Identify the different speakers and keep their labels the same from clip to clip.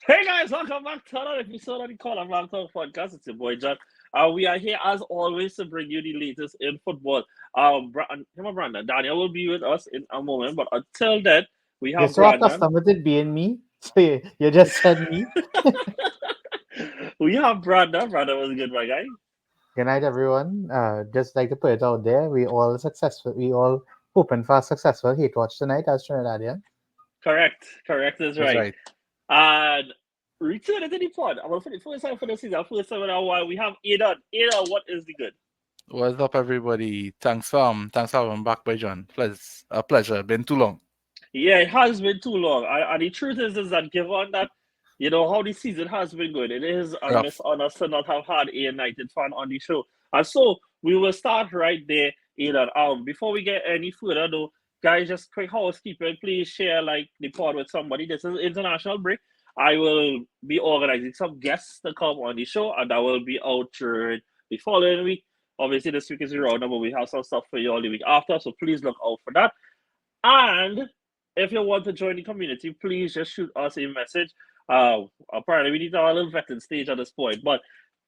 Speaker 1: Hey guys, welcome back to another episode of the Call of Black Talk Podcast. It's your boy John. We are here as always to bring you the latest in football. Brandon, Daniel will be with us in a moment, but until then, we
Speaker 2: You're
Speaker 1: have
Speaker 2: so
Speaker 1: Brandon.
Speaker 2: accustomed with it being me. So you just said me.
Speaker 1: We have Brandon. Brandon was a good, my guy.
Speaker 2: Good night, everyone. Just like to put it out there, we all successful. We all hoping for a successful hate watch tonight as Trinidadian.
Speaker 1: Correct is
Speaker 3: That's
Speaker 1: right.
Speaker 3: right.
Speaker 1: And returning to the pod. I'm for the first time for the season, first time in a while. We have Aidan. Aidan, what is the good?
Speaker 3: What's up, everybody? Thanks for having back by John. A pleasure. Been too long.
Speaker 1: Yeah, it has been too long. And the truth is that given that, how the season has been going, it is a miss
Speaker 3: Rough.
Speaker 1: on us to not have had a United fan on the show. And so we will start right there, Aidan. Before we get any further though, guys, just quick housekeeping. Please share like the pod with somebody. This is international break. I will be organizing some guests to come on the show, and that will be out during the following week. Obviously, this week is the round number. We have some stuff for you all the week after, so please look out for that. And if you want to join the community, please just shoot us a message. Apparently, we need our little vetting stage at this point, but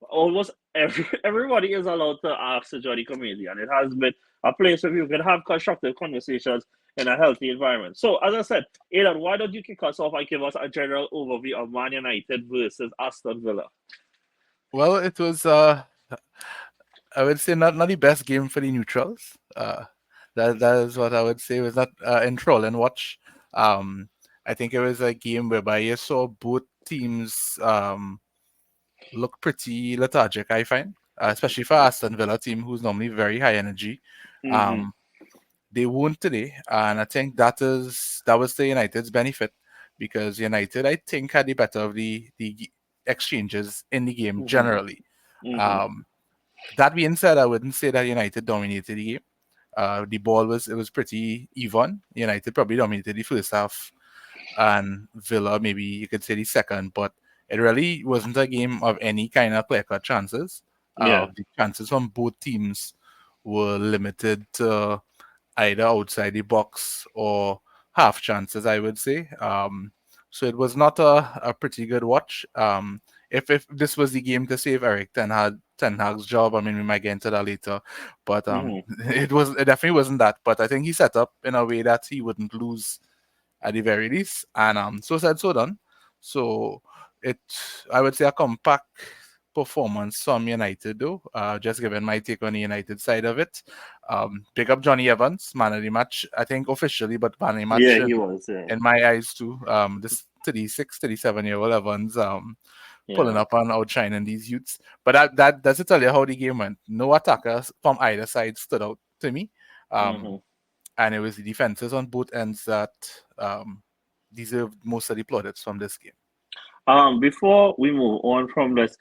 Speaker 1: almost everybody is allowed to ask to join the community, and it has been a place where you can have constructive conversations in a healthy environment. So, as I said, Aidan, why don't you kick us off and give us a general overview of Man United versus Aston Villa?
Speaker 3: Well, it was I would say not the best game for the neutrals. That is what I would say. It was not enthralling watch. Um, I think it was a game whereby you saw both teams look pretty lethargic. I find, especially for Aston Villa team, who's normally very high energy.
Speaker 1: Mm-hmm.
Speaker 3: Um, they won today, and I think that was the United's benefit because United, I think, had the better of the exchanges in the game
Speaker 1: Mm-hmm.
Speaker 3: generally.
Speaker 1: Mm-hmm.
Speaker 3: Um, that being said, I wouldn't say that United dominated the game. The ball was pretty even. United probably dominated the first half, and Villa maybe you could say the second, but it really wasn't a game of any kind of clear-cut chances.
Speaker 1: Yeah.
Speaker 3: The chances from both teams were limited to either outside the box or half chances, I would say. So it was not a pretty good watch. If this was the game to save Ten Hag's job, I mean we might get into that later, but
Speaker 1: Mm-hmm.
Speaker 3: it definitely wasn't that. But I think he set up in a way that he wouldn't lose at the very least, and so said so done. So it I would say a compact performance from United, though. Just giving my take on the United side of it. Pick up Johnny Evans, man of the match, I think officially, but man of the match
Speaker 1: Yeah, he was. Yeah.
Speaker 3: in my eyes too. This 36, 37-year-old Evans pulling
Speaker 1: Yeah.
Speaker 3: up and outshining these youths. But that does it tell you how the game went. No attackers from either side stood out to me.
Speaker 1: Mm-hmm.
Speaker 3: Um, and it was the defenses on both ends that deserved most of the plaudits from this game.
Speaker 1: Before we move on from this,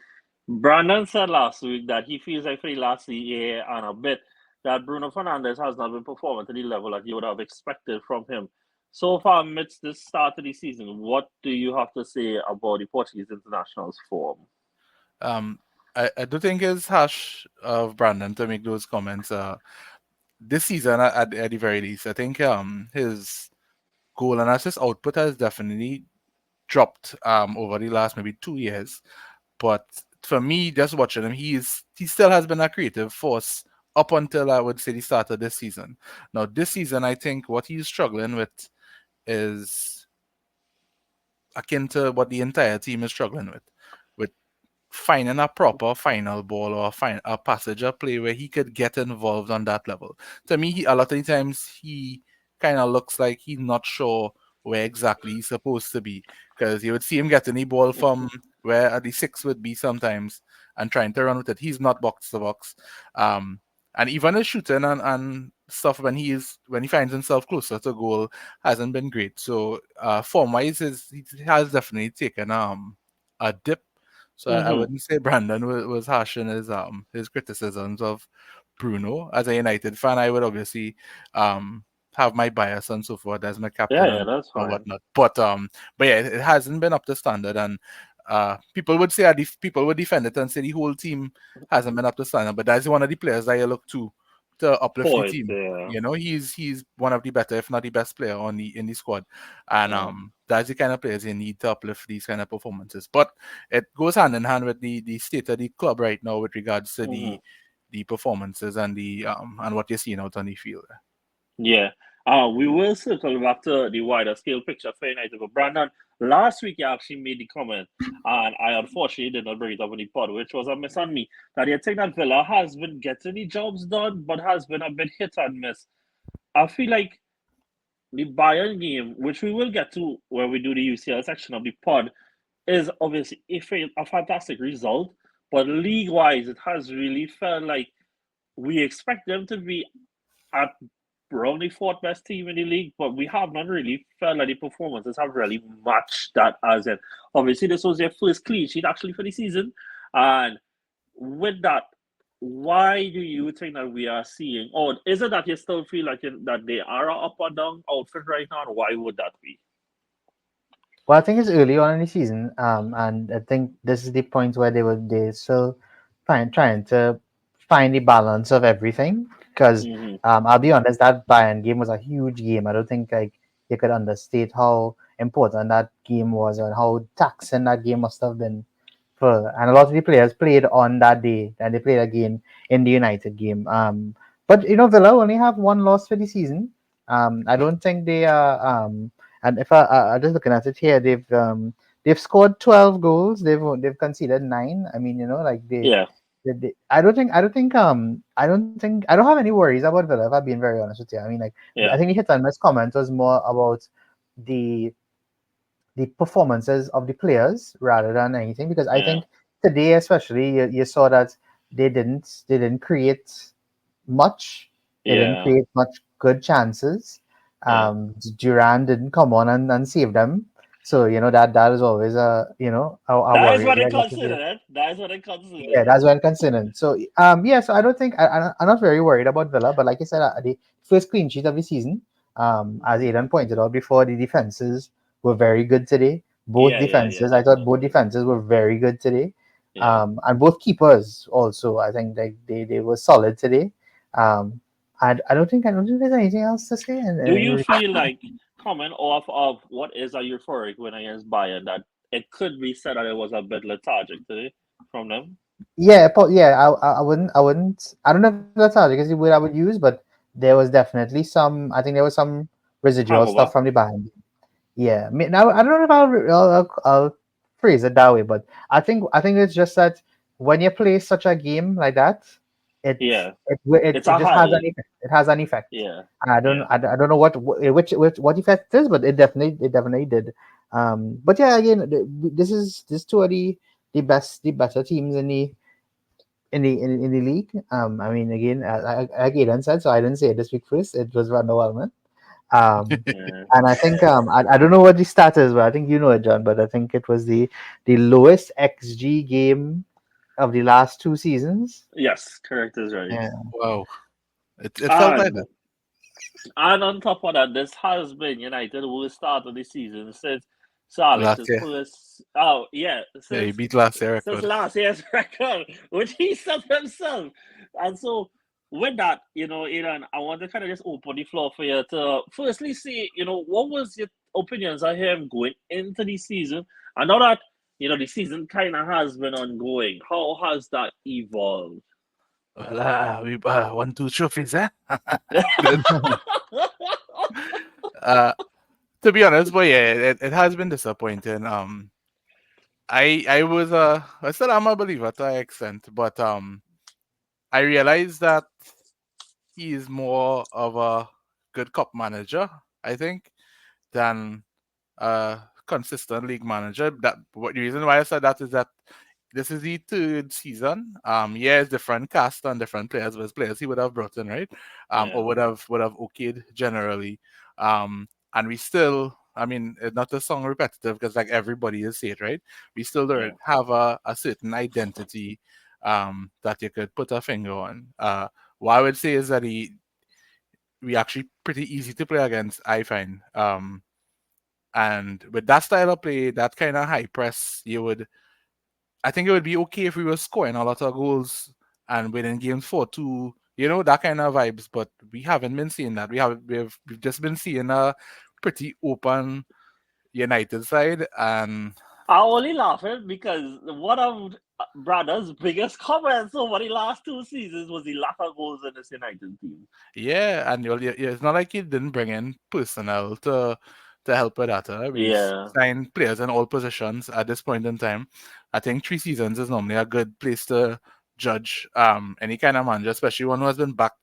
Speaker 1: Brandon said last week that he feels like for the last year and a bit that Bruno Fernandes has not been performing to the level that you would have expected from him. So far, amidst this start of the season, what do you have to say about the Portuguese international's form?
Speaker 3: Um, I do think it's harsh of Brandon to make those comments. This season, at the very least, I think his goal and assist output has definitely dropped over the last maybe 2 years. But for me, just watching him, he still has been a creative force up until I would say the start of this season. Now, this season, I think what he's struggling with is akin to what the entire team is struggling with finding a proper final ball or a passage or play where he could get involved on that level. To me, a lot of the times he kind of looks like he's not sure where exactly he's supposed to be because you would see him getting the ball from where the six would be sometimes and trying to run with it. He's not box to box. Um, and even his shooting and stuff when he finds himself closer to goal hasn't been great. So form wise, he has definitely taken a dip. So I
Speaker 1: Mm-hmm.
Speaker 3: wouldn't say Brandon was harsh in his criticisms of Bruno. As a United fan, I would obviously have my bias and so forth as my
Speaker 1: Yeah,
Speaker 3: captain
Speaker 1: yeah, that's
Speaker 3: and
Speaker 1: fine.
Speaker 3: whatnot. But yeah, it hasn't been up to standard, and people would people would defend it and say the whole team hasn't been up to standard. But that's one of the players that you look to to uplift the
Speaker 1: Point.
Speaker 3: team.
Speaker 1: Yeah.
Speaker 3: You know, he's one of the better, if not the best player on the in the squad, and
Speaker 1: Yeah.
Speaker 3: that's the kind of players you need to uplift these kind of performances. But it goes hand in hand with the state of the club right now with regards to
Speaker 1: Hmm.
Speaker 3: the performances and the and what you're seeing out on the field.
Speaker 1: Yeah. We will circle back to the wider scale picture for United. But Brandon, last week you actually made the comment, and I unfortunately did not bring it up in the pod, which was a miss on me, that you think that Villa has been getting the jobs done, but has been a bit hit and miss. I feel like the Bayern game, which we will get to when we do the UCL section of the pod, is obviously a fantastic result. But league wise, it has really felt like we expect them to be at around the fourth best team in the league, but we have not really felt like the performances have really matched that as in. Obviously, this was their first clean sheet actually for the season. And with that, why do you think that we are seeing, or is it that you still feel like that they are a up or down outfit right now? And why would that be?
Speaker 2: Well, I think it's early on in the season, and I think this is the point where they still trying to find the balance of everything. Because
Speaker 1: Mm-hmm.
Speaker 2: I'll be honest, that Bayern game was a huge game. I don't think like you could understate how important that game was and how taxing that game must have been for. And a lot of the players played on that day, and they played again in the United game. But Villa only have one loss for the season. I don't think they are. And if I just looking at it here, they've scored 12 goals. They've conceded 9. I mean, like
Speaker 1: Yeah,
Speaker 2: I don't have any worries about Villa. If I'm being very honest with you, I mean, like I
Speaker 1: yeah,
Speaker 2: think the hit and miss comment was more about the the performances of the players rather than anything, because I
Speaker 1: yeah,
Speaker 2: think today especially you saw that they didn't create much. They didn't
Speaker 1: yeah,
Speaker 2: create much good chances.
Speaker 1: yeah.
Speaker 2: Duran didn't come on and save them. So that is always a
Speaker 1: That is
Speaker 2: worry,
Speaker 1: what
Speaker 2: I
Speaker 1: they
Speaker 2: guess.
Speaker 1: consider it. That is what they consider.
Speaker 2: Yeah, that's well considered. So yeah, so I don't think I'm not very worried about Villa, but like I said, the first clean sheet of the season, as Aidan pointed out before, the defenses were very good today. Both
Speaker 1: Yeah, yeah, yeah,
Speaker 2: defenses, I thought both defenses were very good today,
Speaker 1: yeah.
Speaker 2: and both keepers also. I think they were solid today. I don't think there's anything else to say.
Speaker 1: Do you feel like coming off of what is a euphoric win against Bayern that it could be said that it was a bit lethargic today from them?
Speaker 2: Yeah, yeah, I don't know if that's how because the word I would use, but there was definitely some. I think there was some residual stuff
Speaker 1: Hangover?
Speaker 2: from the behind. Yeah, now I don't know if I'll phrase it that way, but I think it's just that when you play such a game like that, it
Speaker 1: Yeah.
Speaker 2: it,
Speaker 1: It's
Speaker 2: it
Speaker 1: a
Speaker 2: just has an
Speaker 1: high.
Speaker 2: effect. It has an effect.
Speaker 1: Yeah.
Speaker 2: And
Speaker 1: Yeah.
Speaker 2: I don't know which what effect it is, but it definitely did. But yeah, again, this two are the better teams in the league. I mean, again, like Aidan said, so I didn't say it this week first. It was Randall Wellman. Um,
Speaker 1: Yeah.
Speaker 2: and I think I don't know what the stat is, but I think you know it, John. But I think it was the lowest XG game of the last 2 seasons.
Speaker 1: Yes, correct is right.
Speaker 2: Yeah,
Speaker 3: Wow, it felt like
Speaker 1: And
Speaker 3: that
Speaker 1: on top of that, this has been United worst start of the season since Sir
Speaker 3: last
Speaker 1: Alex's
Speaker 3: year.
Speaker 1: first. Oh yeah,
Speaker 3: Yeah, he beat last year
Speaker 1: since
Speaker 3: record.
Speaker 1: last year's record, which he set himself. And so, with that, Aidan, I want to kind of just open the floor for you to firstly see, what was your opinions of him going into the season? I know that, the season kind of has been ongoing. How has that evolved?
Speaker 3: Well, we won 2 trophies, eh? Good. Uh, to be honest, but yeah, it has been disappointing. I still am a believer to an extent, but I realized that he is more of a good cup manager, I think, than a consistent league manager. The reason why I said that is that this is the third season. Yeah, it's different cast and different players, but it's players he would have brought in, right?
Speaker 1: Yeah,
Speaker 3: Or would have okayed generally. And we still, I mean, it's not a song repetitive because like everybody is it, right? We still
Speaker 1: yeah,
Speaker 3: don't have a certain identity that you could put a finger on. What I would say is that we actually pretty easy to play against, I find. And with that style of play, that kind of high press, I think it would be okay if we were scoring a lot of goals and winning games 4-2 that kind of vibes. But we haven't been seeing that. We've just been seeing a pretty open United side, and
Speaker 1: I only laughing because one of brother's biggest comments over the last 2 seasons was the lack of goals in this United team.
Speaker 3: yeah, and it's not like he didn't bring in personnel to help with that. We've
Speaker 1: Yeah,
Speaker 3: signed players in all positions at this point in time. I think 3 seasons is normally a good place to judge any kind of manager, especially one who has been back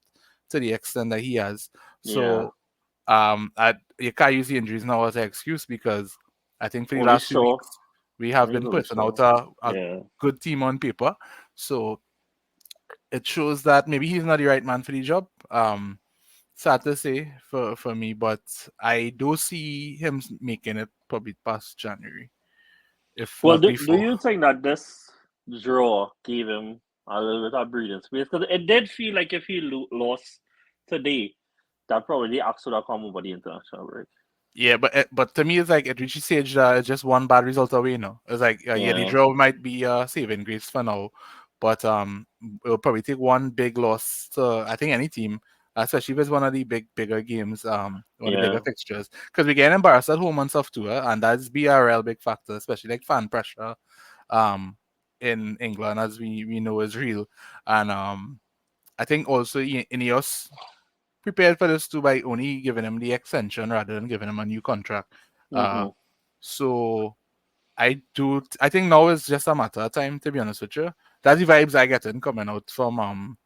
Speaker 3: to the extent that he has.
Speaker 1: yeah.
Speaker 3: So you can't use the injuries now as an excuse, because I think for the
Speaker 1: Only
Speaker 3: last few
Speaker 1: show.
Speaker 3: weeks we have been
Speaker 1: Only
Speaker 3: putting out
Speaker 1: show.
Speaker 3: a
Speaker 1: Yeah.
Speaker 3: good team on paper. So it shows that maybe he's not the right man for the job. Sad to say for me, but I do see him making it probably past January, if
Speaker 1: Well,
Speaker 3: not
Speaker 1: do
Speaker 3: before.
Speaker 1: you think that this draw gave him a little bit of breathing space? Because it did feel like if he lost today, that probably the axe would have come over the international break.
Speaker 3: Yeah, but to me, it's like it reaches stage that it's just one bad result away. It's like yeah, the
Speaker 1: Yeah,
Speaker 3: draw might be saving grace for now, but it'll probably take one big loss to I think any team, especially if it's one of the bigger games, one of the bigger
Speaker 1: yeah,
Speaker 3: fixtures, because we get embarrassed at home and stuff too, and that's be a real big factor, especially like fan pressure, um, in England, as we know is real, and I think also Ineos prepared for this too by only giving him the extension rather than giving him a new contract. Uh,
Speaker 1: mm-hmm.
Speaker 3: so I think now is just a matter of time, to be honest with you. That's the vibes I get in coming out from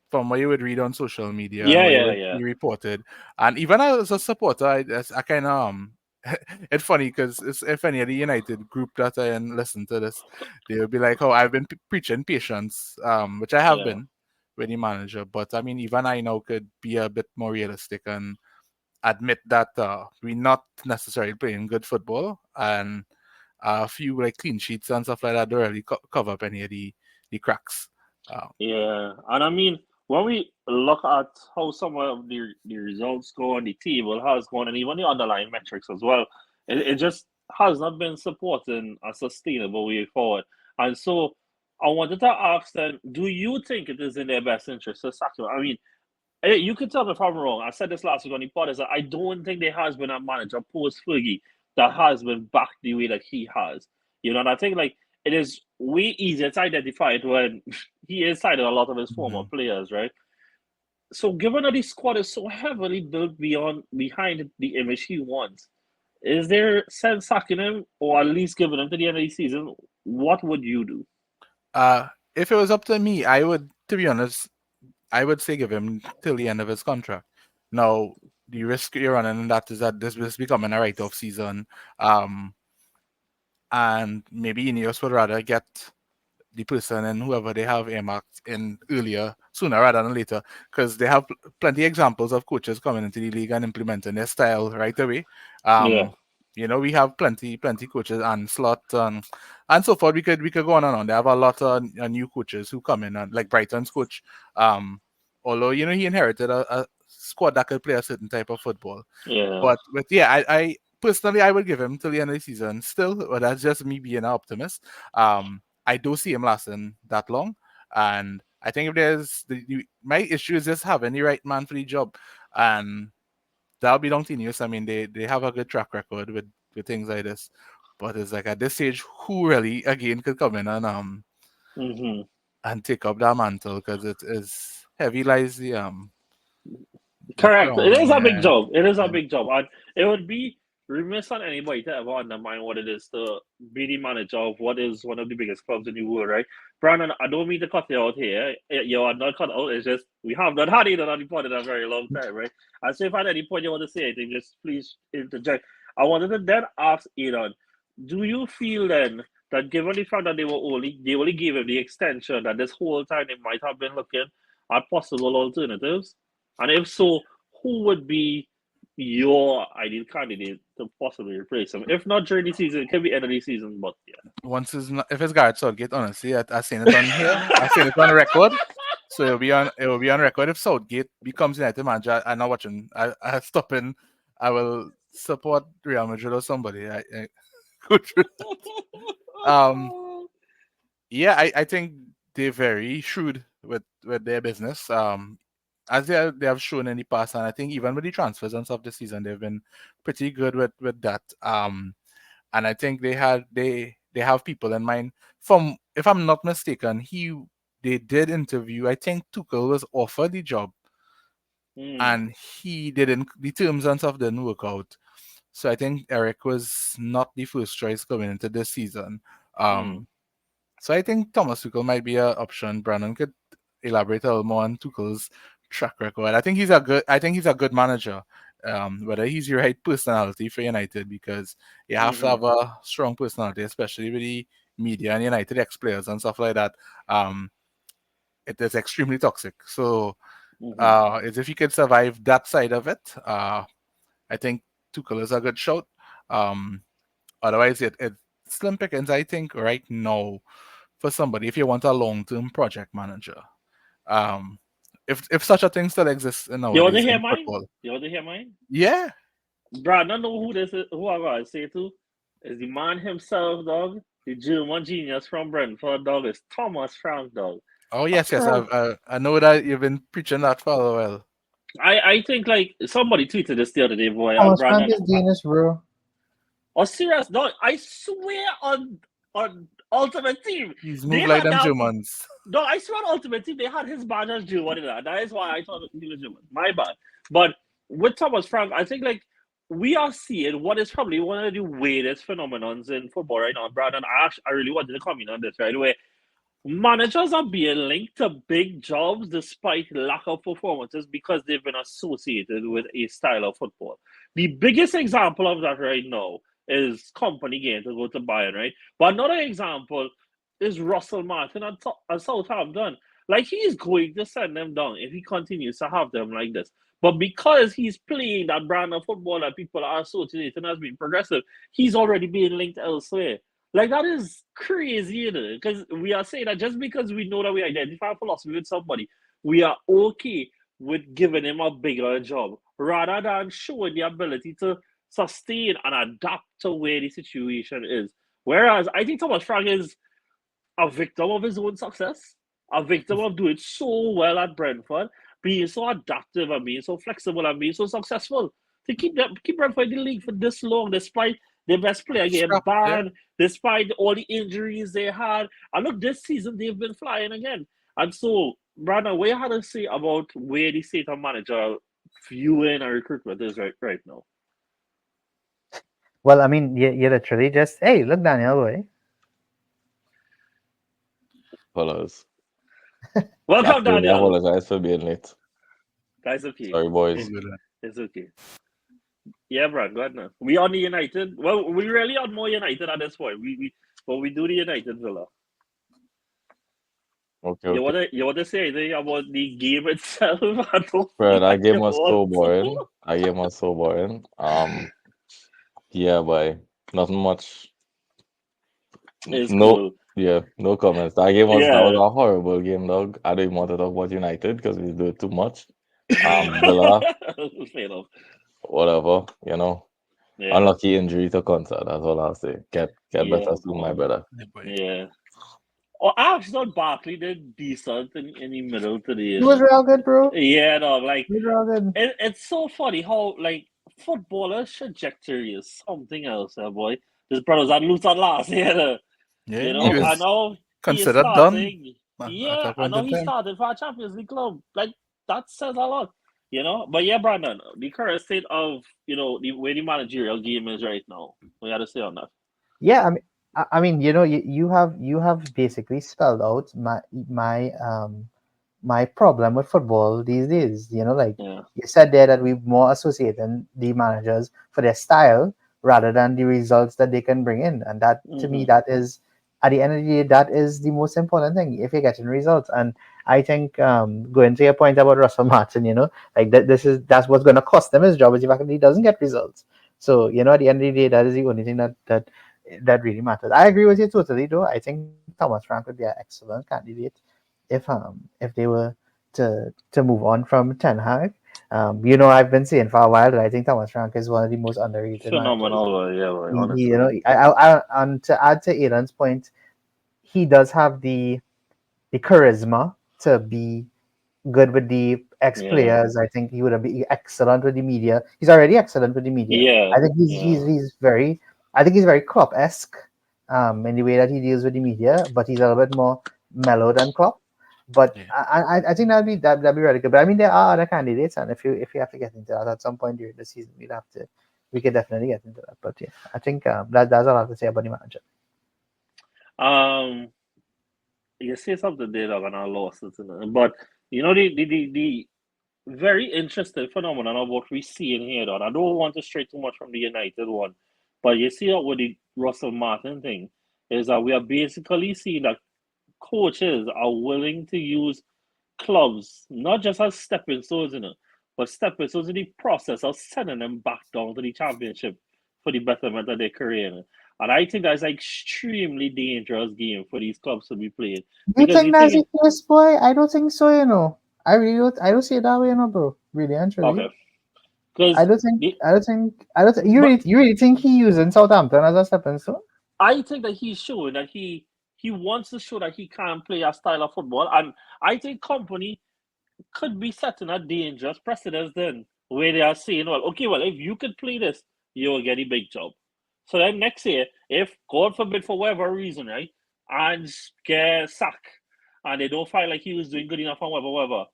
Speaker 3: what you would read on social media and
Speaker 1: Yeah,
Speaker 3: what you
Speaker 1: yeah,
Speaker 3: would
Speaker 1: yeah,
Speaker 3: see reported. And even as a supporter, I kind of it's funny because if any of the United group that I and listen to this, they will be like, "Oh, I've been preaching patience," which I have
Speaker 1: yeah,
Speaker 3: been with the manager. But I mean, even I now could be a bit more realistic and admit that we're not necessarily playing good football, and a few like clean sheets and stuff like that don't really cover up any of the cracks. Uh,
Speaker 1: yeah. And I mean, when we look at how some of the results go on the table has gone, and even the underlying metrics as well, it just has not been supporting a sustainable way forward. And so I wanted to ask then, do you think it is in their best interest to sack him? I mean, you can tell me if I'm wrong. I said this last week on the podcast that I don't think there has been a manager post Fergie that has been backed the way that he has. And I think like it is way easier to identify it when he is cited a lot of his former
Speaker 3: mhm.
Speaker 1: players, right? So given that his squad is so heavily built behind the image he wants, is there sense sacking him or at least giving him to the end of the season? What would you do?
Speaker 3: If it was up to me, I would, to be honest, I would say give him till the end of his contract. Now, the risk you're running in that is that this is becoming a write-off season, um, and maybe Ineos would rather get the person and whoever they have earmarked in earlier, sooner rather than later, because they have plenty examples of coaches coming into the league and implementing their style right away.
Speaker 1: Yeah,
Speaker 3: We have plenty coaches and slot and so forth. We could go on and on. They have a lot of new coaches who come in, and like Brighton's coach. Although he inherited a squad that could play a certain type of football,
Speaker 1: yeah,
Speaker 3: but yeah, I personally I would give him till the end of the season still, but that's just me being an optimist. I do see him lasting that long, and I think if there's my issue is just having the right man for the job, and that'll be continuous. I mean, they have a good track record with things like this, but it's like at this stage, who really again could come in
Speaker 1: hmm
Speaker 3: and take up that mantle, because it is heavy lies the
Speaker 1: correct. It
Speaker 3: crown.
Speaker 1: is a big
Speaker 3: Yeah,
Speaker 1: job. It is a
Speaker 3: yeah.
Speaker 1: big job, and it would be remiss on anybody to ever undermine what it is to be the manager of what is one of the biggest clubs in the world, right? Brandon, I don't mean to cut you out here. You are not cut out. It's just we have not had it on the pod in a very long time, right? And so if at any point you want to say anything, just please interject. I wanted to then ask Aaron, do you feel then that given the fact that they only gave him the extension, that this whole time they might have been looking at possible alternatives? And if so, who would be your ideal candidate to possibly replace him? If not during the season, it could be end of the season, but
Speaker 3: Once it's not, if it's Gareth Southgate, honestly, I've seen it on here.
Speaker 1: yeah.
Speaker 3: I've seen it on record. So it'll be on record. If Southgate becomes United manager, I'm not watching. I stop in. I will support Real Madrid or somebody. I could. um, yeah, I think they're very shrewd with their business. As they have shown in the past, and I think even with the transfers and stuff this season, they've been pretty good with that. And I think they have people in mind. From if I'm not mistaken, they did interview. I think Tuchel was offered the job,
Speaker 1: Mm,
Speaker 3: and he didn't. The terms and stuff didn't work out. So I think Eric was not the first choice coming into this season.
Speaker 1: mm,
Speaker 3: Um, so I think Thomas Tuchel might be an option. Brandon could elaborate a little more on Tuchel's track record. I think he's a good manager. Whether he's the right personality for United, because you have to
Speaker 1: mm-hmm,
Speaker 3: have a strong personality, especially with the media and United ex-players and stuff like that. It is extremely toxic. So
Speaker 1: mm-hmm.
Speaker 3: is if he could survive that side of it, I think Tuchel is a good shout. Um, Otherwise, it's slim pickings, I think, right now for somebody if you want a long-term project manager. Um, if such a thing still exists
Speaker 1: You want to
Speaker 3: nowadays
Speaker 1: hear
Speaker 3: in
Speaker 1: mine?
Speaker 3: football,
Speaker 1: You want to hear mine?
Speaker 3: yeah.
Speaker 1: Brandon know who this is, who I gotta say to? Is the man himself, dog. The German genius from Brentford, dog, is Thomas Frank, dog.
Speaker 3: Oh
Speaker 1: A
Speaker 3: yes, yes.
Speaker 1: pro.
Speaker 3: I know that you've been preaching that for a while.
Speaker 1: I think like somebody tweeted this the other day, boy, and
Speaker 2: Thomas Frank
Speaker 1: Brandon.
Speaker 2: is Danish, bro.
Speaker 1: Oh, serious? No, I swear on Ultimate Team,
Speaker 3: He's
Speaker 1: they
Speaker 3: moved like
Speaker 1: had
Speaker 3: them
Speaker 1: that.
Speaker 3: Germans.
Speaker 1: No, I swear on Ultimate Team, they had his badge as German in that. That is why I thought he was German. My bad. But with Thomas Frank, I think like we are seeing what is probably one of the weirdest phenomenons in football right now. Brandon, I really wanted to comment on this right away. Managers are being linked to big jobs despite lack of performances because they've been associated with a style of football. The biggest example of that right now is company getting to go to Bayern, right? But another example is Russell Martin at Southampton. Like he's going to send them down if he continues to have them like this. But because he's playing that brand of football that people are associating as being progressive, he's already being linked elsewhere. Like that is crazy, you know, because we are saying that just because we know that we identify philosophy with somebody, we are okay with giving him a bigger job rather than showing the ability to sustain and adapt to where the situation is. Whereas I think Thomas Frank is a victim of his own success, a victim of doing so well at Brentford, being so adaptive and being so flexible and being so successful to keep Brentford in the league for this long, despite their best player getting
Speaker 3: Scrap, yeah.
Speaker 1: banned, despite all the injuries they had. And look, this season they've been flying again. And so, Brandon, what you had to say about where the state of manager viewing and recruitment is right now?
Speaker 2: Well, I mean, you literally just, hey, look, Daniel, boy.
Speaker 4: Fellas, I
Speaker 1: Welcome,
Speaker 4: have to
Speaker 1: Daniel.
Speaker 4: apologize for being late.
Speaker 1: Guys, okay.
Speaker 4: Sorry,
Speaker 3: All
Speaker 4: boys.
Speaker 3: good.
Speaker 1: It's okay. Yeah, Brad, go ahead now. We on the United. Well, we really on more United at this point. But we do the United Villa.
Speaker 4: Okay,
Speaker 1: You
Speaker 4: okay.
Speaker 1: wanna say anything about the game itself? I don't feel
Speaker 4: Bro, that
Speaker 1: like
Speaker 4: game
Speaker 1: you
Speaker 4: was so
Speaker 1: want
Speaker 4: boring.
Speaker 1: to.
Speaker 4: That game was so boring. Yeah, boy. Nothing much.
Speaker 1: It's
Speaker 4: No,
Speaker 1: cool.
Speaker 4: yeah, no comments. That was
Speaker 1: Yeah.
Speaker 4: a horrible game, dog. I don't even want to talk about United because we do it too much. Villa,
Speaker 1: Fair enough.
Speaker 4: whatever, you know.
Speaker 1: Yeah.
Speaker 4: Unlucky injury to concert. That's all I'll say. Get
Speaker 1: Yeah.
Speaker 4: better soon, my brother.
Speaker 3: Yeah, boy.
Speaker 1: Yeah. Oh, I actually thought Barkley did decent in the middle today, you
Speaker 2: He was
Speaker 1: know.
Speaker 2: real good, bro.
Speaker 1: Yeah, dog. Like
Speaker 2: He was real good.
Speaker 1: it's so funny how like footballers' trajectory is something else, boy. This brother's at Luton last year, you
Speaker 3: Yeah, he
Speaker 1: know. I
Speaker 4: Mhm.
Speaker 3: was
Speaker 1: know he is
Speaker 3: considered done
Speaker 1: starting.
Speaker 3: at
Speaker 1: Yeah,
Speaker 3: a
Speaker 1: I
Speaker 3: point
Speaker 1: know
Speaker 3: in
Speaker 1: he
Speaker 3: time.
Speaker 1: started for a Champions League club. Like that says a lot, you know. But yeah, Brandon, the current state of the way the managerial game is right now. We got to say on that.
Speaker 2: Yeah, I mean, you have basically spelled out my problem with football these days. Like
Speaker 1: Yeah.
Speaker 2: you said there that we more associating the managers for their style rather than the results that they can bring in, and that to me,
Speaker 1: Mm-hmm.
Speaker 2: that is at the end of the day, that is the most important thing. If you're getting results, and I think going to your point about Russell Martin, like that's what's going to cost him his job is the fact that he doesn't get results. So at the end of the day, that is the only thing that really matters. I agree with you totally, though. I think Thomas Frank would be an excellent candidate if they were to move on from Ten Hag. I've been saying for a while that I think Thomas Frank is one of the most underrated managers.
Speaker 1: Phenomenal, yeah, boy,
Speaker 2: He,
Speaker 1: honestly.
Speaker 2: and to add to Aidan's point, he does have the charisma to be good with the ex
Speaker 1: Yeah.
Speaker 2: players. I think he would be excellent with the media. He's already excellent with the media.
Speaker 1: Yeah.
Speaker 2: I think
Speaker 1: Yeah.
Speaker 2: he's very I think he's very Klopp esque in the way that he deals with the media, but he's a little bit more mellow than Klopp. But
Speaker 3: Yeah.
Speaker 2: I think that'd be really good. But I mean, there are other candidates, and if you have to get into that at some point during the season, we could definitely get into that. But yeah, I think that's all I have to say about the manager.
Speaker 1: Um, you say something there, dog, and I lost it. But you know the very interesting phenomenon of what we see in here, dog. I don't want to stray too much from the United one, but you see what with the Russell Martin thing is that we are basically seeing that coaches are willing to use clubs not just as stepping stones, but stepping stones in the process of sending them back down to the championship for the betterment of their career. And I think that's an extremely dangerous game for these clubs to be playing.
Speaker 2: You
Speaker 1: Because
Speaker 2: think
Speaker 1: the
Speaker 2: that's
Speaker 1: thing
Speaker 2: the
Speaker 1: is,
Speaker 2: case, boy? I don't think so. I don't see it that way, bro. Really and truly.
Speaker 1: okay, because
Speaker 2: You really think he using Southampton as a stepping stone?
Speaker 1: I think that he's showing that he wants to show that he can play a style of football. And I think company could be setting a dangerous precedence then, where they are saying, well, okay, well, if you could play this, you will get a big job. So then next year, if God forbid for whatever reason, right, and get sacked, and they don't feel like he was doing good enough and whatever,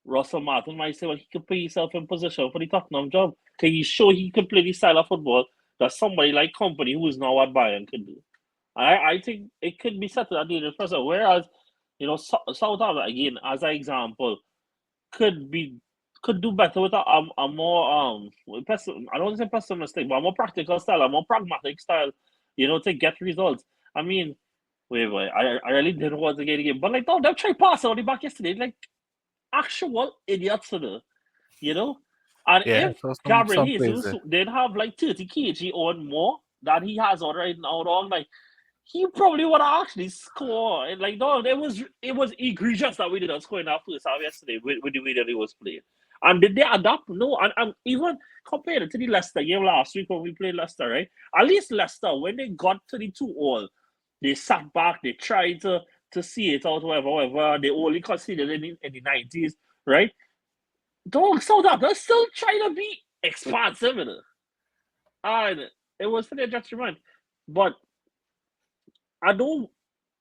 Speaker 1: Russell Martin might say, well, he could put himself in position for the Tottenham job. Can he show he could play the style of football that somebody like Company, who is now at Bayern, could do? I think it could be set to that dangerous precedent. Whereas, Southampton, again, as an example, could be could do better with a more I don't want to say pessimistic, but a more practical style, a more pragmatic style, to get results. I mean, wait, I really didn't want to get a game, but like, no, they tried passing on the back yesterday, like actual idiots, you know. And
Speaker 3: Yeah.
Speaker 1: if
Speaker 3: So
Speaker 1: Gabriel
Speaker 3: some plays
Speaker 1: Jesus
Speaker 3: there.
Speaker 1: did have like 30 kg on more than he has on right now, dog, like he probably would have actually scored. And like, no, it was egregious that we didn't score in our first half yesterday with the way that it was played. And did they adapt? No, and even compared to the Leicester game last week when we played Leicester, right? At least Leicester, when they got to the 2-all, they sat back, they tried to see it out, whatever. They only conceded in the 90s, right? Dog, Southampton still trying to be expansive, and it was for their judgment. But I don't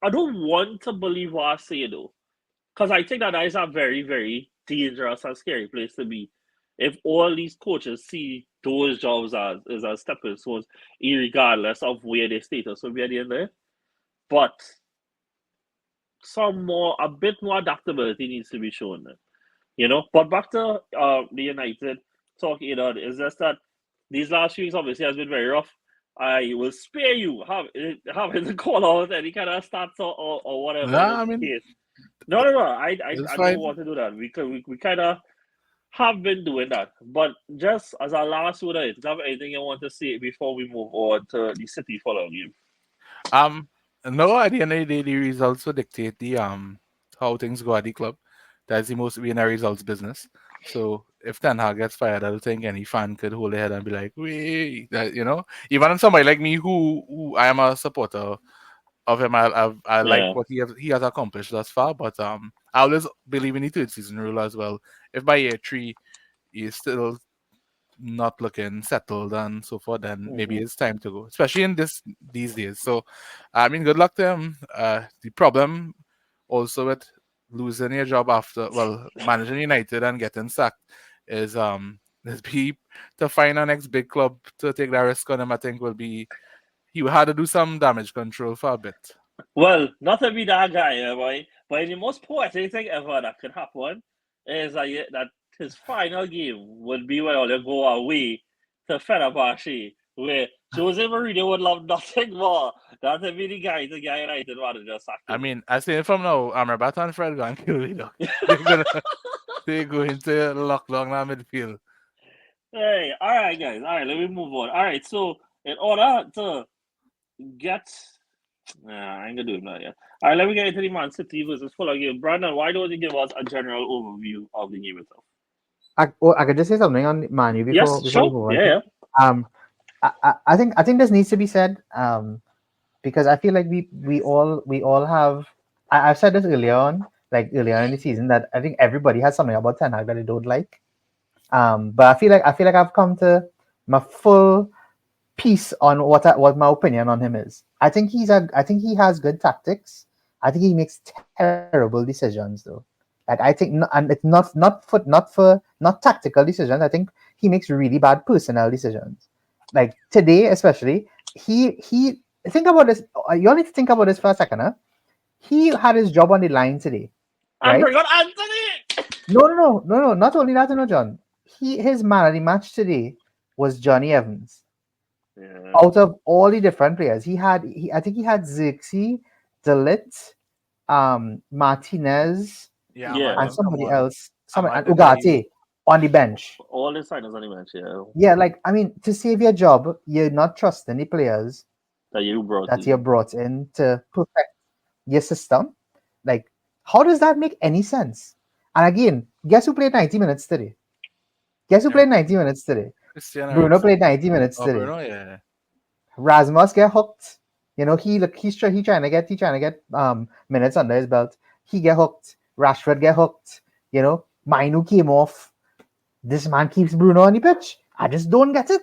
Speaker 1: I don't want to believe what I say though, because I think that is a very, very dangerous and scary place to be. If all these coaches see those jobs as stepping stones, regardless of where their status will be at the end of it. But a bit more adaptability needs to be shown. But back to the United talk, is just that these last few weeks obviously has been very rough. I will spare you having to call out any kind of stats or whatever
Speaker 3: Nah,
Speaker 1: is
Speaker 3: I
Speaker 1: the
Speaker 3: mean
Speaker 1: case. No.
Speaker 3: it's
Speaker 1: I don't
Speaker 3: fine.
Speaker 1: want to do that. We kind of have been doing that. But just as our last word, do you have anything you want to say before we move on to the City following game?
Speaker 3: Um, no, at the end of the day, the results will dictate the how things go at the club. That's the most winner results business. So if Ten Hag gets fired, I don't think any fan could hold their head and be like, "Wait," Even somebody like me, who I am a supporter of him, I like
Speaker 1: Yeah.
Speaker 3: what he has accomplished thus far. But I always believe in the third season rule as well. If by year three he's still not looking settled and so forth, then maybe
Speaker 1: Mm-hmm.
Speaker 3: it's time to go, especially in these days. So, I mean, good luck to him. The problem also with losing your job after, well, managing United and getting sacked is is be to find a next big club to take that risk on him. I think will be he will have to do some damage control for a bit.
Speaker 1: Well, not to be that guy, boy, but the most poetic thing ever that could happen is that his final game would be when they go away to Fenerbahce, where Jose Mourinho would love nothing more than to be the guy to get United manager sacked.
Speaker 3: I mean, I say it from now, Amrabat and Fred going to kill me, dog. They're gonna they go into lock down that midfield.
Speaker 1: Hey, all right, guys. All right, let me move on. All right, so in order to get. Nah, I ain't gonna do it now yet. All right, let me get into the Man City versus Fulham game. Brandon, why don't you give us a general overview of the game itself?
Speaker 2: I could just say something on Manu
Speaker 1: Yes,
Speaker 2: before we
Speaker 1: sure.
Speaker 2: move on.
Speaker 1: Yeah.
Speaker 2: Um, I think this needs to be said. Because I feel like we all have I've said this earlier in the season, that I think everybody has something about Ten Hag that they don't like. But I feel like I've come to my full piece on what my opinion on him is. I think he has good tactics. I think he makes terrible decisions though. Like I think, and it's not tactical decisions. I think he makes really bad personnel decisions. Like today, especially, he think about this. You only need to think about this for a second. Huh? He had his job on the line today,
Speaker 1: I
Speaker 2: right?
Speaker 1: forgot Anthony.
Speaker 2: No. Not only that, no, John. His man of the match today was Johnny Evans.
Speaker 1: Yeah.
Speaker 2: Out of all the different players, I think he had Xerxes, Delit, Martinez,
Speaker 3: Yeah,
Speaker 1: Yeah.
Speaker 2: and
Speaker 3: imagine
Speaker 2: somebody
Speaker 3: someone.
Speaker 2: else, and
Speaker 3: Imagine that he.
Speaker 2: Ugarte on the bench.
Speaker 1: All the signers on the bench, yeah,
Speaker 2: Yeah, like I mean, to save your job, you're not trusting the players
Speaker 1: that you brought
Speaker 2: that you
Speaker 1: in.
Speaker 2: brought in to perfect your system. Like, how does that make any sense? And again, guess who played 90 minutes today? Guess who
Speaker 3: Yeah,
Speaker 2: played 90 minutes today?
Speaker 3: Christian
Speaker 2: Bruno
Speaker 3: Eriksen.
Speaker 2: played 90 minutes
Speaker 3: Oh,
Speaker 2: today.
Speaker 3: Bruno, yeah.
Speaker 2: Rasmus get hooked. You know, he's trying to get minutes under his belt. He get hooked. Rashford get hooked. You know, Mainu came off. This man keeps Bruno on the pitch. I just don't get it.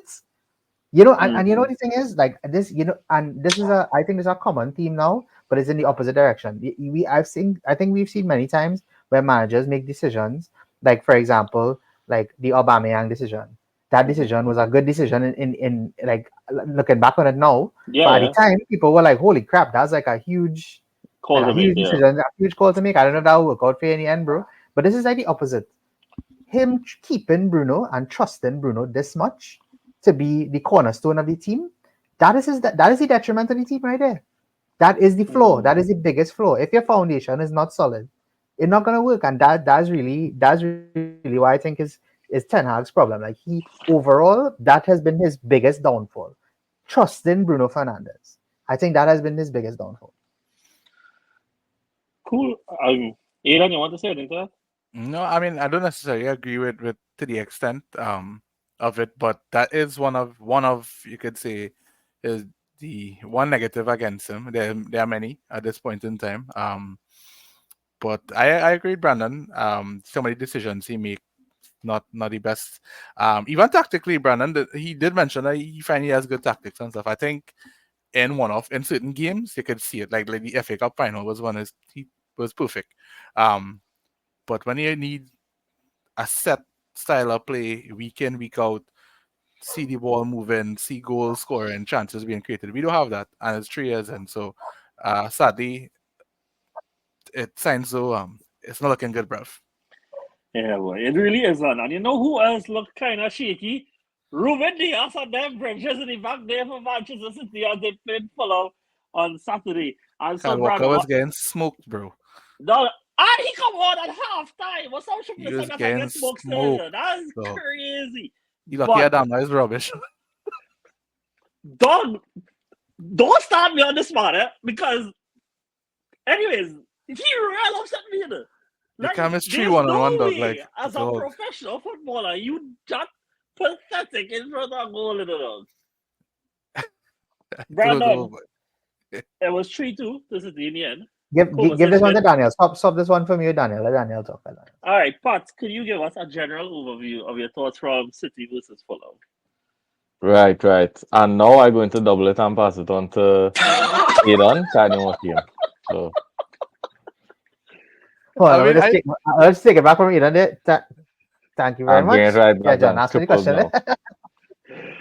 Speaker 2: You know, and you know
Speaker 1: Mhm.
Speaker 2: the thing is, like this, you know, and this is I think this is a common theme now, but it's in the opposite direction. I think we've seen many times where managers make decisions, like for example, like the Aubameyang decision. That decision was a good decision in like looking back on it now. But at the
Speaker 1: Yeah,
Speaker 2: time, people were like, "Holy crap, that's
Speaker 1: call
Speaker 2: like a
Speaker 1: to make,
Speaker 2: huge
Speaker 1: yeah.
Speaker 2: decision, a huge call to make." I don't know if that will work out for you in the end, bro. But this is like the opposite. Him keeping Bruno and trusting Bruno this much to be the cornerstone of the team, that is the detriment of the team right there. That is the flaw.
Speaker 1: Mhm.
Speaker 2: That is the biggest flaw. If your foundation is not solid, it's not gonna work. And that's really what I think is Ten Hag's problem. Like he overall, that has been his biggest downfall. Trusting Bruno Fernandes. I think that has been his biggest downfall.
Speaker 1: Cool. Aidan, you want to say anything to that?
Speaker 3: No, I mean I don't necessarily agree with to the extent of it, but that is one of you could say is the one negative against him. There are many at this point in time. But I agree, with Brandon. So many decisions he make not the best. Even tactically, Brandon he did mention that he finally has good tactics and stuff. I think in certain games you could see it. Like the FA Cup final was one is he was perfect. Um, but when you need a set style of play week in, week out, see the ball moving, see goals scoring, chances being created. We don't have that, and it's 3 years in. So, sadly, it signs so it's not looking good, bruv.
Speaker 1: Yeah, boy, it really is, man. And you know who else looked kind of shaky? Ruben Diaz and them Brentford in the back there for Manchester City as they played Fulham on Saturday. And so,
Speaker 3: Kyle Walker
Speaker 1: Brandon,
Speaker 3: was getting smoked, bro.
Speaker 1: no, and he come on at half time. What's up,
Speaker 3: He
Speaker 1: the
Speaker 3: was
Speaker 1: second time
Speaker 3: getting
Speaker 1: get smoked
Speaker 3: smoked.
Speaker 1: still? That is
Speaker 3: So
Speaker 1: crazy.
Speaker 3: you lucky
Speaker 1: But
Speaker 3: Adam is rubbish.
Speaker 1: don't start me on this matter because, anyways, he real upset me. You know.
Speaker 3: The
Speaker 1: Like,
Speaker 3: chemistry
Speaker 1: there's
Speaker 3: one on one,
Speaker 1: no
Speaker 3: dog. Like
Speaker 1: way as a
Speaker 3: dog.
Speaker 1: professional footballer you just pathetic in front of a goal in the dog.
Speaker 3: I don't know,
Speaker 1: Brandon,
Speaker 3: but
Speaker 1: it was 3-2 to City in the end.
Speaker 2: Give this one to
Speaker 1: Win.
Speaker 2: Daniel. Stop this one from you, Daniel. Let Daniel talk.
Speaker 1: All right, Pat, could you give us a general overview of your thoughts from City versus Fulham?
Speaker 4: Right, right. And now I'm going to double it and pass it on to Aidan. I know what him. So
Speaker 2: Hold on,
Speaker 3: I mean,
Speaker 2: let's take it back from you. Thank you very
Speaker 4: I'm getting
Speaker 2: much.
Speaker 4: it right
Speaker 2: Yeah,
Speaker 4: back
Speaker 2: John,
Speaker 4: then.
Speaker 2: ask me the
Speaker 4: Tripled
Speaker 2: question.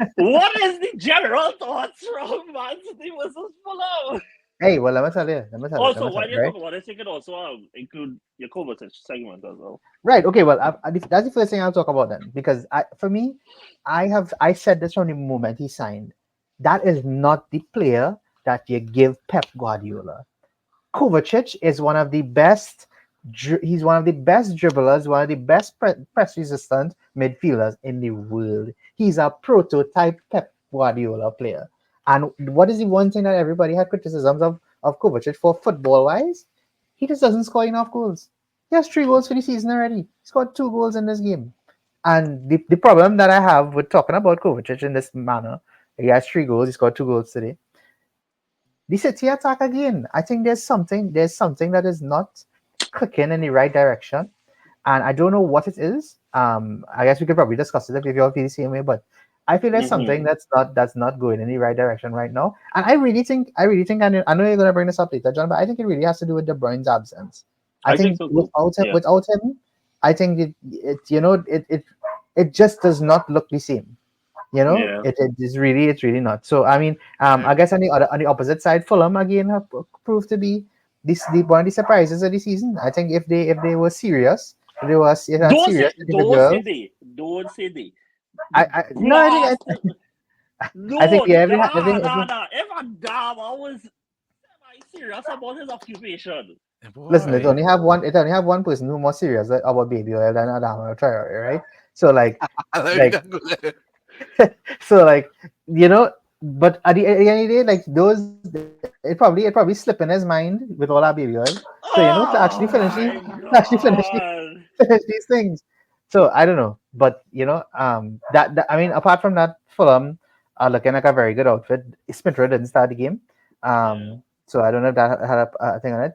Speaker 4: now.
Speaker 1: What is the general thoughts from Man City versus Fulham?
Speaker 2: Hey, well, let me tell you.
Speaker 1: Also, while you
Speaker 2: Right?
Speaker 1: talk about it, you can also include your Kovacic segment as well.
Speaker 2: Right. Okay. Well, that's the first thing I'll talk about then, because for me, I said this from the moment he signed. That is not the player that you give Pep Guardiola. Kovacic is one of the best. He's one of the best dribblers, one of the best press resistant midfielders in the world. He's a prototype Pep Guardiola player. And what is the one thing that everybody had criticisms of Kovacic for football wise? He just doesn't score enough goals. He has 3 goals for the season already. He scored 2 goals in this game. And the problem that I have with talking about Kovacic in this manner, he has 3 goals, he scored 2 goals today. the City attack again. I think there's something that is not clicking in the right direction, and I don't know what it is. I guess we could probably discuss it if you all feel the same way, but I feel there's
Speaker 1: Mm-hmm.
Speaker 2: something that's not going in the right direction right now. And I really think, I know you're gonna bring this up later, John, but I think it really has to do with De Bruyne's absence. I
Speaker 1: I think
Speaker 2: think
Speaker 1: so too. Yeah.
Speaker 2: without him, I think it just does not look the same.
Speaker 1: Yeah.
Speaker 2: It's really not. So I mean,
Speaker 3: Yeah.
Speaker 2: I guess on the opposite side, Fulham again have proved to be one of the surprises of the season. I think if they were serious, if they had serious
Speaker 1: Don't say
Speaker 2: individuals,
Speaker 1: they. Don't say they. The
Speaker 2: I no,
Speaker 1: blasted.
Speaker 2: I think
Speaker 1: No,
Speaker 2: yeah,
Speaker 1: nah. If a damn, I was semi-serious about his occupation.
Speaker 2: listen,
Speaker 3: Boy.
Speaker 2: it only have one person who's more serious about baby oil than Adama Traore, right? So
Speaker 3: Let me
Speaker 2: like
Speaker 3: not go there.
Speaker 2: so but at the end of the day, like those, it probably slipped in his mind with all our baby oil. So to actually
Speaker 1: Oh
Speaker 2: finish
Speaker 1: my
Speaker 2: to actually
Speaker 1: god.
Speaker 2: finish these things. So I don't know, but that I mean, apart from that, Fulham are looking like a very good outfit. Smith Rowe didn't start the game,
Speaker 1: Yeah.
Speaker 2: so I don't know if that had a thing on it.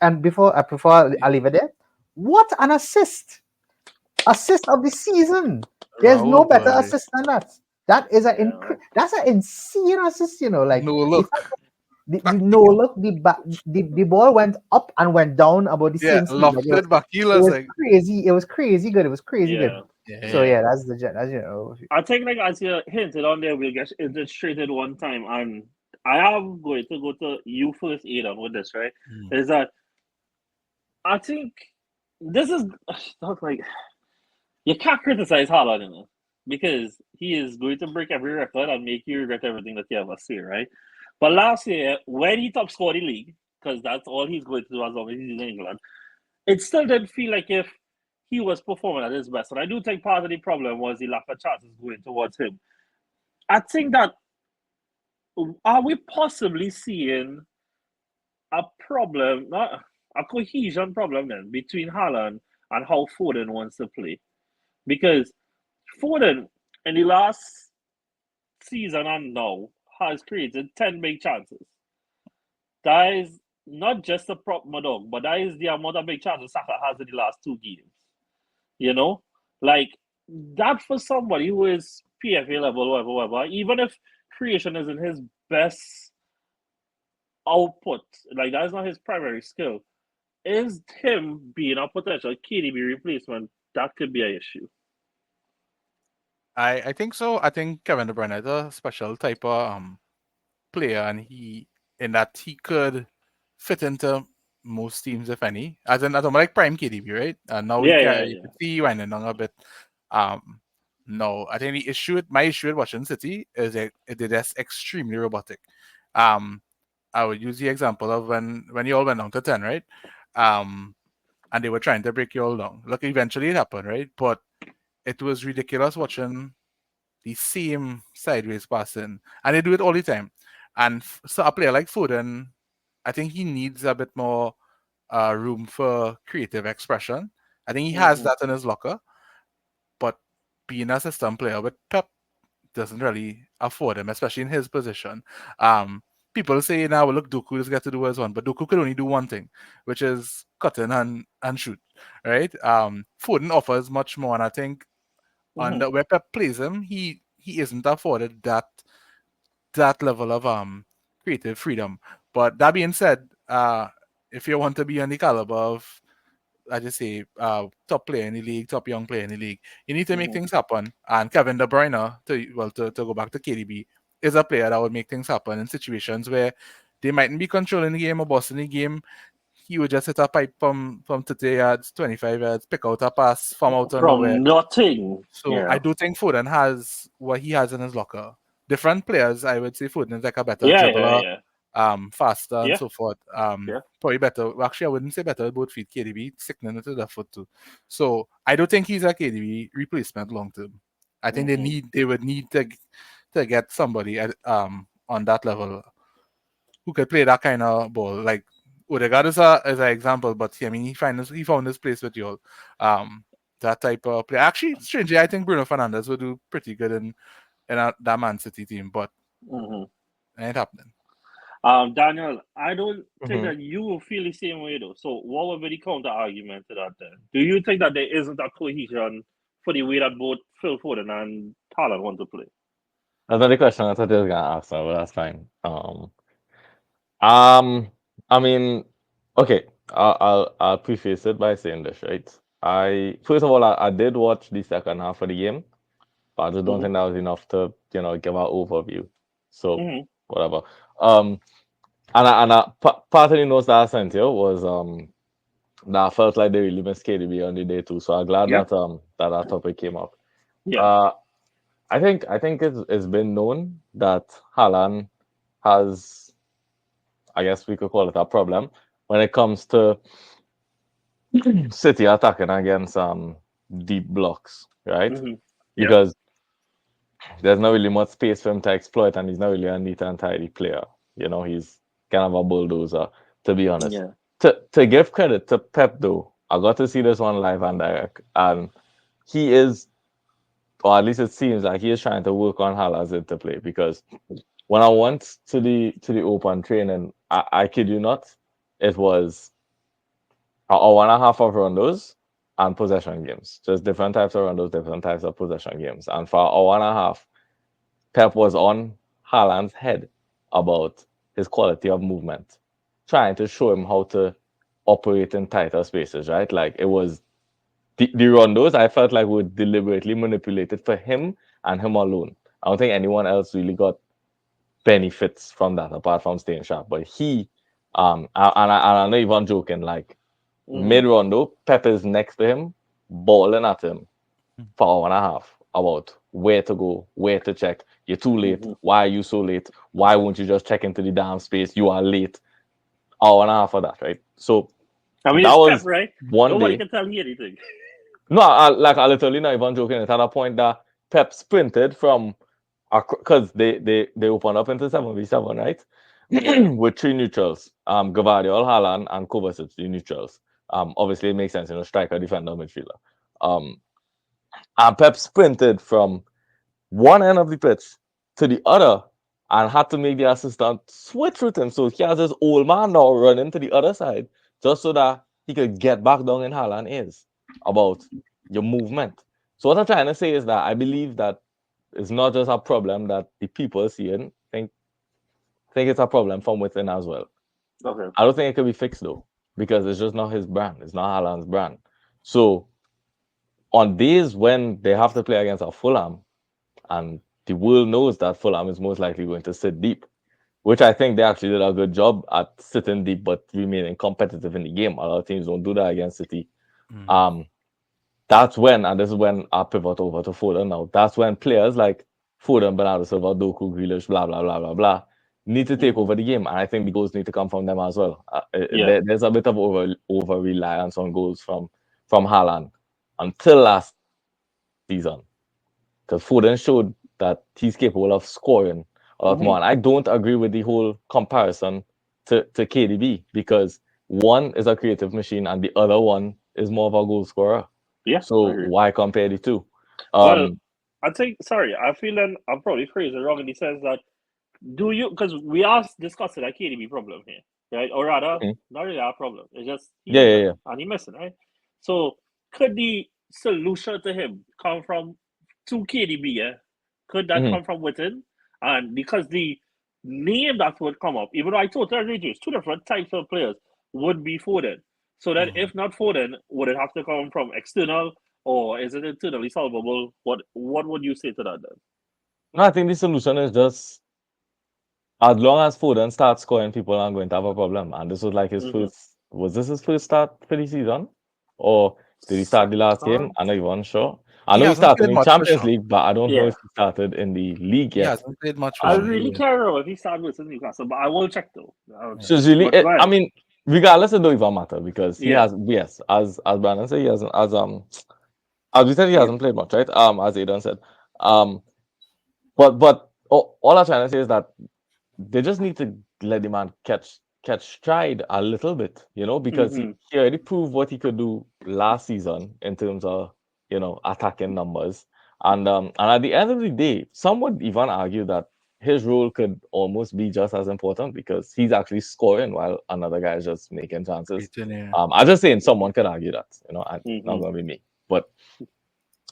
Speaker 2: And before I leave it there, what an assist of the season! There's no
Speaker 3: Oh
Speaker 2: better
Speaker 3: boy.
Speaker 2: assist than that. That is
Speaker 1: Yeah.
Speaker 2: that's an insane assist. Like
Speaker 3: No
Speaker 2: the
Speaker 3: look.
Speaker 2: fact the no look, the ball went up and went down about the
Speaker 3: Yeah,
Speaker 2: same speed. Like
Speaker 3: lofted back. He
Speaker 2: it
Speaker 3: was
Speaker 2: was
Speaker 3: like,
Speaker 2: crazy. It was crazy good. It was crazy good.
Speaker 1: Yeah.
Speaker 2: So
Speaker 3: yeah.
Speaker 2: yeah, that's.
Speaker 1: I think like as you hinted on there, we'll get illustrated one time, and I am going to go to you first, Aidan, with this, right?
Speaker 3: Mm.
Speaker 1: Is that I think this is not like you can't criticize Haaland, because he is going to break every record and make you regret everything that you ever say, right? But last year, when he top scored the league, because that's all he's going to do as long as he's in England, it still didn't feel like if he was performing at his best. And I do think part of the problem was the lack of chances going towards him. I think that are we possibly seeing a problem, not a cohesion problem then between Haaland and how Foden wants to play? Because Foden in the last season and now has created 10 big chances. That is not just a prop dog, but that is the amount of big chances Saka has in the last 2 games. You know? Like that for somebody who is PFA level, whatever, even if creation isn't his best output, like that's not his primary skill, is him being a potential KDB replacement, that could be an issue.
Speaker 3: I think so. I think Kevin De Bruyne is a special type of player, and he in that he could fit into most teams, if any. As in, as I'm like prime KDB, right? And now we
Speaker 1: Yeah,
Speaker 3: can
Speaker 1: yeah,
Speaker 3: you
Speaker 1: yeah.
Speaker 3: can see winding down a bit. No, I think my issue with watching City is that it is extremely robotic. Um, I would use the example of when you all went down to 10, right? Um, and they were trying to break you all down. Look, eventually it happened, right? But it was ridiculous watching the same sideways passing, and they do it all the time. And so a player like Foden, I think he needs a bit more room for creative expression. I think he has
Speaker 1: Mm-hmm.
Speaker 3: that in his locker, but being a system player with Pep doesn't really afford him, especially in his position. Um, People say now, well, look, Doku just got to do his one, but Doku could only do one thing, which is cut in and shoot, right? Foden offers much more, and I think on
Speaker 1: Mm-hmm.
Speaker 3: the where Pep plays him, he isn't afforded that level of creative freedom. But that being said, if you want to be on the caliber of, I just say, top player in the league, top young player in the league, you need to make
Speaker 1: Mm-hmm.
Speaker 3: things happen. And Kevin De Bruyne, to go back to KDB, is a player that would make things happen in situations where they mightn't be controlling the game or bossing the game. He would just hit a pipe from 30 yards, 25 yards, pick out a pass from out of nowhere.
Speaker 1: From nothing.
Speaker 3: So
Speaker 1: Yeah.
Speaker 3: I do think Foden has what he has in his locker. Different players, I would say Foden is like a better
Speaker 1: Yeah, yeah,
Speaker 3: dribbler,
Speaker 1: yeah.
Speaker 3: faster and
Speaker 1: Yeah,
Speaker 3: so forth.
Speaker 1: yeah.
Speaker 3: Probably better. Well, actually, I wouldn't say better with both feet. KDB sickening into the foot too. So I don't think he's a KDB replacement long term. I think
Speaker 1: Mm-hmm.
Speaker 3: they would need to get somebody on that level who could play that kind of ball. Like Odegaard is an example, but I mean he found his place with you all. That type of play. Actually, strangely, I think Bruno Fernandes would do pretty good in that Man City team, but
Speaker 1: Mm-hmm.
Speaker 3: it ain't happening.
Speaker 1: Daniel, I don't think
Speaker 4: Mhm.
Speaker 1: that you will feel the same way though. So, what would be the counter argument to that then? Do you think that there isn't a cohesion for the way that both Phil Foden and Haaland want to play?
Speaker 4: That's not the question I thought you were gonna ask, so that's fine. Um, I mean, okay, I'll preface it by saying this, right? I first of all, I did watch the second half of the game, but I just don't
Speaker 1: Mm-hmm.
Speaker 4: think that was enough to, give an overview. So
Speaker 1: Mm-hmm.
Speaker 4: whatever. Um, part of the notes that I sent you was that I felt like they really missed KDB on the day too. So I'm glad
Speaker 1: Yeah.
Speaker 4: that that topic came up.
Speaker 1: Yeah.
Speaker 4: Uh, I think it's been known that Haaland has, I guess we could call it a problem when it comes to City attacking against deep blocks, right?
Speaker 1: Mm-hmm. Yeah.
Speaker 4: Because there's not really much space for him to exploit, and he's not really a neat and tidy player. He's kind of a bulldozer, to be honest.
Speaker 1: Yeah.
Speaker 4: To give credit to Pep though, I got to see this one live and direct, and he is, or at least it seems like he is trying to work on Haaland's interplay. Because when I went to the open training, I kid you not, it was an hour and a half of rondos and possession games. Just different types of rondos, different types of possession games. And for an hour and a half, Pep was on Haaland's head about his quality of movement, trying to show him how to operate in tighter spaces, right? Like it was the rondos, I felt like were deliberately manipulated for him and him alone. I don't think anyone else really got benefits from that apart from staying sharp. But he, and I'm not even joking, like
Speaker 1: Mm-hmm.
Speaker 4: mid rondo, Pep is next to him, balling at him for an hour and a half about where to go, where to check. You're too late.
Speaker 1: Mm-hmm.
Speaker 4: Why are you so late? Why won't you just check into the damn space? You are late. Hour and a half of that, right? So
Speaker 1: I mean,
Speaker 4: that
Speaker 1: it's Pep,
Speaker 4: was
Speaker 1: right?
Speaker 4: one
Speaker 1: Nobody
Speaker 4: day.
Speaker 1: can tell me anything.
Speaker 4: No, I literally not even joking. It's at a point that Pep sprinted from, because they opened up into 7v7, right?
Speaker 1: Yeah.
Speaker 4: With three neutrals. Gvardiol, Haaland, and Kovacic, the neutrals. Obviously it makes sense, striker, defender, midfielder. Um, and Pep sprinted from one end of the pitch to the other and had to make the assistant switch with him. So he has his old man now running to the other side just so that he could get back down in Haaland is about your movement. So what I'm trying to say is that I believe that it's not just a problem that the people see it. Think it's a problem from within as well.
Speaker 1: Okay.
Speaker 4: I don't think it can be fixed though, because it's just not his brand. It's not Haaland's brand. So on days when they have to play against a Fulham, and the world knows that Fulham is most likely going to sit deep, which I think they actually did a good job at sitting deep but remaining competitive in the game. A lot of teams don't do that against City. Um, that's when, and this is when I pivot over to Foden now. That's when players like Foden, Bernardo Silva, Doku, Grealish, blah blah blah blah blah, need to take
Speaker 1: Mm-hmm.
Speaker 4: over the game, and I think the goals need to come from them as well.
Speaker 1: Yeah.
Speaker 4: There's a bit of over reliance on goals from Haaland until last season, because Foden showed that he's capable of scoring a lot
Speaker 1: Mm-hmm.
Speaker 4: more. And I don't agree with the whole comparison to KDB, because one is a creative machine and the other one is more of a goal scorer.
Speaker 1: Yeah. I
Speaker 4: So
Speaker 1: agree.
Speaker 4: why compare the two?
Speaker 1: Well,
Speaker 4: Um,
Speaker 1: I think, sorry, I feel that I'm probably phrasing it wrong in the sense that do you, because we are discussing a KDB problem here, right? Or rather,
Speaker 4: mhm.
Speaker 1: not really our problem. It's just he
Speaker 4: Yeah, yeah,
Speaker 1: injured
Speaker 4: yeah.
Speaker 1: and he missing, right? So could the solution to him come from to KDB? Yeah, could that
Speaker 4: Mhm,
Speaker 1: come from within? And because the name that would come up, even though I totally agree with you, it's two different types of players, would be Foden. So that if not Foden, would it have to come from external or is it internally solvable? What would you say to that then?
Speaker 4: No, I think the solution is just, as long as Foden starts scoring, people aren't going to have a problem. And this was like his
Speaker 1: Mm-hmm.
Speaker 4: first. Was this his first start for the season, or did he start the
Speaker 1: Second
Speaker 4: last game?
Speaker 1: start.
Speaker 4: I'm not even sure. I
Speaker 3: He
Speaker 4: know he
Speaker 3: hasn't
Speaker 4: started
Speaker 3: played
Speaker 4: in
Speaker 3: much for
Speaker 4: Champions
Speaker 3: sure.
Speaker 4: League, but I don't know
Speaker 1: Yeah.
Speaker 4: if he started in the league
Speaker 3: He
Speaker 4: yet.
Speaker 3: hasn't played much for
Speaker 1: I
Speaker 3: sure.
Speaker 1: really
Speaker 3: Yeah.
Speaker 1: can't remember if he started with Newcastle, but I will check though.
Speaker 4: So it's really,
Speaker 1: But go
Speaker 4: I
Speaker 1: ahead.
Speaker 4: mean, regardless, it don't even matter, because he
Speaker 1: Yeah.
Speaker 4: has, yes, as Brandon said, he hasn't, as we said, he
Speaker 1: Yeah.
Speaker 4: hasn't played much, right? As Aidan said, um, but all I'm trying to say is that they just need to let the man catch stride a little bit, because he,
Speaker 1: Mm-hmm.
Speaker 4: he already proved what he could do last season in terms of, attacking numbers. And at the end of the day, some would even argue that his role could almost be just as important because he's actually scoring while another guy is just making chances. I'm just saying someone could argue that, not gonna be me. But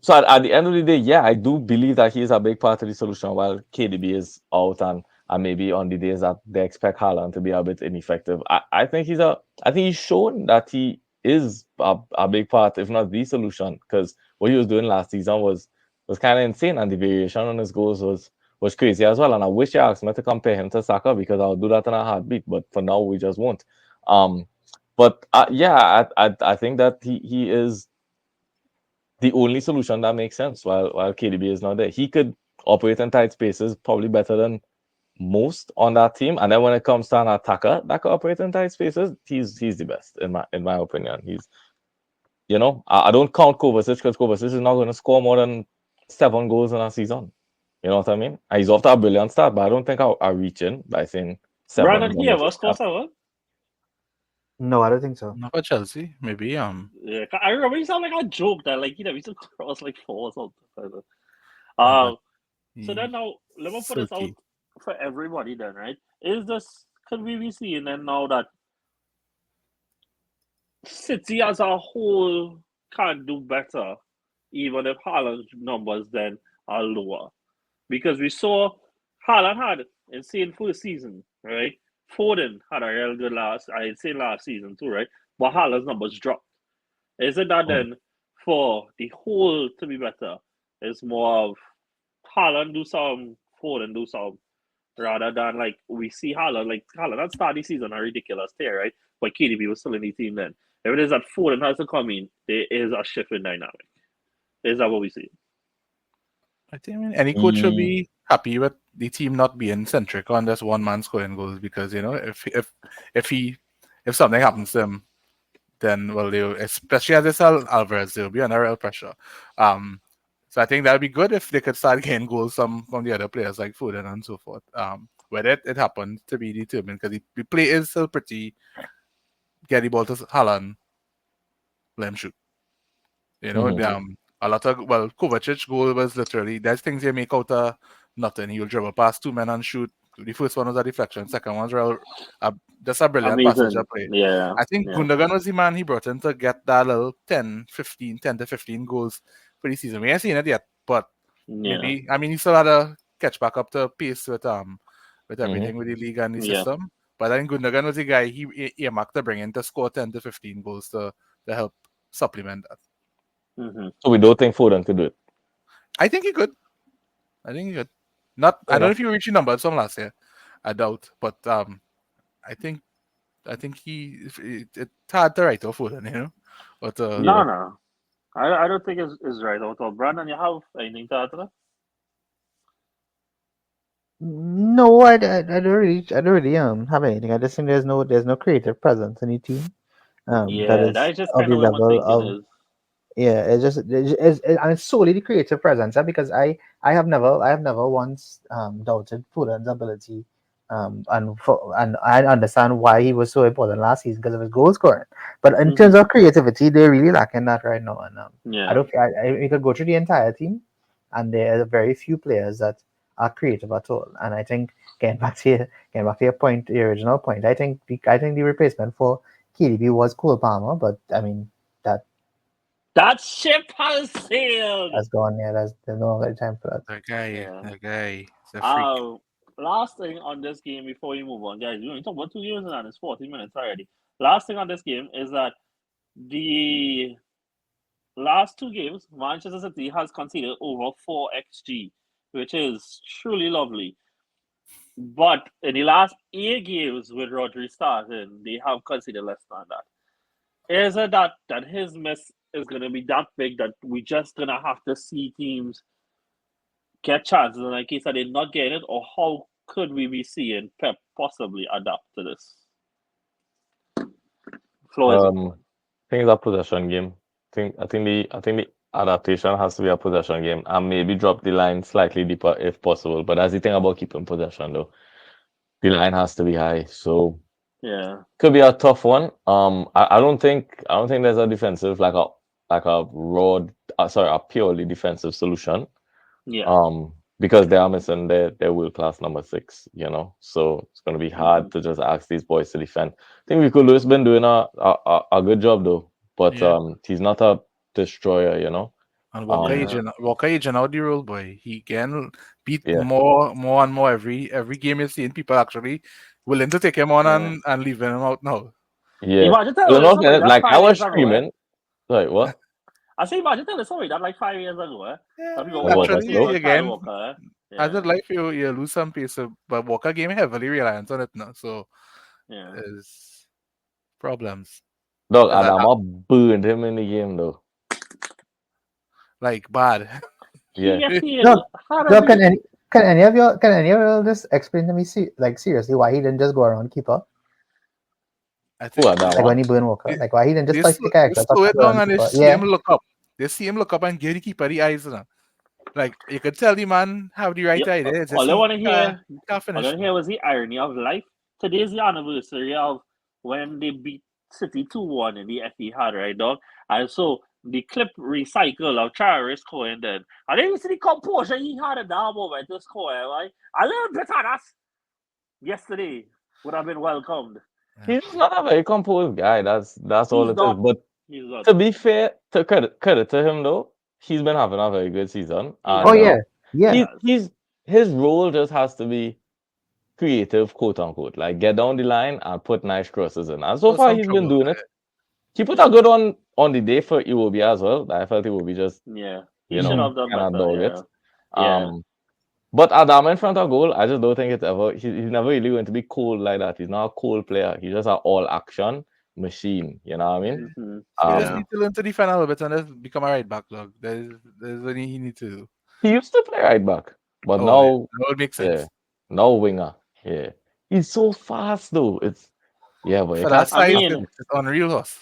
Speaker 4: so at the end of the day, yeah, I do believe that he is a big part of the solution while KDB is out and maybe on the days that they expect Haaland to be a bit ineffective. I think he's shown that he is a big part, if not the solution, because what he was doing last season was kind of insane, and the variation on his goals was crazy as well. And I wish you asked me to compare him to Saka because I'll do that in a heartbeat, but for now we just won't. But yeah, I think that he is the only solution that makes sense while KDB is not there. He could operate in tight spaces probably better than most on that team. And then when it comes to an attacker that can operate in tight spaces, he's the best in my opinion. He's I don't count Kovacic because Kovacic is not going to score more than 7 goals in a season. You know what I mean? And he's off to a brilliant start, but I don't think I'll reach in by saying 7.
Speaker 1: Brandon, he ever score 7?
Speaker 2: No, I don't think so.
Speaker 3: Not for Chelsea, maybe.
Speaker 1: Yeah, I remember he sounded like a joke that he used to cross like 4 or something. So then now let me put this out for everybody then, right? Could we be seeing then now that City as a whole can do better, even if Haaland's numbers then are lower? Because we saw Haaland had insane first season, right? Foden had a real good last season too, right? But Haaland's numbers dropped. Isn't that then for the whole to be better? It's more of Haaland do some, Foden do some, rather than we see Haaland that start the season a ridiculous tear, right? But KDB was still in the team then. If it is that Foden has to come in, there is a shift in dynamic. Is that what we see?
Speaker 3: I think any coach should be happy with the team not being centric on just one man scoring goals because if something happens to him, then especially as it's Alvarez, they'll be under real pressure. So I think that'd be good if they could start getting goals from the other players like Foden and so forth. Whether it happened to be determined because the play is still pretty. Get the ball to Haaland, let him shoot. A lot of Kovacic goal was literally there's things you make out of nothing. He'll dribble past 2 men and shoot. The first one was a deflection. Second one was just a brilliant passage of play.
Speaker 1: Yeah,
Speaker 3: I think Gundogan was the man he brought in to get that little 10 to 15 goals for the season. We ain't seen it yet, but maybe he still had to catch back up to pace with everything with the league and the system. But I think Gundogan was the guy he earmarked to bring in to score 10 to 15 goals to help supplement that.
Speaker 4: So we don't think Foden could do it.
Speaker 3: I think he could. Not. I don't know if he reached the numbers from last year. I doubt, but I think it's hard to write off Foden, But
Speaker 1: no, I don't think it's right out of Brandon. You have anything to add to that?
Speaker 2: No, I don't really have anything. I just think there's no creative presence in the team.
Speaker 1: That's just
Speaker 2: of
Speaker 1: kind
Speaker 2: the
Speaker 1: of what
Speaker 2: level
Speaker 1: I'm
Speaker 2: of
Speaker 1: thinking is.
Speaker 2: Yeah, it's solely the creative presence because I have never once doubted Foden's ability and I understand why he was so important last season because of his goal scoring. But in terms of creativity, they're really lacking that right now. And we could go through the entire team, and there are very few players that are creative at all. And I think getting back to your point, the original point, I think the replacement for KDB was Cole Palmer, but I mean
Speaker 1: that ship has sailed.
Speaker 2: That's gone. Yeah, there's no other time for that.
Speaker 3: That guy, is a freak.
Speaker 1: Last thing on this game before we move on, guys. We only talked about 2 games and it's 40 minutes already. Last thing on this game is that the last 2 games, Manchester City has conceded over 4 XG, which is truly lovely. But in the last 8 games with Rodri starting, they have conceded less than that. Is it that his miss is going to be that big that we just going to have to see teams get chances and in case that they're not getting it, or how could we be seeing Pep possibly adapt to this?
Speaker 4: I think it's a possession game. I think the adaptation has to be a possession game and maybe drop the line slightly deeper if possible. But that's the thing about keeping possession though. The line has to be high. So could be a tough one. I don't think there's a defensive a purely defensive solution.
Speaker 1: Yeah.
Speaker 4: because they are missing their world class number 6, So it's gonna be hard to just ask these boys to defend. I think Rico Lewis been doing a good job though, but
Speaker 3: Yeah.
Speaker 4: he's not a destroyer.
Speaker 3: And
Speaker 1: Yeah.
Speaker 3: Walker Agent out the role boy. He can beat
Speaker 4: Yeah,
Speaker 3: more and more every game you're seeing people actually willing to take him on
Speaker 1: Yeah.
Speaker 3: and leaving him out now.
Speaker 4: yeah.
Speaker 1: Imagine
Speaker 4: Well,
Speaker 1: telling
Speaker 4: not
Speaker 1: somebody that
Speaker 4: like I
Speaker 1: 5 years
Speaker 4: was
Speaker 1: ago, eh?
Speaker 4: streaming. Like what?
Speaker 1: I say imagine telling somebody that like 5 years ago, eh?
Speaker 3: Yeah,
Speaker 1: That people
Speaker 4: About
Speaker 1: want to
Speaker 4: that
Speaker 3: naturally
Speaker 1: see
Speaker 4: slow?
Speaker 1: for Kyle
Speaker 3: again.
Speaker 1: Walker, eh?
Speaker 3: As a
Speaker 1: Yeah.
Speaker 3: life you lose some pace, but Walker game heavily reliant on it now. So
Speaker 1: Yeah.
Speaker 3: there's problems.
Speaker 4: Dog,
Speaker 3: There's
Speaker 4: Adama burned him in the game though.
Speaker 3: like bad.
Speaker 1: He
Speaker 4: Yeah.
Speaker 1: get paid
Speaker 2: No, no,
Speaker 1: horribly.
Speaker 2: can any of you just explain to me seriously why he didn't just go around keeper?
Speaker 3: I
Speaker 4: Who
Speaker 3: think
Speaker 2: Like when
Speaker 4: Adama?
Speaker 2: he burn Walker?
Speaker 3: they,
Speaker 2: Like why he didn't just
Speaker 3: they,
Speaker 2: like
Speaker 3: sl-
Speaker 2: the
Speaker 3: they
Speaker 2: character
Speaker 3: slow
Speaker 2: touch
Speaker 3: it
Speaker 2: go
Speaker 3: down
Speaker 2: around
Speaker 3: and they
Speaker 2: keeper?
Speaker 3: see
Speaker 2: Yeah.
Speaker 3: him look up. They see him look up and get the keeper the eyes now. Like you could tell the man have the right
Speaker 1: Yeah.
Speaker 3: idea. It's just
Speaker 1: All I want to hear,
Speaker 3: he can't
Speaker 1: all I
Speaker 3: finish
Speaker 1: want to
Speaker 3: now.
Speaker 1: hear was the irony of life. Today's the anniversary of when they beat City 2-1 in the FE had, right, dog? And so the clip recycle of Travis Cohen then. And then you see the composure he had at that moment to score, right? A little bit of that yesterday would have been welcomed.
Speaker 4: He's not a very composed guy. That's all
Speaker 1: He's
Speaker 4: it is.
Speaker 1: not.
Speaker 4: But
Speaker 1: He's not.
Speaker 4: to be fair, to credit to him though, he's been having a very good season,
Speaker 1: He
Speaker 2: Oh
Speaker 4: and
Speaker 1: has.
Speaker 2: yeah, yeah.
Speaker 1: He
Speaker 4: he
Speaker 1: has.
Speaker 4: he's his role just has to be creative, quote unquote. Like get down the line and put nice crosses in. And so
Speaker 3: Put
Speaker 4: far
Speaker 3: some
Speaker 4: he's been
Speaker 3: trouble.
Speaker 4: doing it. He put
Speaker 1: Yeah.
Speaker 4: a good on the day for Iwobi as well. I felt Iwobi just,
Speaker 1: Yeah. He should have done
Speaker 4: kind of
Speaker 1: better.
Speaker 4: dog
Speaker 1: Yeah.
Speaker 4: it.
Speaker 1: Yeah.
Speaker 4: But Adam in front of goal, I just don't think it's ever. He's never really going to be cold like that. He's not a cold player. He's just an all action machine. You know what I mean?
Speaker 1: Mm-hmm.
Speaker 3: He just
Speaker 1: Yeah.
Speaker 3: needs to learn to defend a little bit and just become a right back dog. There's what he needs to do.
Speaker 4: He used to play right back, but
Speaker 3: Oh yeah.
Speaker 4: now,
Speaker 3: That would make
Speaker 4: yeah,
Speaker 3: sense.
Speaker 4: now winger. Yeah, he's so fast though. But you
Speaker 3: For that
Speaker 4: can't.
Speaker 1: I
Speaker 3: size,
Speaker 1: mean,
Speaker 3: it's unreal us.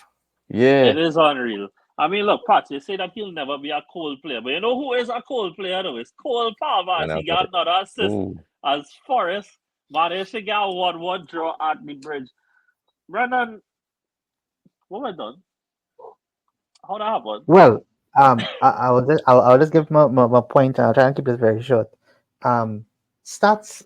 Speaker 4: Yeah,
Speaker 1: it is unreal. I mean, look, Pat, you say that he'll never be a cold player, but you know who is a cold player though? It's Cole Palmer.
Speaker 4: and
Speaker 1: He
Speaker 4: I've got
Speaker 1: got
Speaker 4: it.
Speaker 1: another assist
Speaker 4: Ooh,
Speaker 1: as Forrest managed to get a 1-1 draw at the bridge. Brendan, what have I done? How that happened?
Speaker 2: Well, I'll just give my point. I'll try and keep this very short. Um, stats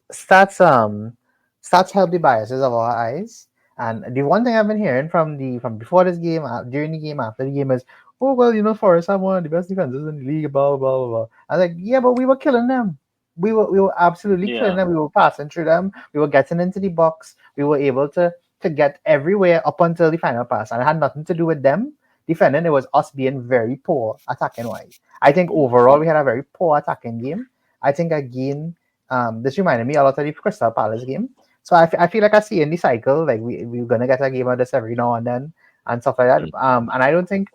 Speaker 2: help the biases of our eyes. And the one thing I've been hearing from before this game, during the game, after the game is, oh well, Forest have one of the best defenses in the league, blah blah blah blah. I was like, yeah, but we were killing them. We were absolutely killing
Speaker 1: Yeah.
Speaker 2: them. We were passing through them. We were getting into the box. We were able to get everywhere up until the final pass, and it had nothing to do with them defending. It was us being very poor attacking wise. I think overall we had a very poor attacking game. I think again, this reminded me a lot of the Crystal Palace game. So I feel like I see in the cycle, like we're gonna get a game of this every now and then and stuff like that. And I don't think,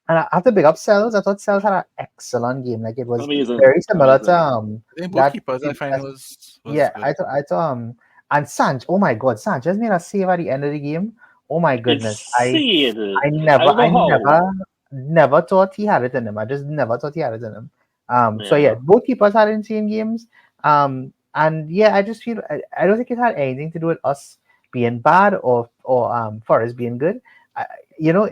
Speaker 2: and I have to big up Cells. I thought Cells had an excellent game. Like it was
Speaker 1: Amazing.
Speaker 2: very similar to
Speaker 1: Amazing.
Speaker 3: I think both
Speaker 2: that.
Speaker 3: keepers I find was
Speaker 2: Yeah,
Speaker 3: good.
Speaker 2: I thought and Sanch. Oh my God, Sanchez made a save at the end of the game. Oh my goodness,
Speaker 1: Insane.
Speaker 2: I
Speaker 1: I don't know how.
Speaker 2: never thought he had it in him. I just never thought he had it in him. So yeah,
Speaker 1: Yeah.
Speaker 2: both keepers had insane games. And yeah, I just feel I don't think it had anything to do with us being bad or Forest being good. I, you know,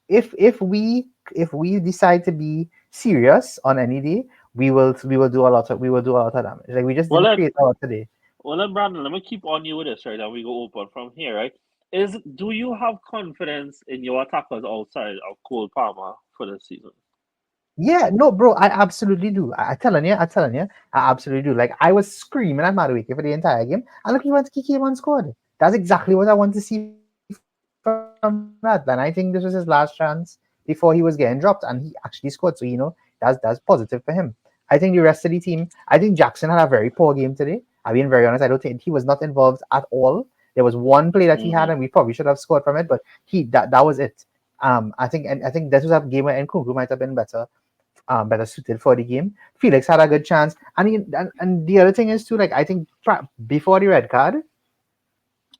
Speaker 2: if we decide to be serious on any day, we will do a lot of damage. Like we just
Speaker 1: Well,
Speaker 2: didn't create a lot today.
Speaker 1: then, Brandon, let me keep on you with this, right? And we go open from here, right? Do you have confidence in your attackers outside of Cole Palmer for this season?
Speaker 2: Yeah, no, bro, I absolutely do. I telling you, I absolutely do. Like I was screaming at Madueke for the entire game, and look, he came and scored. That's exactly what I want to see from that. And I think this was his last chance before he was getting dropped, and he actually scored. So that's positive for him. I think the rest of the team. I think Jackson had a very poor game today. I'm being very honest. I don't think he was not involved at all. There was one play that he had,
Speaker 1: Mm-hmm.
Speaker 2: and we probably should have scored from it, but that was it. I think this was a game where Nkunku might have been better suited for the game. Felix had a good chance, and the other thing is too, like I think before the red card,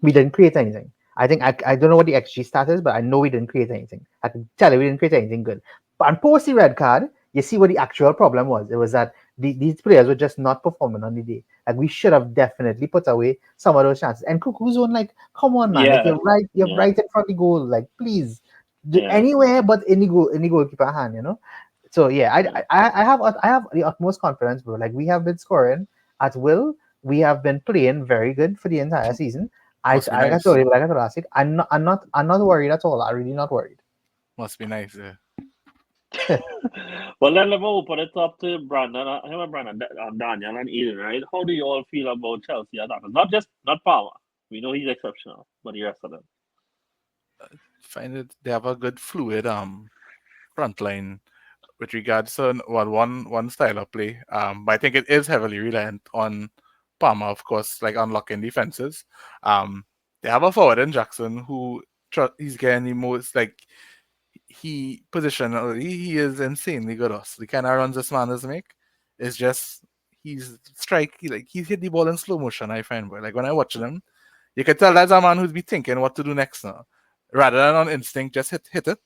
Speaker 2: we didn't create anything. I think I don't know what the XG stat is, but I know we didn't create anything. I can tell you we didn't create anything good. But on post the red card, you see what the actual problem was. It was that these players were just not performing on the day. Like we should have definitely put away some of those chances. And Cuckoo's on, like, come on, man, like
Speaker 1: Yeah.
Speaker 2: you're
Speaker 1: Yeah.
Speaker 2: right in front of the goal. Like please,
Speaker 1: Yeah.
Speaker 2: anywhere but in the goalkeeper hand. So yeah, I have the utmost confidence, bro. Like we have been scoring at will. We have been playing very good for the entire season.
Speaker 3: Must be
Speaker 2: Like I
Speaker 3: nice.
Speaker 2: told you, like I told last week, I'm not worried at all. I'm really not worried.
Speaker 3: Must be nice. Yeah.
Speaker 1: Well, then let me open it up to Brandon, him and Brandon, Daniel and Eden, right? How do you all feel about Chelsea attackers? Not Palmer. We know he's exceptional, but the rest of them.
Speaker 3: Find it they have a good fluid front line with regards to one style of play. But I think it is heavily reliant on Palmer, of course, like unlocking defenses. They have a forward in Jackson who he's getting the most like he positionally he is insanely good. Us the kind of runs this man does make is just he's hit the ball in slow motion. I find, but like when I watch him, you can tell that's a man who's be thinking what to do next now, rather than on instinct just hit it.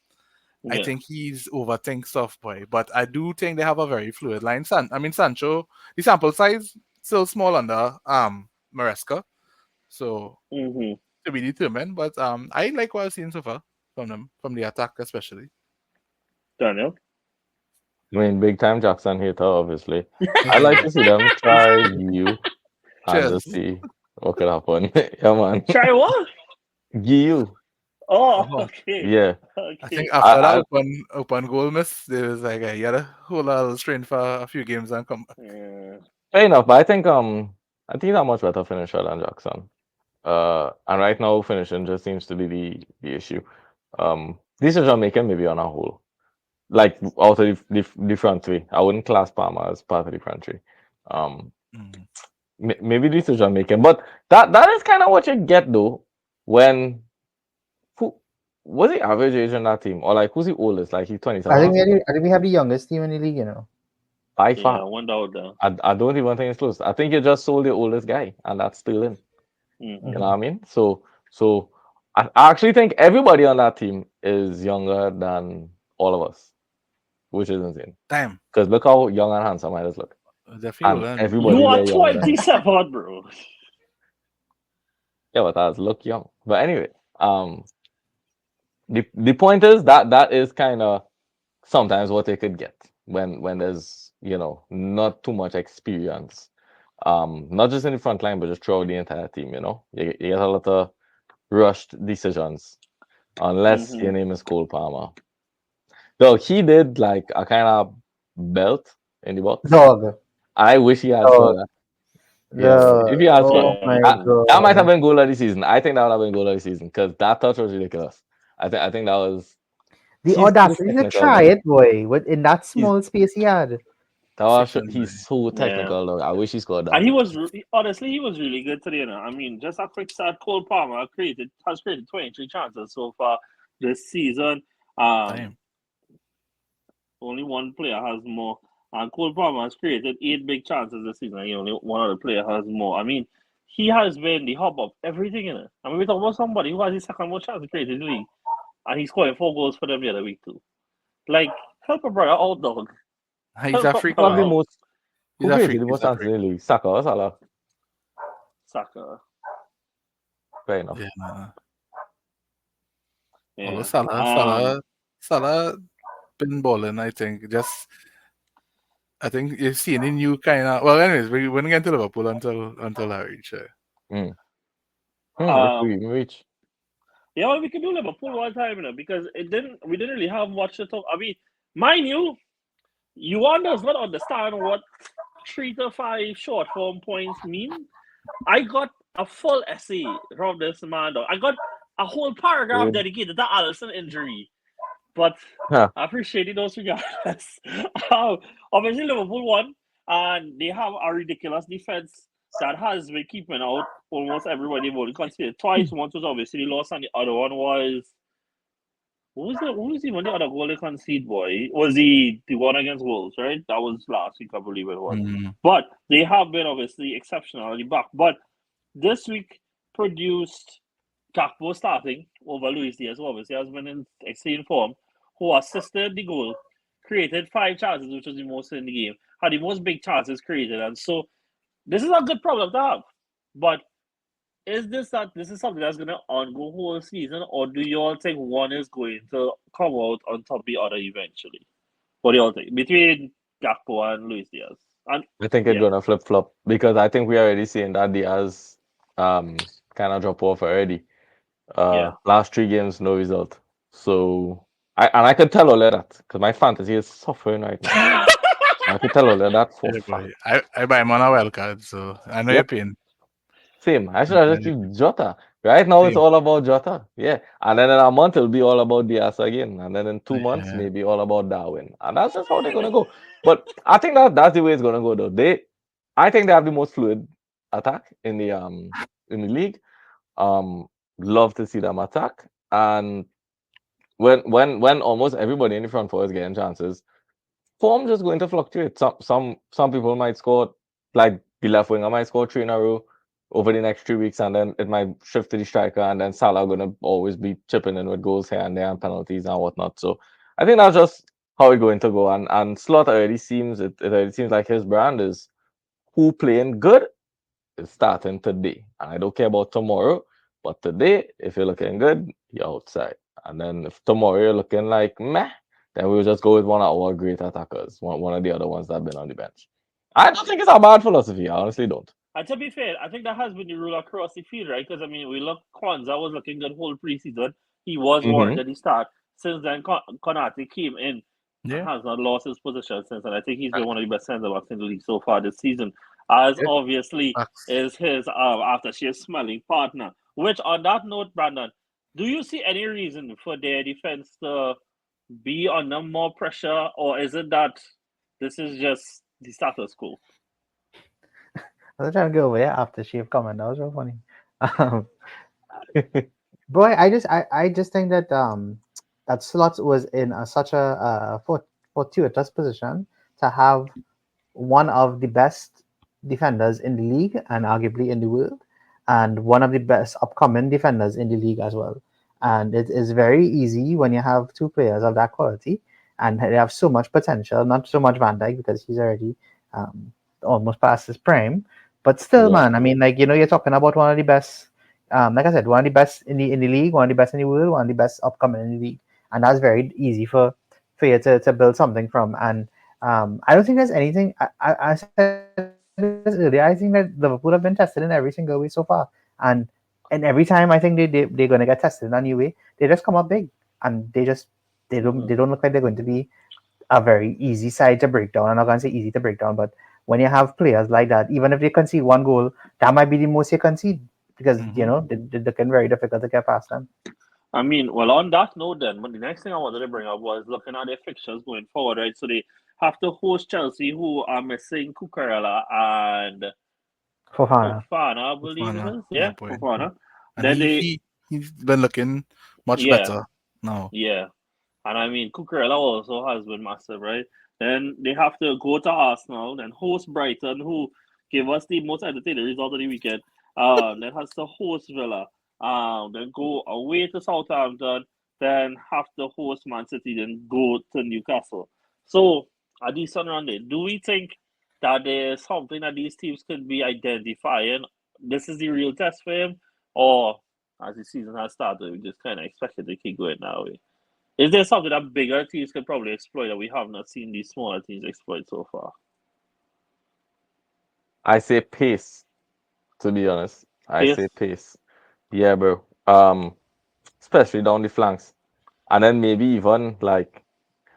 Speaker 3: I
Speaker 1: Yeah.
Speaker 3: think he's overthink stuff, boy. But I do think they have a very fluid line. Sancho, the sample size still small under Maresca, so
Speaker 1: Mm-hmm.
Speaker 3: to be determined. But I like what I've seen so far from them, from the attack especially.
Speaker 1: Daniel?
Speaker 4: I mean, big time Jackson hater, obviously. I'd like to see them try you and just
Speaker 3: Cheers.
Speaker 4: see what could happen. Yeah, man.
Speaker 1: Try what?
Speaker 4: You.
Speaker 1: Oh,
Speaker 3: Oh,
Speaker 1: okay.
Speaker 4: Yeah.
Speaker 3: I think
Speaker 1: Okay.
Speaker 3: after that
Speaker 4: I
Speaker 3: open goal miss, there was like you had to hold a little strain for a few games and come back.
Speaker 1: Yeah.
Speaker 4: fair enough, but I think he's a much better finisher than Jackson. And right now finishing just seems to be the issue. Decision making maybe on a whole. Like out of the front three. I wouldn't class Palmer as part of the front three. Um
Speaker 3: Mm.
Speaker 4: maybe decision making. But that is kind of what you get though when who what's the average age in that team? Or like who's the oldest? Like he's 27 or something?
Speaker 2: I think we have the youngest team in the league. You know.
Speaker 4: By
Speaker 1: Yeah,
Speaker 4: far.
Speaker 1: one out there.
Speaker 4: I don't even think it's close. I think you just sold the oldest guy, and that's still in.
Speaker 1: Mm-hmm.
Speaker 4: You know what I mean? So I actually think everybody on that team is younger than all of us, which is insane.
Speaker 3: Damn,
Speaker 4: Because look how young and handsome I just look,
Speaker 3: definitely
Speaker 4: and
Speaker 3: older than me.
Speaker 4: everybody
Speaker 1: You are
Speaker 4: there younger than me.
Speaker 1: 27, bro.
Speaker 4: Yeah, but I look young. But anyway, the point is that is kind of sometimes what they could get when there's not too much experience, not just in the front line but just throughout the entire team. You get a lot of rushed decisions unless
Speaker 1: Mm-hmm.
Speaker 4: your name is Cole Palmer. Though he did like a kind of belt in the box.
Speaker 2: Dog.
Speaker 4: I wish he had
Speaker 2: Dog.
Speaker 4: scored that. If he had scored
Speaker 2: Oh
Speaker 1: Yeah.
Speaker 2: my
Speaker 4: that might have
Speaker 2: god.
Speaker 4: been goal of the season. I think that would have been goal of the season because that touch was ridiculous. I think that was
Speaker 2: The
Speaker 4: he's
Speaker 2: audacity to
Speaker 4: technical,
Speaker 2: try
Speaker 4: man.
Speaker 2: it, boy, in that
Speaker 3: He's
Speaker 2: small space he had.
Speaker 3: freaking boy.
Speaker 4: He's so
Speaker 1: Yeah.
Speaker 4: technical though. I wish he scored
Speaker 1: And
Speaker 4: that.
Speaker 1: honestly, he was really good today. I mean, just a quick start. Cole Palmer has created 23 chances so far this season.
Speaker 3: Damn.
Speaker 1: Only one player has more. And Cole Palmer has created 8 big chances this season. And only one other player has more. I mean, he has been the hub of everything in it. I mean, we talk about somebody who has the second most chances created in the league, and he's scoring 4 goals for them the other week too. Like, help a brother out, dog.
Speaker 3: He's
Speaker 1: Help
Speaker 3: a
Speaker 1: a
Speaker 3: freak,
Speaker 4: Who have
Speaker 1: brother
Speaker 4: the
Speaker 3: man.
Speaker 1: out.
Speaker 4: most
Speaker 3: He's
Speaker 4: who
Speaker 3: a
Speaker 4: created
Speaker 3: freak.
Speaker 4: the
Speaker 3: He's
Speaker 4: most
Speaker 3: a
Speaker 4: chances
Speaker 3: freak.
Speaker 4: in the league? Saka or Salah?
Speaker 1: Saka.
Speaker 4: Fair enough.
Speaker 3: Yeah, man. Although
Speaker 1: Yeah.
Speaker 3: Salah been balling, I think. I think you've seen a new kind of. Well, anyways, we wouldn't get to Liverpool until I reach there.
Speaker 4: Hmm. If we
Speaker 1: Um.
Speaker 4: even reach.
Speaker 1: Yeah, well, we can do Liverpool one time, because we didn't really have much to talk. I mean, mind you, Yuan does not understand what 3 to 5 short form points mean. I got a full essay from this man, though. I got a whole paragraph dedicated to Alisson injury. But
Speaker 4: Huh.
Speaker 1: I appreciate those regardless. Obviously, Liverpool won, and they have a ridiculous defense that has been keeping out almost everybody. They've only conceded twice. One was obviously lost, and the other one was who was the one the other goal they conceded, boy? Was the one against Wolves, right? That was last week, I believe it was.
Speaker 3: Mm.
Speaker 1: But they have been obviously exceptionally back. But this week produced Gakpo starting over Luis Diaz, who obviously has been in excellent form, who assisted the goal, created 5 chances, which was the most in the game, had the most big chances created. And so this is a good problem to have. But is this something that's gonna ongo whole season, or do you all think one is going to come out on top of the other eventually? What do you all think? Between Gakpo and Luis Diaz. And
Speaker 4: I think it's
Speaker 1: yeah,
Speaker 4: gonna flip flop because I think we already seeing that Diaz kind of drop off already.
Speaker 1: yeah.
Speaker 4: Last 3 games, no result. So I could tell all of that because my fantasy is suffering right now. So I could tell all of that for
Speaker 3: Yeah, boy.
Speaker 4: fact.
Speaker 3: I buy him on a wild card, so I know you're
Speaker 4: Yep,
Speaker 3: paying.
Speaker 4: same. I should
Speaker 3: I
Speaker 4: have
Speaker 3: know
Speaker 4: just
Speaker 3: you're
Speaker 4: used
Speaker 3: paying.
Speaker 4: Jota. Right now, it's
Speaker 3: Same.
Speaker 4: all about Jota. Yeah, and then in a month it'll be all about Diaz again, and then in 2 months
Speaker 3: Yeah.
Speaker 4: maybe all about Darwin, and that's just how they're gonna go. But I think that's the way it's gonna go though. I think they have the most fluid attack in the league. Um, Love to see them attack, and when almost everybody in the front four is getting chances, form just going to fluctuate. Some people might score, like the left winger might score 3 in a row over the next 3 weeks, and then it might shift to the striker, and then Salah gonna always be chipping in with goals here and there and penalties and whatnot. So I think that's just how it's going to go. And Slot already it already seems like his brand is who playing good is starting today. And I don't care about tomorrow, but today, if you're looking good, you're outside. And then if tomorrow you're looking like meh, then we'll just go with one of our great attackers, one of the other ones that have been on the bench. I don't think it's a bad philosophy. I honestly don't.
Speaker 1: And to be fair, I think that has been the rule across the field, right? Because I mean, we look Kwanzaa was looking good whole preseason. He was
Speaker 4: Hmm.
Speaker 1: warranted at the start. Since then, Konate came in and
Speaker 3: Yeah.
Speaker 1: has not lost his position since. And I think he's been one of the best centre backs in the league so far this season. As
Speaker 3: Yeah.
Speaker 1: obviously
Speaker 3: Facts.
Speaker 1: is his after she is smelling partner. Which on that note, Brandon, do you see any reason for their defense to be under more pressure, or is it that this is just the status quo?
Speaker 2: I was trying to go over there after she have comment. That was so funny. Um, boy, I just think that that Slot was in such a fortuitous position to have one of the best defenders in the league and arguably in the world, and one of the best upcoming defenders in the league as well. And it is very easy when you have two players of that quality and they have so much potential. Not so much Van Dijk because he's already um, almost past his prime, but still,
Speaker 4: Yeah.
Speaker 2: man. I mean, like you're talking about one of the best. Like I said, one of the best in the league, one of the best in the world, one of the best upcoming in the league, and that's very easy for you to build something from. And I don't think there's anything. I said this earlier. I think that Liverpool have been tested in every single way so far, and every time I think they're going to get tested in a new way. They just come up big, and they
Speaker 1: Mm-hmm.
Speaker 2: don't look like they're going to be a very easy side to break down. I'm not going to say easy to break down, but when you have players like that, even if they concede one goal, that might be the most you concede because
Speaker 3: Hmm.
Speaker 2: they can very difficult to get past them.
Speaker 1: I mean, well, on that note, then, but the next thing I wanted to bring up was looking at their fixtures going forward, right? So they have to host Chelsea, who are missing Cucurella and
Speaker 2: Fofana.
Speaker 1: Fofana, I believe it
Speaker 3: Fofana.
Speaker 1: is.
Speaker 3: Yeah,
Speaker 1: Yeah,
Speaker 3: boy. Yeah.
Speaker 1: Fofana.
Speaker 3: And
Speaker 1: Then they,
Speaker 3: he's been looking much
Speaker 1: yeah,
Speaker 3: better now.
Speaker 1: yeah. And I mean, Cucurella also has been massive, right? Then they have to go to Arsenal, then host Brighton, who gave us the most entertaining result of the weekend. Then has to host Villa. Then go away to Southampton, then have to host Man City, then go to Newcastle. So, a decent run there. Do we think that there's something that these teams could be identifying? This is the real test for him? Or, as the season has started, we just kind of expected to keep going that way? Is there something that bigger teams could probably exploit that we have not seen these smaller teams exploit so far?
Speaker 4: I say pace. To be honest, I
Speaker 1: Pace?
Speaker 4: say pace. Yeah, bro. Especially down the flanks, and then maybe even like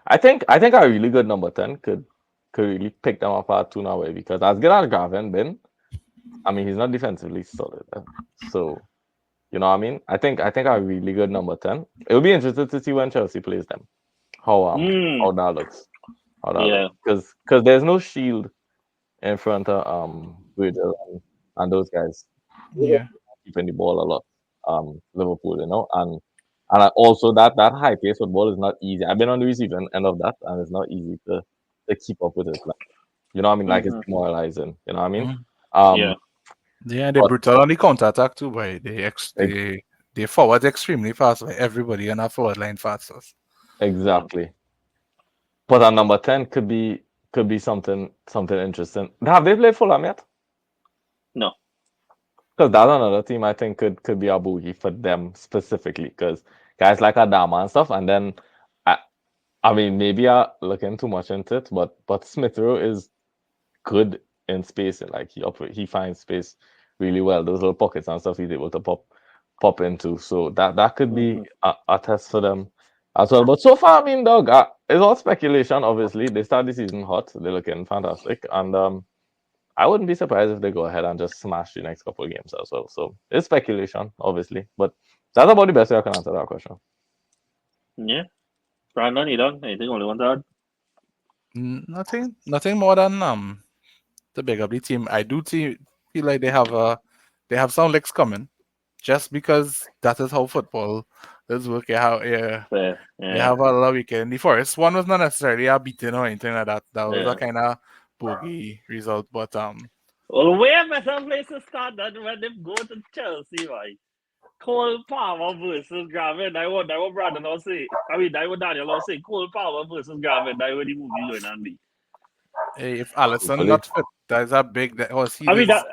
Speaker 4: I think a really good number 10 could really pick them apart too now because as good as Graven been, I mean he's not defensively solid. So you know what I mean? I think a really good number 10. It'll be interesting to see when Chelsea plays them. How
Speaker 1: Hmm.
Speaker 4: that looks. How that looks.
Speaker 1: Yeah.
Speaker 4: Because there's no shield in front of Virgil and those guys. They're
Speaker 3: Yeah.
Speaker 4: keeping the ball a lot. Liverpool, and also that high pace football is not easy. I've been on the receiving end of that, and it's not easy to keep up with it. Like, you know what I mean? Like it's
Speaker 1: Mm-hmm.
Speaker 4: demoralizing. You know what I mean?
Speaker 3: Mhm.
Speaker 4: Um,
Speaker 1: Yeah.
Speaker 3: Yeah, they're
Speaker 4: but
Speaker 3: brutal on the counter attack too, boy.
Speaker 4: ex-
Speaker 3: They forward extremely fast. Like everybody on our forward line fastest.
Speaker 1: Mm.
Speaker 4: exactly. But a number 10 could be something interesting. Have they played Fulham yet?
Speaker 1: No.
Speaker 4: Because that's another team I think could be a boogie for them specifically. Because guys like Adama and stuff, and then I I mean, maybe I looking too much into it, but Smith Rowe is good in space, and like he finds space really well. Those little pockets and stuff he's able to pop into. So that could be a test for them as well. But so far, I mean, dog, it's all speculation. Obviously, they start the season hot. They're looking fantastic, and I wouldn't be surprised if they go ahead and just smash the next couple of games as well. So it's speculation, obviously, but that's about the best way I can answer that question.
Speaker 1: Yeah. Brandon, you done? Anything only one to add?
Speaker 3: Nothing more than to big up the team. I do feel like they have some licks coming, just because that is how football is working.
Speaker 1: Fair.
Speaker 3: They
Speaker 1: Yeah.
Speaker 3: have a lot of weekend. The first one was not necessarily a beating or anything like that. That was
Speaker 1: Yeah.
Speaker 3: a kind of bogey result, but
Speaker 1: Well, where better place to start than when they go to Chelsea, right? Cole Palmer versus Gravin. I want Brandon will say. I mean, I want Daniel will say Cole Palmer versus Gravin. I want the movie going on be.
Speaker 3: if Allison
Speaker 4: Hopefully.
Speaker 3: not fit, that's a big.
Speaker 1: I mean, that,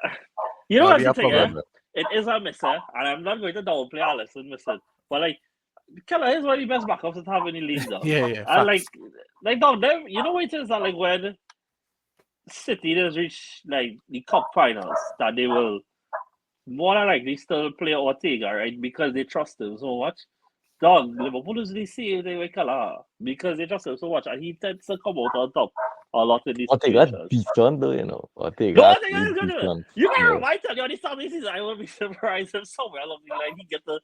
Speaker 1: you know
Speaker 3: that'll
Speaker 1: what's
Speaker 3: be
Speaker 1: the
Speaker 3: a
Speaker 1: thing, eh?
Speaker 3: problem.
Speaker 1: It is a misser, and I'm not going to downplay Allison missing. But, like, Keller is one of the best backups that have in the league, though.
Speaker 3: Yeah.
Speaker 1: And,
Speaker 3: Facts.
Speaker 1: like, down them, you know what it is that, like, when City does reach, like, the cup finals, that they will more than likely still play Ortega, right? Because they trust him so much. Dog, Liverpool is the same thing with Keller because they trust him so much, and he tends to come out on top a lot of these
Speaker 4: Ortega
Speaker 1: situations.
Speaker 4: decent though, you know. Ortega
Speaker 1: No, I
Speaker 4: actually
Speaker 1: think it's good.
Speaker 4: decent.
Speaker 1: You can
Speaker 4: Yeah.
Speaker 1: remind me on the start of the season. I will be surprised if somewhere along the line he get a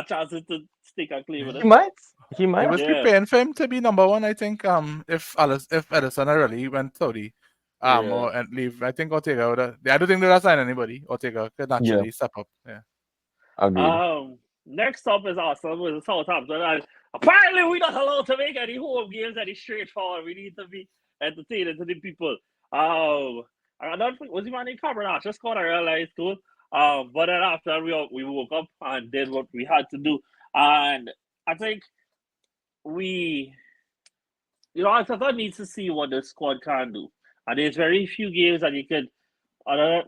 Speaker 1: chance to stick a claim with
Speaker 4: He
Speaker 1: it.
Speaker 4: might.
Speaker 3: They must be
Speaker 1: Yeah.
Speaker 3: paying for him to be number one. I think if Edison really went Saudi
Speaker 1: Yeah.
Speaker 3: or and leave, I think Ortega would. I don't think they'll sign anybody. Ortega could naturally step up. Yeah.
Speaker 4: Agreed.
Speaker 1: Next up is Arsenal versus Southampton. And apparently, we're not allowed to make any home games any straightforward. We need to be entertaining to the people. I don't think was he man named Cameron Archer scored. I realized too. But then after we woke up and did what we had to do, and I think Arteta needs to see what the squad can do. And there's very few games that you could, like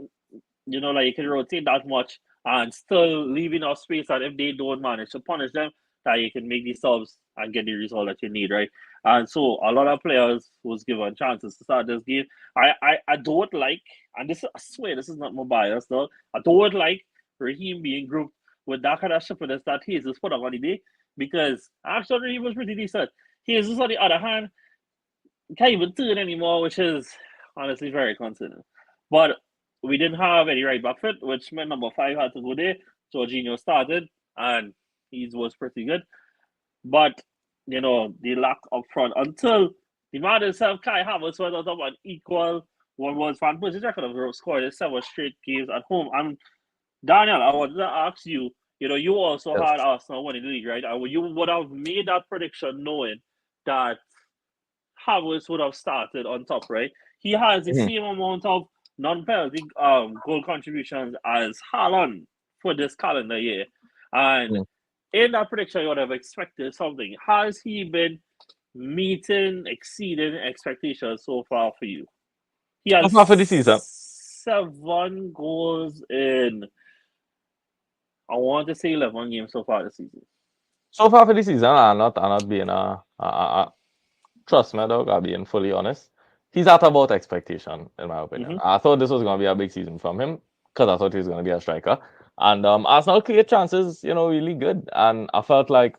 Speaker 1: you can rotate that much and still leave enough space that if they don't manage to punish them, that you can make these subs and get the result that you need, right? And so a lot of players was given chances to start this game. I don't like, and I swear this is not my bias though, I don't like Raheem being grouped with that kind of shippiness that Jesus put up on the day, because actually Raheem was pretty decent. Jesus, on the other hand, can't even turn anymore, which is honestly very concerning. But we didn't have any right back fit, which meant number 5 had to go there. Jorginho started, and he was pretty good. But, the lack up front until the man himself, Kai Havertz, went out of an equal what was Van Persie's record of scoring 7 straight games at home. And Daniel, I wanted to ask you, you also had Arsenal winning the league, right? And you would have made that prediction knowing that Havertz would have started on top, right? He has the same amount of non-penalty goal contributions as Haaland for this calendar year. And in that prediction, you would have expected something. Has he been meeting, exceeding expectations so far for you? He has
Speaker 4: So far for the season.
Speaker 1: 7 goals in, I want to say 11 games so far this season.
Speaker 4: So far for the season, I'm not being trust me, dog, I'm being fully honest. He's at about expectation, in my opinion. I thought this was going to be a big season from him because I thought he was going to be a striker. And Arsenal create chances, really good. And I felt like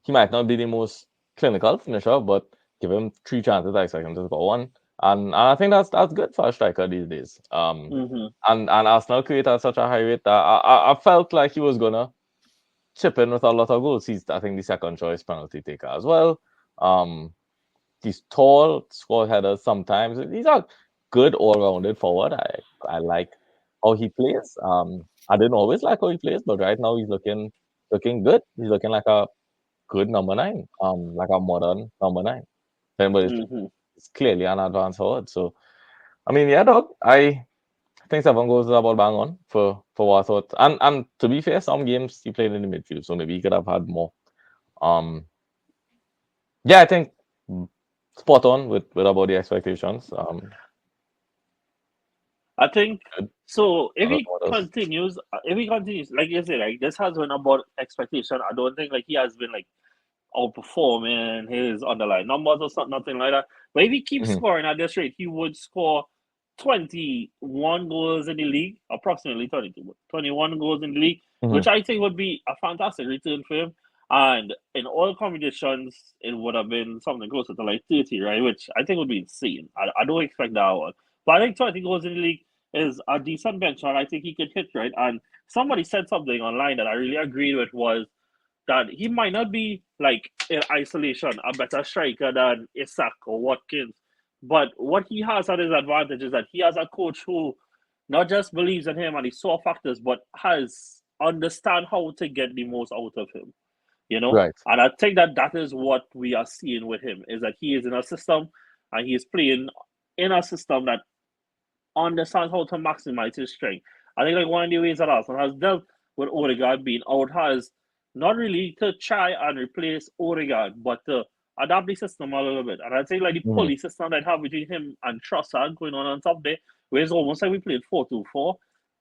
Speaker 4: he might not be the most clinical finisher, but give him 3 chances, I expect him to score 1. And I think that's good for a striker these days. And Arsenal created such a high rate that I felt like he was going to chip in with a lot of goals. He's, I think, the second choice penalty taker as well. He's tall, score headers sometimes. He's a good all-rounded forward. I like how he plays. I didn't always like how he plays, but right now he's looking good. He's looking like a good number 9, like a modern number 9. But it's clearly an advanced forward. So, I mean, yeah, dog. I think 7 goals is about bang on for what I thought. And to be fair, some games he played in the midfield, so maybe he could have had more. Yeah, I think spot on with about the expectations.
Speaker 1: I think so. If he continues, like you said, like this has been about expectation. I don't think like he has been like outperforming his underlying numbers or something, nothing like that. But if he keeps
Speaker 4: Mhm.
Speaker 1: scoring at this rate, he would score 21 goals in the league, approximately 22, 21 goals in the league,
Speaker 4: Mhm.
Speaker 1: which I think would be a fantastic return for him. And in all competitions, it would have been something closer to like 30, right? Which I think would be insane. I don't expect that one. But I think 20 goals in the league is a decent benchmark. I think he could hit, right? And somebody said something online that I really agreed with was that he might not be like in isolation a better striker than Isak or Watkins, but what he has at his advantage is that he has a coach who not just believes in him and he saw factors, but has understand how to get the most out of him. You know,
Speaker 4: Right.
Speaker 1: and I think that that is what we are seeing with him is that he is in a system and he is playing in a system that understands how to maximize his strength. I think like one of the ways that Arsenal has dealt with Odegaard being out has not really to try and replace Odegaard, but to adapt the system a little bit. And I think like the
Speaker 4: Mhm.
Speaker 1: pulley system that have between him and Trossard going on top there, where it's almost like we played 4-2-4.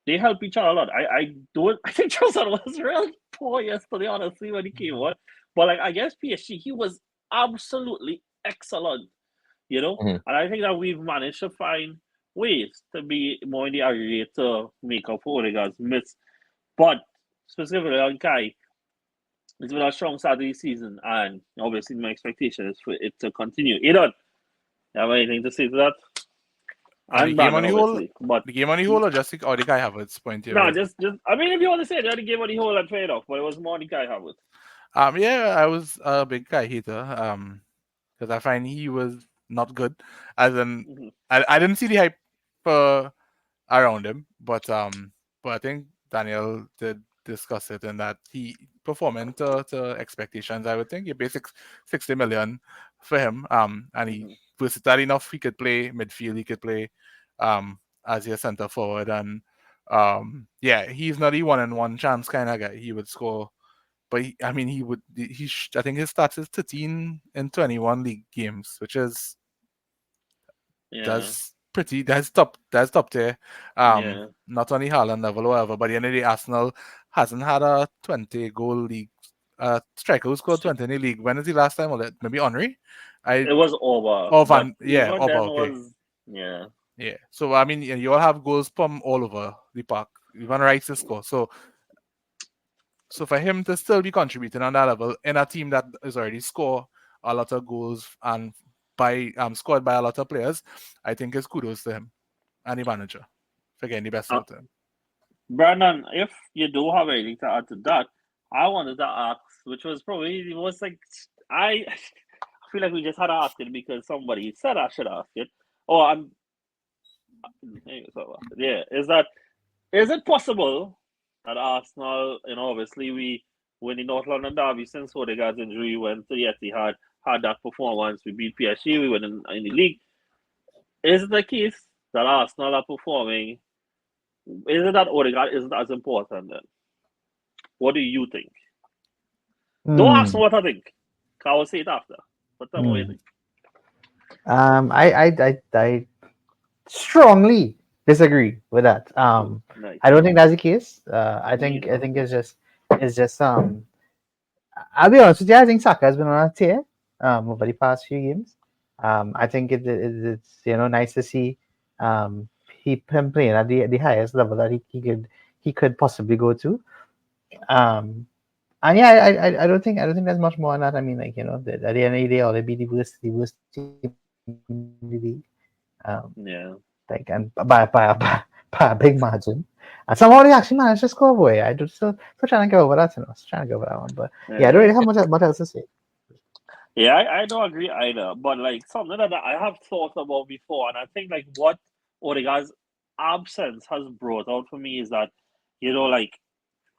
Speaker 1: They help each other a lot. I don't I think Trossard was real poor yesterday, honestly, when he came on. But like against PSG, he was absolutely excellent, you know?
Speaker 4: Mhm.
Speaker 1: And I think that we've managed to find ways to be more in the aggregate to make up for Odegaard's miss. But specifically on Kai, it's been a strong start to the season, and obviously my expectation is for it to continue. Edon, you have anything to say to that?
Speaker 3: The
Speaker 1: And
Speaker 3: game on
Speaker 1: Brandon,
Speaker 3: the whole,
Speaker 1: obviously. But
Speaker 3: the game on the whole, or just the Kai Havertz point you're
Speaker 1: no,
Speaker 3: raising?
Speaker 1: just I mean if you want to say that the game on the whole and trade off, but it was more the Kai Havertz.
Speaker 3: Yeah, I was a big Kai hater. Because I find he was not good. As in,
Speaker 1: Mm-hmm.
Speaker 3: I didn't see the hype uh, around him, but I think Daniel did discuss it and that he performing to expectations. I would think he paid 60 million for him. And he
Speaker 1: Mm-hmm.
Speaker 3: versatile enough. He could play midfield. He could play as your center forward. And yeah, he's not a one-on-one chance kind of guy. He would score. But I mean, he would. I think his stats is 13 in 21 league games, which is
Speaker 1: Yeah,
Speaker 3: that's top tier.
Speaker 1: yeah.
Speaker 3: Not only Haaland level or whatever, but at the end of the day, Arsenal hasn't had a 20 goal league striker who scored 20 in the league. When is the last time? Was it maybe Henry? I
Speaker 1: It was over,
Speaker 3: Oh,
Speaker 1: but
Speaker 3: yeah,
Speaker 1: even
Speaker 3: Oba,
Speaker 1: then
Speaker 3: okay.
Speaker 1: was yeah.
Speaker 3: Yeah. So I mean, you all have goals from all over the park. Even Rice to score. So for him to still be contributing on that level in a team that is already score a lot of goals and by scored by a lot of players, I think is kudos to him and the manager for getting the best
Speaker 1: Uh,
Speaker 3: out of him.
Speaker 1: Brandon, if you do have anything to add to that, I wanted to ask, which was probably it was like I I feel like we just had to ask it because somebody said I should ask it. Oh, I'm yeah. Is it possible that Arsenal, obviously we win the North London derby since Odegaard's injury, went to the Etihad, had that performance, we beat PSG, we win in the league. Is it the case that Arsenal are performing? Is it that Odegaard isn't as important then? What do you think? Don't ask me
Speaker 2: Hmm.
Speaker 1: what I think. I will say it after. But tell me what you
Speaker 2: Hmm.
Speaker 1: think.
Speaker 2: I strongly disagree with that.
Speaker 1: Nice.
Speaker 2: I don't think that's the case.
Speaker 1: Me
Speaker 2: I
Speaker 1: either.
Speaker 2: think it's just I'll be honest with you. I think Saka has been on a tear over the past few games. I think it's nice to see him playing at the highest level that he could possibly go to. And yeah, I don't think there's much more on that. I mean, like at the end of the day, all they be the worst team in the league. Um,
Speaker 1: Yeah.
Speaker 2: like and by a big margin. And somehow they actually managed to score, boy. I do still trying to go over that, Still trying to go over that one, but yeah, I don't
Speaker 1: Yeah.
Speaker 2: really have much else to say.
Speaker 1: Yeah, I don't agree either. But like something that I have thought about before, and I think like what Odegaard's absence has brought out for me is that, like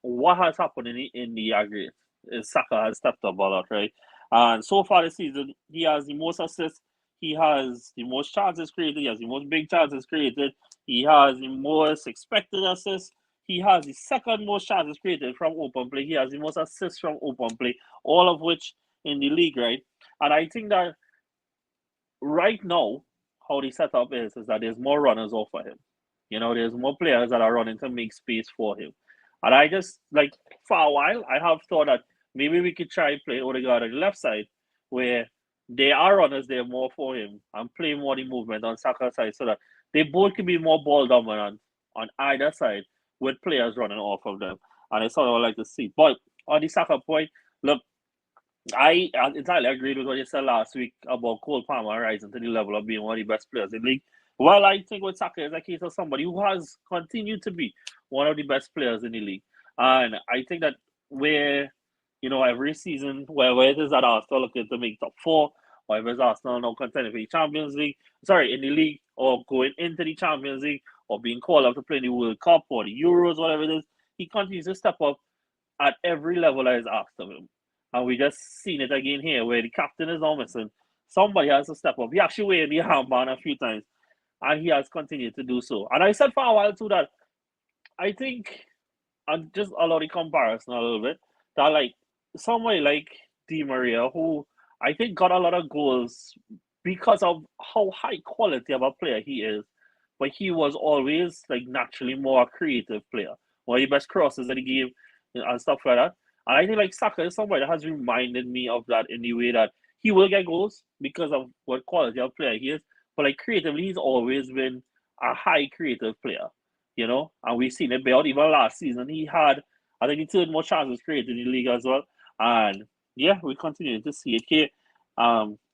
Speaker 1: what has happened in the aggregate is Saka has stepped up a lot, right? And so far this season, he has the most assists, he has the most chances created, he has the most big chances created, he has the most expected assists, he has the second most chances created from open play, he has the most assists from open play, all of which in the league, right? And I think that right now, how the setup is that there's more runners off for him. There's more players that are running to make space for him. And I just like for a while, I have thought that maybe we could try playing Odegaard on the left side, where they are runners, they're more for him, and play more the movement on Saka's side so that they both can be more ball dominant on either side with players running off of them. And it's what I would like to see. But on the Saka point, look, I entirely agreed with what you said last week about Cole Palmer rising to the level of being one of the best players in the league. Well, I think with Saka is a case of somebody who has continued to be one of the best players in the league. And I think that where, every season, whether it is that Arsenal looking to make top four, or if it's Arsenal now contending for the Champions League, in the league, or going into the Champions League, or being called up to play the World Cup or the Euros, whatever it is, he continues to step up at every level that is asked of him. And we just seen it again here where the captain is now missing. Somebody has to step up. He actually weighed the armband a few times, and he has continued to do so. And I said for a while too that I think, and just allow the comparison a little bit, that like somebody like Di Maria, who I think got a lot of goals because of how high quality of a player he is, but he was always like naturally more a creative player. One of the best crosses in the game and stuff like that. And I think like Saka is somebody that has reminded me of that in the way that he will get goals because of what quality of player he is. But like creatively, he's always been a high creative player, And we've seen it bear out. Even last season, he had, I think, he third more chances created in the league as well. And yeah, we continue to see it here.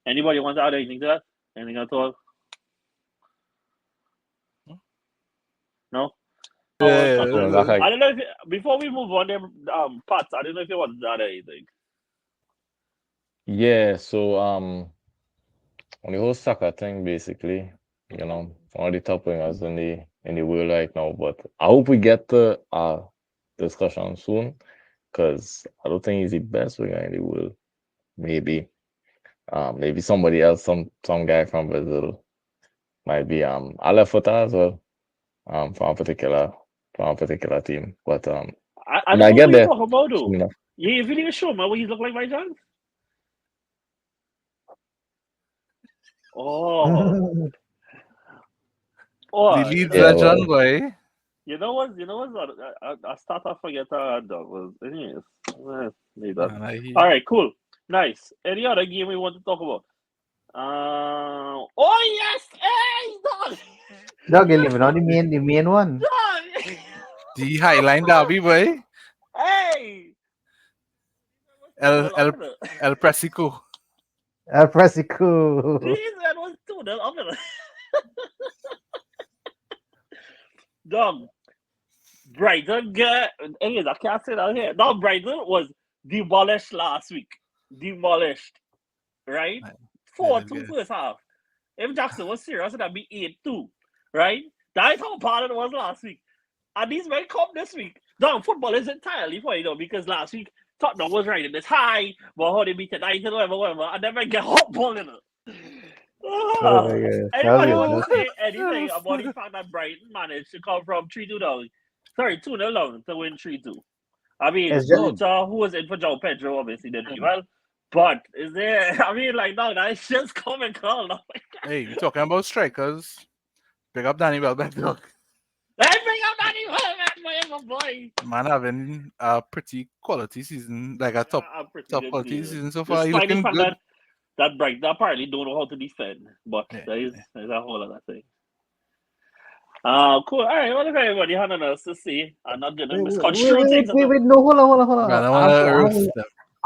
Speaker 1: Anybody want to add anything to that? Anything at all? No?
Speaker 3: Yeah.
Speaker 1: I don't know if before we move on, Pat, I don't know if you want to add anything.
Speaker 4: Yeah, so on the whole Saka thing, basically, one of the top wingers in the world right now. But I hope we get to our discussion soon, because I don't think he's the best winger in the world. Maybe somebody else, some guy from Brazil, might be a left footer as well, from a particular team. But
Speaker 1: I don't know what you're talking about though. You really even show me what he look like by chance? Oh.
Speaker 3: The Leeds legend, boy.
Speaker 1: You know what? I start to forget that was anyways. All right, cool. Nice. Any other game we want to talk about? Oh yes! Hey, dog!
Speaker 2: Dog, you're leaving on the main one.
Speaker 1: Dog!
Speaker 3: The Highline Derby, boy.
Speaker 1: Hey!
Speaker 3: El Presico.
Speaker 2: El Presico.
Speaker 1: Jeez, that was 2-0 up there. Dog, Brighton anyways, I can't say that here. Dog, Brighton was demolished last week. Demolished. Right? 4-2 first half. If Jackson was serious, that'd be 8-2. Right? That's how bad it was last week. And these men come this week. Dog, football is entirely funny because last week Tottenham was riding this high, but how they beat United, whatever, and then they get hot ball in it. Anybody want to say anything about the fact that Brighton managed to come from 3-2 down? Sorry, 2-0 down to win 3-2. I mean, who was in for João Pedro obviously did really well. But is there, no, that's just common call.
Speaker 3: Hey, you're talking about strikers. Pick up Danny Welbeck, dog.
Speaker 1: Let's pick up Danny Welbeck, my boy.
Speaker 3: Man having a pretty quality season, like a top quality season so far. He's looking good.
Speaker 1: That Brighton apparently don't know how to defend, but there's a whole other thing. Cool. All right, what if everybody had else to see? I'm not gonna misconstrue things.
Speaker 2: Wait, no, hold on.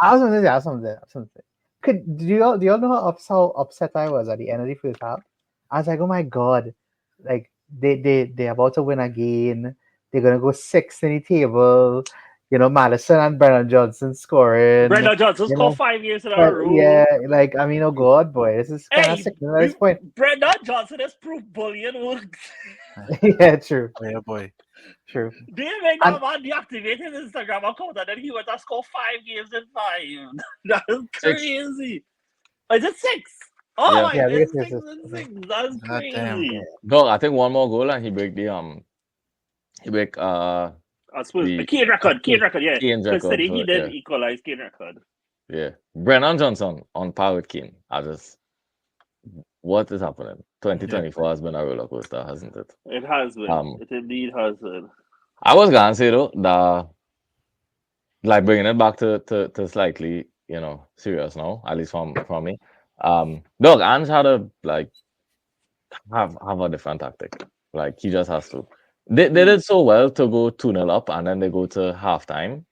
Speaker 3: I
Speaker 2: was going to ask something. Do you all know how upset I was at the end of the first half? I was like, oh my god, like they're about to win again. They're gonna go sixth in the table. Maddison and Brennan Johnson scoring.
Speaker 1: Brennan Johnson scored 5 years in a row.
Speaker 2: Yeah, oh god, boy, this is kind of sick at this point.
Speaker 1: Brennan Johnson has proved bullying works.
Speaker 2: Yeah, true.
Speaker 3: Yeah, boy.
Speaker 2: True.
Speaker 1: They make that man deactivate his Instagram account and then he went to score 5 games in 5. That's crazy. Is it 6? Oh my god, it's 6 and 6. That's crazy.
Speaker 4: No, I think one more goal and he break
Speaker 1: I suppose the Kane record, yeah. Because today he did equalize Kane record.
Speaker 4: Yeah. Brennan Johnson on par with Kane. What is happening? 2024 has been a roller coaster, hasn't it?
Speaker 1: It has been. It indeed has been.
Speaker 4: I was gonna say though that like bringing it back to slightly, serious now, at least from me. Look, Ange had a like have a different tactic. Like he just has to. They did so well to go 2-0 up and then they go to halftime.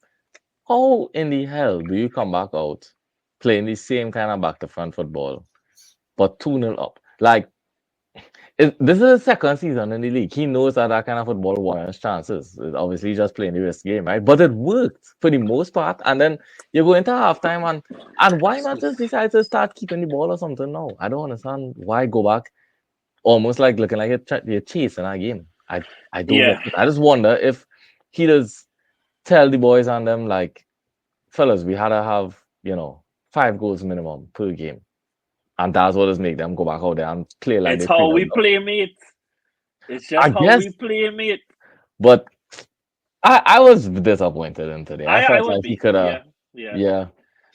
Speaker 4: How in the hell do you come back out playing the same kind of back to front football, but 2-0 up? Like this is the second season in the league. He knows that kind of football warrants chances. It's obviously just playing the risk game, right? But it worked for the most part. And then you go into halftime and why not just decide to start keeping the ball or something now? I don't understand why go back almost like looking like you're chasing a game. I don't
Speaker 1: Yeah.
Speaker 4: get it. I just wonder if he does tell the boys and them like, fellas, we had to have 5 goals minimum per game. And that's what does make them go back out there and play like
Speaker 1: It's
Speaker 4: they
Speaker 1: how we
Speaker 4: figured it out.
Speaker 1: play, mate. It's just
Speaker 4: I
Speaker 1: how
Speaker 4: guess.
Speaker 1: we play, mate.
Speaker 4: But I was disappointed in today. I
Speaker 1: I
Speaker 4: felt
Speaker 1: would
Speaker 4: like he
Speaker 1: be.
Speaker 4: could have,
Speaker 1: Yeah.
Speaker 4: yeah,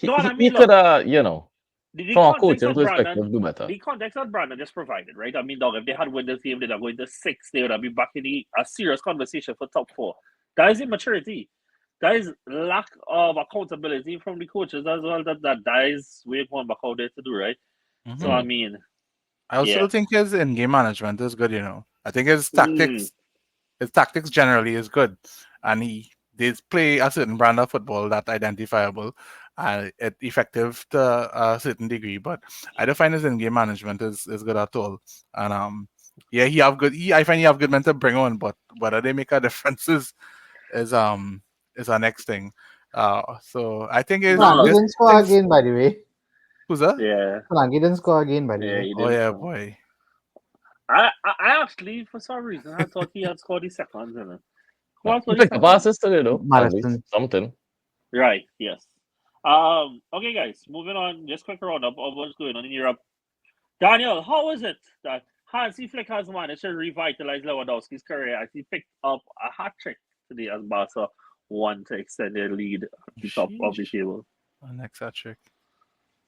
Speaker 1: No, and I
Speaker 4: he
Speaker 1: mean,
Speaker 4: could
Speaker 1: look,
Speaker 4: have,
Speaker 1: the
Speaker 4: from a
Speaker 1: context
Speaker 4: coaching
Speaker 1: of Brandon,
Speaker 4: perspective, do better.
Speaker 1: the context that Brandon just provided, right? I mean, dog, if they had won this game, they'd have going to 6, they would have been back in a serious conversation for top 4. That is immaturity. That is lack of accountability from the coaches as well. That is way going back out there to do, right?
Speaker 3: Mhm.
Speaker 1: So I mean,
Speaker 3: I also
Speaker 1: yeah.
Speaker 3: think his in-game management is good. I think his
Speaker 1: Mm.
Speaker 3: tactics generally is good, and they play a certain brand of football that identifiable and it effective to a certain degree. But I don't find his in-game management is good at all. And yeah, he have good. I find he have good men to bring on, but whether they make a difference is our next thing. So I think is
Speaker 2: Solanke
Speaker 1: No.
Speaker 3: this
Speaker 2: didn't score
Speaker 3: things.
Speaker 2: again, by the way.
Speaker 3: Who's that?
Speaker 1: Yeah.
Speaker 2: Solanke didn't score again, by the
Speaker 1: Yeah,
Speaker 2: way.
Speaker 1: he
Speaker 3: Oh
Speaker 1: did.
Speaker 3: yeah,
Speaker 1: So.
Speaker 3: boy.
Speaker 1: I actually, for some reason, I thought he had scored the seconds in it. What
Speaker 4: He
Speaker 1: was the
Speaker 4: picked up
Speaker 1: second?
Speaker 4: assist today though, at least
Speaker 2: Madison.
Speaker 4: something.
Speaker 1: Right, yes. Okay, guys, moving on. Just quick roundup of what's going on in Europe. Daniel, how is it that Hansi Flick has managed to revitalize Lewandowski's career as he picked up a hat trick today as Barca won to extend their lead at the top of the
Speaker 3: Sheesh.
Speaker 1: table?
Speaker 3: Next hat trick.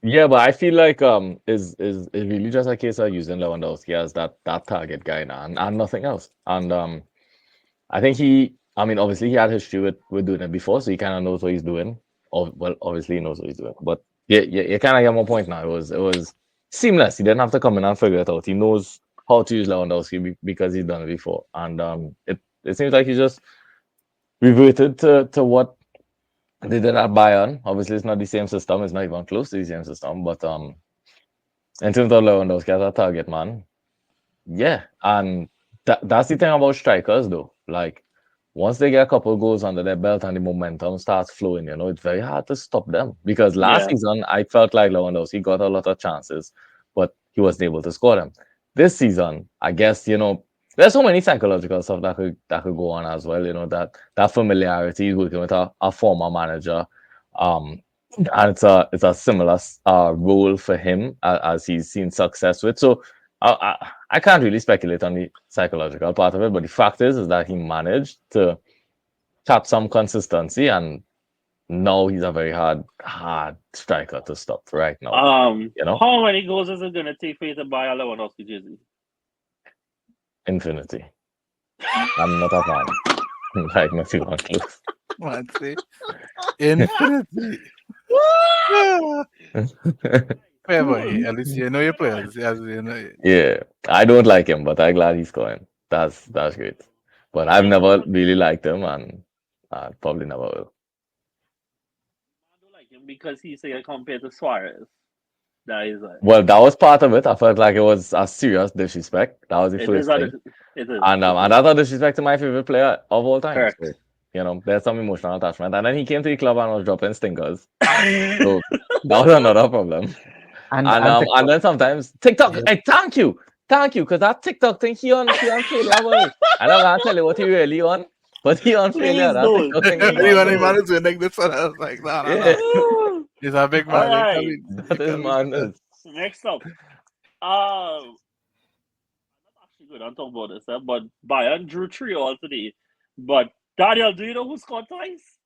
Speaker 4: Yeah, but I feel like is really just a case of using Lewandowski as that target guy now and nothing else. And I think I mean obviously he had history with doing it before, so he kind of knows what he's doing. Well, obviously he knows what he's doing. But yeah, you kind of get my point now. It was seamless. He didn't have to come in and figure it out. He knows how to use Lewandowski because he's done it before. And it seems like he just reverted to what they did at Bayern. Obviously, it's not the same system. It's not even close to the same system. But in terms of Lewandowski as a target man, yeah. And that's the thing about strikers, though. Like, once they get a couple of goals under their belt and the momentum starts flowing, it's very hard to stop them. Because last
Speaker 1: Yeah.
Speaker 4: season, I felt like Lewandowski got a lot of chances, but he wasn't able to score them. This season, I guess, there's so many psychological stuff that could go on as well. That familiarity working with a former manager, and it's a similar role for him as he's seen success with. So I can't really speculate on the psychological part of it, but the fact is that he managed to tap some consistency, and now he's a very hard striker to stop right now.
Speaker 1: How many goals is it gonna take for you to buy a Lewandowski jersey?
Speaker 4: Infinity. I'm not a fan. Like, not even close.
Speaker 3: Let's see. Infinity. Fair boy. At least you know your players. As you know.
Speaker 4: Yeah, I don't like him, but I'm glad he's going. That's great. But I've never really liked him, and I probably never will.
Speaker 1: I don't like him because he's compared to Suarez. That is
Speaker 4: Well, that was part of it. I felt like it was a serious disrespect. That was the
Speaker 1: it
Speaker 4: first
Speaker 1: is.
Speaker 4: thing.
Speaker 1: It is.
Speaker 4: And that's a disrespect to my favorite player of all time.
Speaker 1: Correct.
Speaker 4: So, there's some emotional attachment. And then he came to the club and was dropping stinkers. So that was another problem. And then sometimes TikTok, hey, thank you, because that TikTok thing he on failure, boy. I don't gonna tell you what he really on, but he on failure. That
Speaker 1: don't.
Speaker 4: TikTok thing is
Speaker 3: Anyone
Speaker 4: madness.
Speaker 3: man is winning this one, I was like, nah.
Speaker 4: Yeah.
Speaker 3: He's a big man.
Speaker 1: Alright.
Speaker 4: That is madness.
Speaker 1: Next up, I'm not actually good on talking about this, but Bayern drew 3-3 today. But Daniel, do you know who scored twice?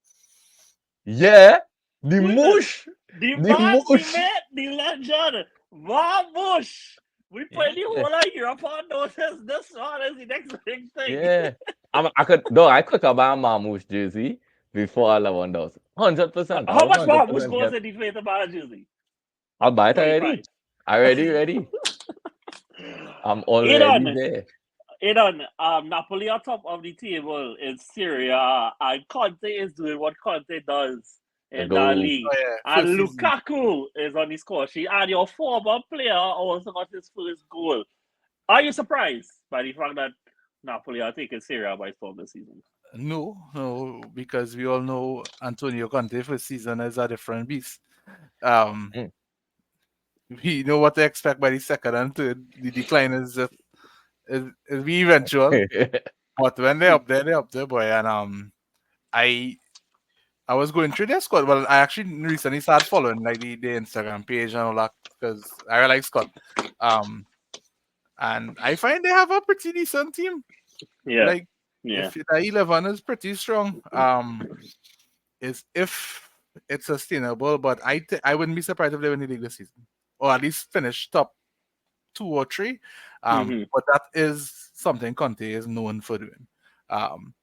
Speaker 4: Yeah, the
Speaker 1: Who is
Speaker 4: mush.
Speaker 1: The
Speaker 4: The
Speaker 1: man, the
Speaker 4: mush.
Speaker 1: man, the legend, Vamos! We play the whole of Europe on notice. This one is the next big thing.
Speaker 4: Yeah. I could buy a Marmouche jersey before Lewandowski. 100%.
Speaker 1: How
Speaker 4: I
Speaker 1: much
Speaker 4: would
Speaker 1: more? Who's
Speaker 4: 100%
Speaker 1: goals
Speaker 4: get.
Speaker 1: in the Inflator Bar jersey?
Speaker 4: I'll buy it
Speaker 1: 25.
Speaker 4: already. Ready. I'm already
Speaker 1: Aidan,
Speaker 4: there.
Speaker 1: Aidan, Napoli on top of the table in Syria, and Conte is doing what Conte does
Speaker 4: The
Speaker 1: in that
Speaker 4: goal.
Speaker 1: league.
Speaker 3: Oh yeah,
Speaker 1: And
Speaker 3: first season.
Speaker 1: Lukaku is on the score sheet, and your former player also got his first goal. Are you surprised by the fact that Napoli are taking Syria by storm this season?
Speaker 3: No, because we all know Antonio Conte first season is a different beast. Um,
Speaker 4: Mm.
Speaker 3: we know what to expect by the second and third. The decline is be eventual, but when they're up there, boy. And I was going through their squad. Well, I actually recently started following like the Instagram page and all that because I like Scott. And I find they have a pretty decent team.
Speaker 1: Yeah,
Speaker 3: Like
Speaker 1: yeah.
Speaker 3: if the 11 is pretty strong. Is if it's sustainable, but I wouldn't be surprised if they win the league this season, or at least finish top 2 or 3.
Speaker 1: Mm-hmm.
Speaker 3: But that is something Conte is known for doing. Um,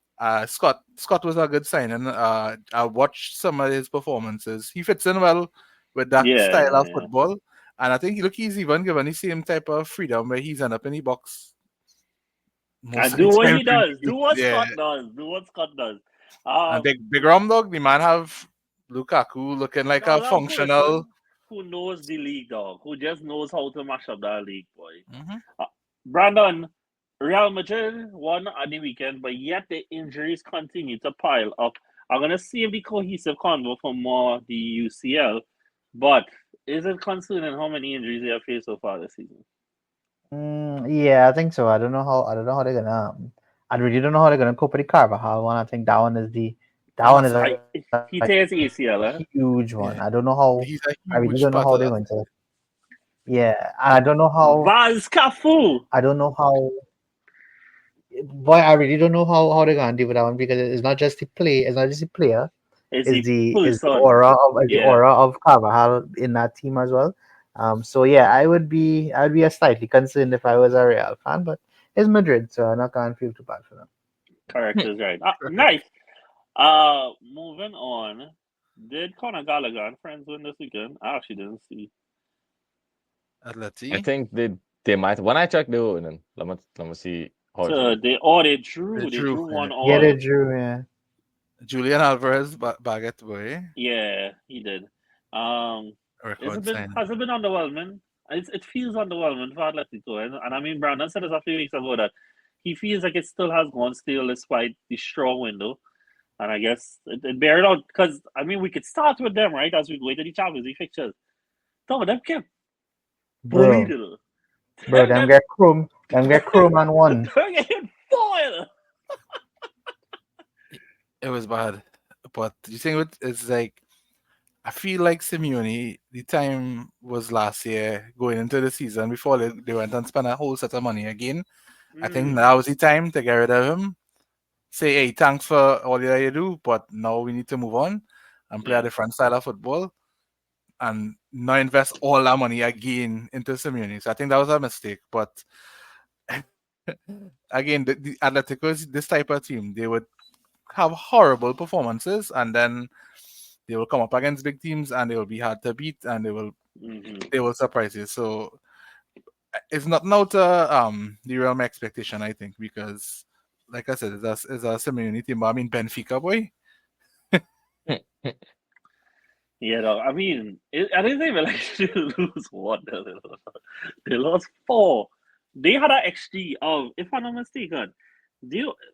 Speaker 3: Scott was a good signing. I watched some of his performances. He fits in well with that style of
Speaker 1: Yeah.
Speaker 3: football, and I think he's even given the same type of freedom where he's end up in the box most
Speaker 1: And
Speaker 3: of
Speaker 1: do
Speaker 3: the
Speaker 1: what
Speaker 3: time.
Speaker 1: he does. Do what
Speaker 3: Yeah,
Speaker 1: Scott does. Do what Scott does.
Speaker 3: and big Rom dog, the man have Lukaku looking like a
Speaker 1: Another
Speaker 3: functional.
Speaker 1: person who knows the league, dog, who just knows how to mash up that league, boy.
Speaker 3: Mhm.
Speaker 1: Brandon, Real Madrid won on the weekend, but yet the injuries continue to pile up. I'm going to save the cohesive convo for more the UCL, but is it concerning how many injuries they have faced so far this season?
Speaker 2: Yeah, I think so. I don't know how. I don't know how they're gonna. I really don't know how they're gonna cope with the Carvajal one. I think that one is the. That one is
Speaker 3: Massive.
Speaker 1: He tears ACL,
Speaker 2: a huge one.
Speaker 3: Yeah,
Speaker 2: I don't know how.
Speaker 3: he's a
Speaker 2: I really
Speaker 3: huge
Speaker 2: don't know
Speaker 3: part
Speaker 2: how
Speaker 3: of
Speaker 2: they're
Speaker 3: that.
Speaker 2: going to. Yeah, I don't know how.
Speaker 1: Vaz Cafu.
Speaker 2: I don't know how. Boy, I really don't know how they're gonna deal with that one because it's not just the play. It's not just the player.
Speaker 1: Is
Speaker 2: Is
Speaker 1: the
Speaker 2: the
Speaker 1: person. Yeah.
Speaker 2: aura of Carvajal in that team as well. So yeah, I'd be a slightly concerned if I was a Real fan, but it's Madrid, so I'm not gonna feel too bad for them.
Speaker 1: Correct is right. Nice. Moving on. Did Conor Gallagher and friends win this weekend? I actually didn't see.
Speaker 4: I
Speaker 3: Atleti.
Speaker 4: think they might. When I check, they were winning. Let me see how it
Speaker 1: So
Speaker 4: went.
Speaker 1: they drew.
Speaker 3: They
Speaker 1: They
Speaker 3: drew.
Speaker 1: drew one
Speaker 2: Yeah,
Speaker 1: all.
Speaker 2: they drew. Yeah.
Speaker 3: Julian Alvarez, baguette boy,
Speaker 1: Yeah, he did.
Speaker 3: record signing.
Speaker 1: Has it been underwhelming? It feels underwhelming for Atletico, and I mean Brandon said this a few weeks ago that he feels like it still has gone stale despite the strong window. And I guess it bear it out because I mean we could start with them right as we go into the Champions League fixtures. Some of them kept bullied.
Speaker 2: Bro,
Speaker 1: Them
Speaker 2: them get chrome. Them get chrome and one.
Speaker 1: they're getting foiled.
Speaker 3: It was bad, but the thing with it's like I feel like Simeone. The time was last year going into the season before they went and spent a whole set of money again. I think now was the time to get rid of him. Say, hey, thanks for all that you do, but now we need to move on and play a
Speaker 1: Yeah.
Speaker 3: different style of football and not invest all that money again into Simeone. So I think that was a mistake. But again, the Atletico is this type of team. They would have horrible performances and then they will come up against big teams and they will be hard to beat and they will surprise you. So it's not now to the realm expectation, I think, because like I said, it's a Simeone team. But I mean Benfica boy.
Speaker 1: Yeah, no, I mean, I didn't even like to lose one. They lost 4. They had an XG of, if I'm not mistaken,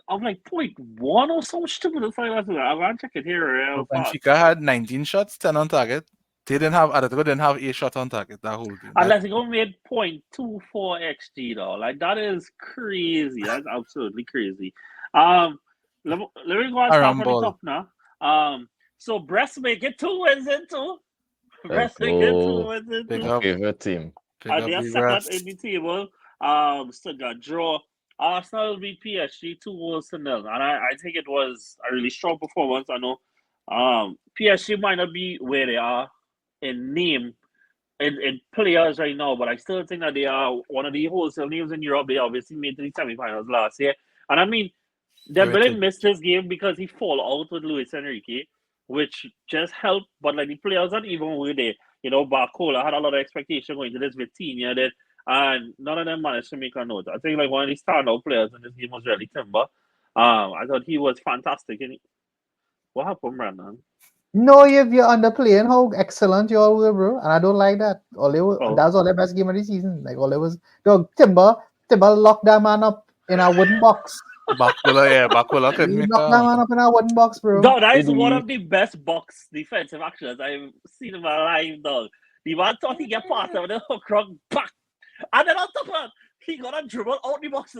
Speaker 1: of like 0.1 or so stupid. I'm going to check it here real
Speaker 3: So
Speaker 1: fast.
Speaker 3: Benfica had 19 shots, 10 on target. Atletico didn't have 8 shots on target that whole game.
Speaker 1: Atletico made 0.24 XG though. Like that is crazy. That's absolutely crazy. Let me go and start from the
Speaker 3: Arambol.
Speaker 1: top now. So Brest make it 2 wins in 2.
Speaker 4: Let's
Speaker 1: Brest make it 2
Speaker 4: go.
Speaker 1: wins in
Speaker 3: Big
Speaker 1: 2.
Speaker 3: up.
Speaker 4: Favorite team.
Speaker 3: Pick
Speaker 1: And
Speaker 3: up
Speaker 1: they are
Speaker 3: the
Speaker 1: second
Speaker 3: rest.
Speaker 1: in the table. Still got draw. Arsenal beat PSG 2-0. And I think it was a really strong performance. I know PSG might not be where they are in name, in players right now, but I still think that they are one of the wholesale names in Europe. They obviously made to the semifinals last year. And I mean, Dembele
Speaker 3: Right.
Speaker 1: missed his game because he fall out with Luis Enrique, which just helped. But like the players aren't even were there. Barcola had a lot of expectation going to this. Vitinha did, and none of them managed to make a note. I think like one of the standout players in this game was really Timber. I thought he was fantastic. And what happened, Brandon?
Speaker 2: No, you're underplaying how excellent you all were, bro. And I don't like that.
Speaker 1: Oh,
Speaker 2: That was all the best game of the season. Like all it was, dog, Timber locked that man up in a wooden box.
Speaker 3: Bakwala
Speaker 2: He
Speaker 3: could make
Speaker 2: locked that man up in a wooden box, bro.
Speaker 1: dog, that is
Speaker 4: Did
Speaker 1: one
Speaker 4: he?
Speaker 1: of the best box defensive actions I've seen in my life, dog. The man thought he get past him, and then hook rock back, and then on top of that, he got a dribble out the box.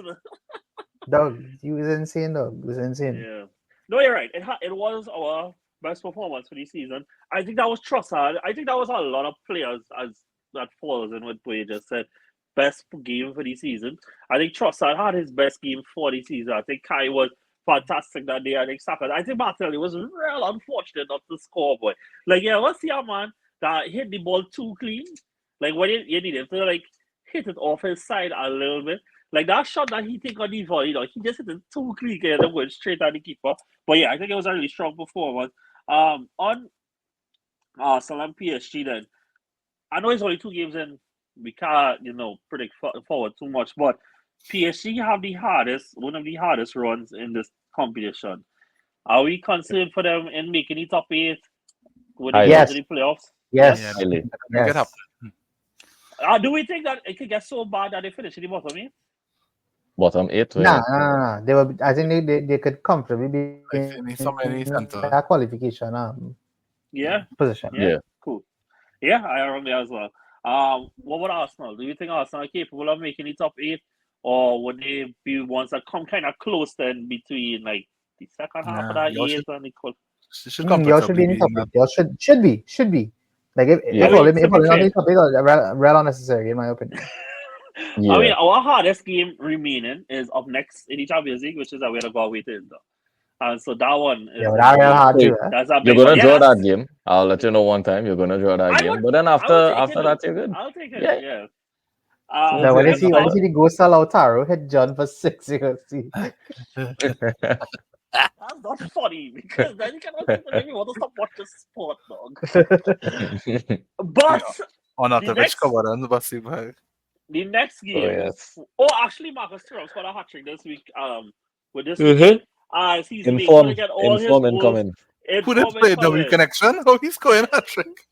Speaker 2: Dog, he was insane, dog. He was insane.
Speaker 1: Yeah. No, you're right. It was our best performance for the season. I think that was Trossard. I think that was a lot of players as that falls in what Boye just said. Best game for the season. I think Trossard had his best game for the season. I think Kai was fantastic that day. I think Saka. I think Martinelli was real unfortunate not to score, boy. Like, yeah, what's the man that hit the ball too clean? Like, when you need him to, like, hit it off his side a little bit. Like, that shot that he take on the volley, he just hit it too clean and then went straight at the keeper. But, yeah, I think it was a really strong performance. On Arsenal and PSG then, I know it's only 2 games in. We can't, predict forward too much, but PSG have one of the hardest runs in this competition. Are we concerned for them in making the top 8 when they
Speaker 2: Yes.
Speaker 1: go to the playoffs?
Speaker 2: Yes.
Speaker 3: Yeah,
Speaker 4: Really?
Speaker 3: make it
Speaker 2: Yes.
Speaker 3: happen.
Speaker 1: Do we think that it could get so bad that they finish in the bottom 8?
Speaker 4: Bottom 8?
Speaker 2: Nah. They were. I think they could comfortably be
Speaker 3: I think somebody
Speaker 2: in
Speaker 3: center.
Speaker 2: that qualification
Speaker 1: Yeah.
Speaker 2: position.
Speaker 4: Yeah.
Speaker 1: Cool. Yeah, I remember as well. What about Arsenal? Do you think Arsenal are capable of making the top 8? Or would they be ones that come kind of close then between like the second half of
Speaker 3: Nah,
Speaker 1: that
Speaker 3: y'all
Speaker 1: 8
Speaker 3: should-
Speaker 1: and the
Speaker 3: She should
Speaker 2: Y'all should be in the top
Speaker 3: comfortably be in
Speaker 2: 8. Y'all should be. Like if
Speaker 4: Yeah.
Speaker 2: all
Speaker 1: to
Speaker 2: if
Speaker 1: be
Speaker 2: all not
Speaker 1: fair,
Speaker 2: in the top 8, are real unnecessary in my opinion.
Speaker 4: Yeah.
Speaker 1: I mean, our hardest game remaining is up next in the Champions League, which is that we're going to go away to Inter. And so that one is
Speaker 2: Yeah, but that real hard
Speaker 4: Hey,
Speaker 2: too.
Speaker 1: that's a
Speaker 4: You're
Speaker 1: big
Speaker 4: gonna
Speaker 1: one.
Speaker 4: draw
Speaker 1: Yes,
Speaker 4: that game. I'll let you know one time. You're gonna draw that
Speaker 1: I
Speaker 4: game.
Speaker 1: would-
Speaker 4: But then
Speaker 1: I would take
Speaker 4: after
Speaker 1: it,
Speaker 4: that,
Speaker 1: though.
Speaker 4: you're good.
Speaker 1: I'll take it.
Speaker 4: Yeah.
Speaker 1: Yeah.
Speaker 2: Now when you
Speaker 1: Next
Speaker 2: see
Speaker 1: up,
Speaker 2: the ghost of Lautaro hit John for 6, you can see.
Speaker 1: that's not funny because then you cannot think that you want to stop watching sport, dog. But
Speaker 3: On
Speaker 1: the
Speaker 3: the
Speaker 1: next-
Speaker 3: cover and the basketball.
Speaker 1: the next game,
Speaker 4: yes.
Speaker 1: Actually, Marcus Thuram scored a hat-trick this week. With this
Speaker 4: Mhm.
Speaker 1: weekend, as he's making sure to get all his goals.
Speaker 4: Incoming.
Speaker 3: Who did play W connection? Oh, he's going hat trick.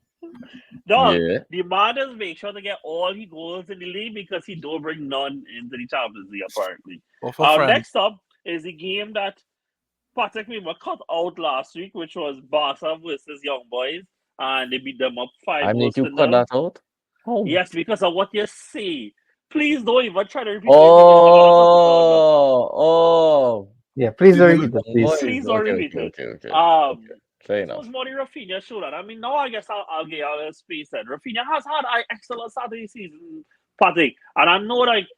Speaker 1: Dog,
Speaker 4: Yeah.
Speaker 1: the man does make sure to get all his goals in the league because he don't bring none into the Champions League, apparently.
Speaker 3: Oh, for friends.
Speaker 1: Next up is the game that Patrick Weaver cut out last week, which was Barca versus Young Boys, and they beat them up 5
Speaker 4: I
Speaker 1: goals
Speaker 4: make you
Speaker 1: to
Speaker 4: cut
Speaker 1: nil.
Speaker 4: that out. Oh.
Speaker 1: Yes, because of what you say. Please don't even try to repeat what you say. I'm gonna cut it out, dog.
Speaker 4: Oh.
Speaker 2: Yeah, please don't
Speaker 3: Please
Speaker 2: repeat that,
Speaker 4: Oh.
Speaker 2: please.
Speaker 1: Please don't repeat it.
Speaker 4: Okay.
Speaker 1: So
Speaker 4: Fair enough.
Speaker 1: it's more the Rafinha show that. I mean, now I guess I'll get out of space then. Rafinha has had an excellent Saturday season, Patrick. And I know, like,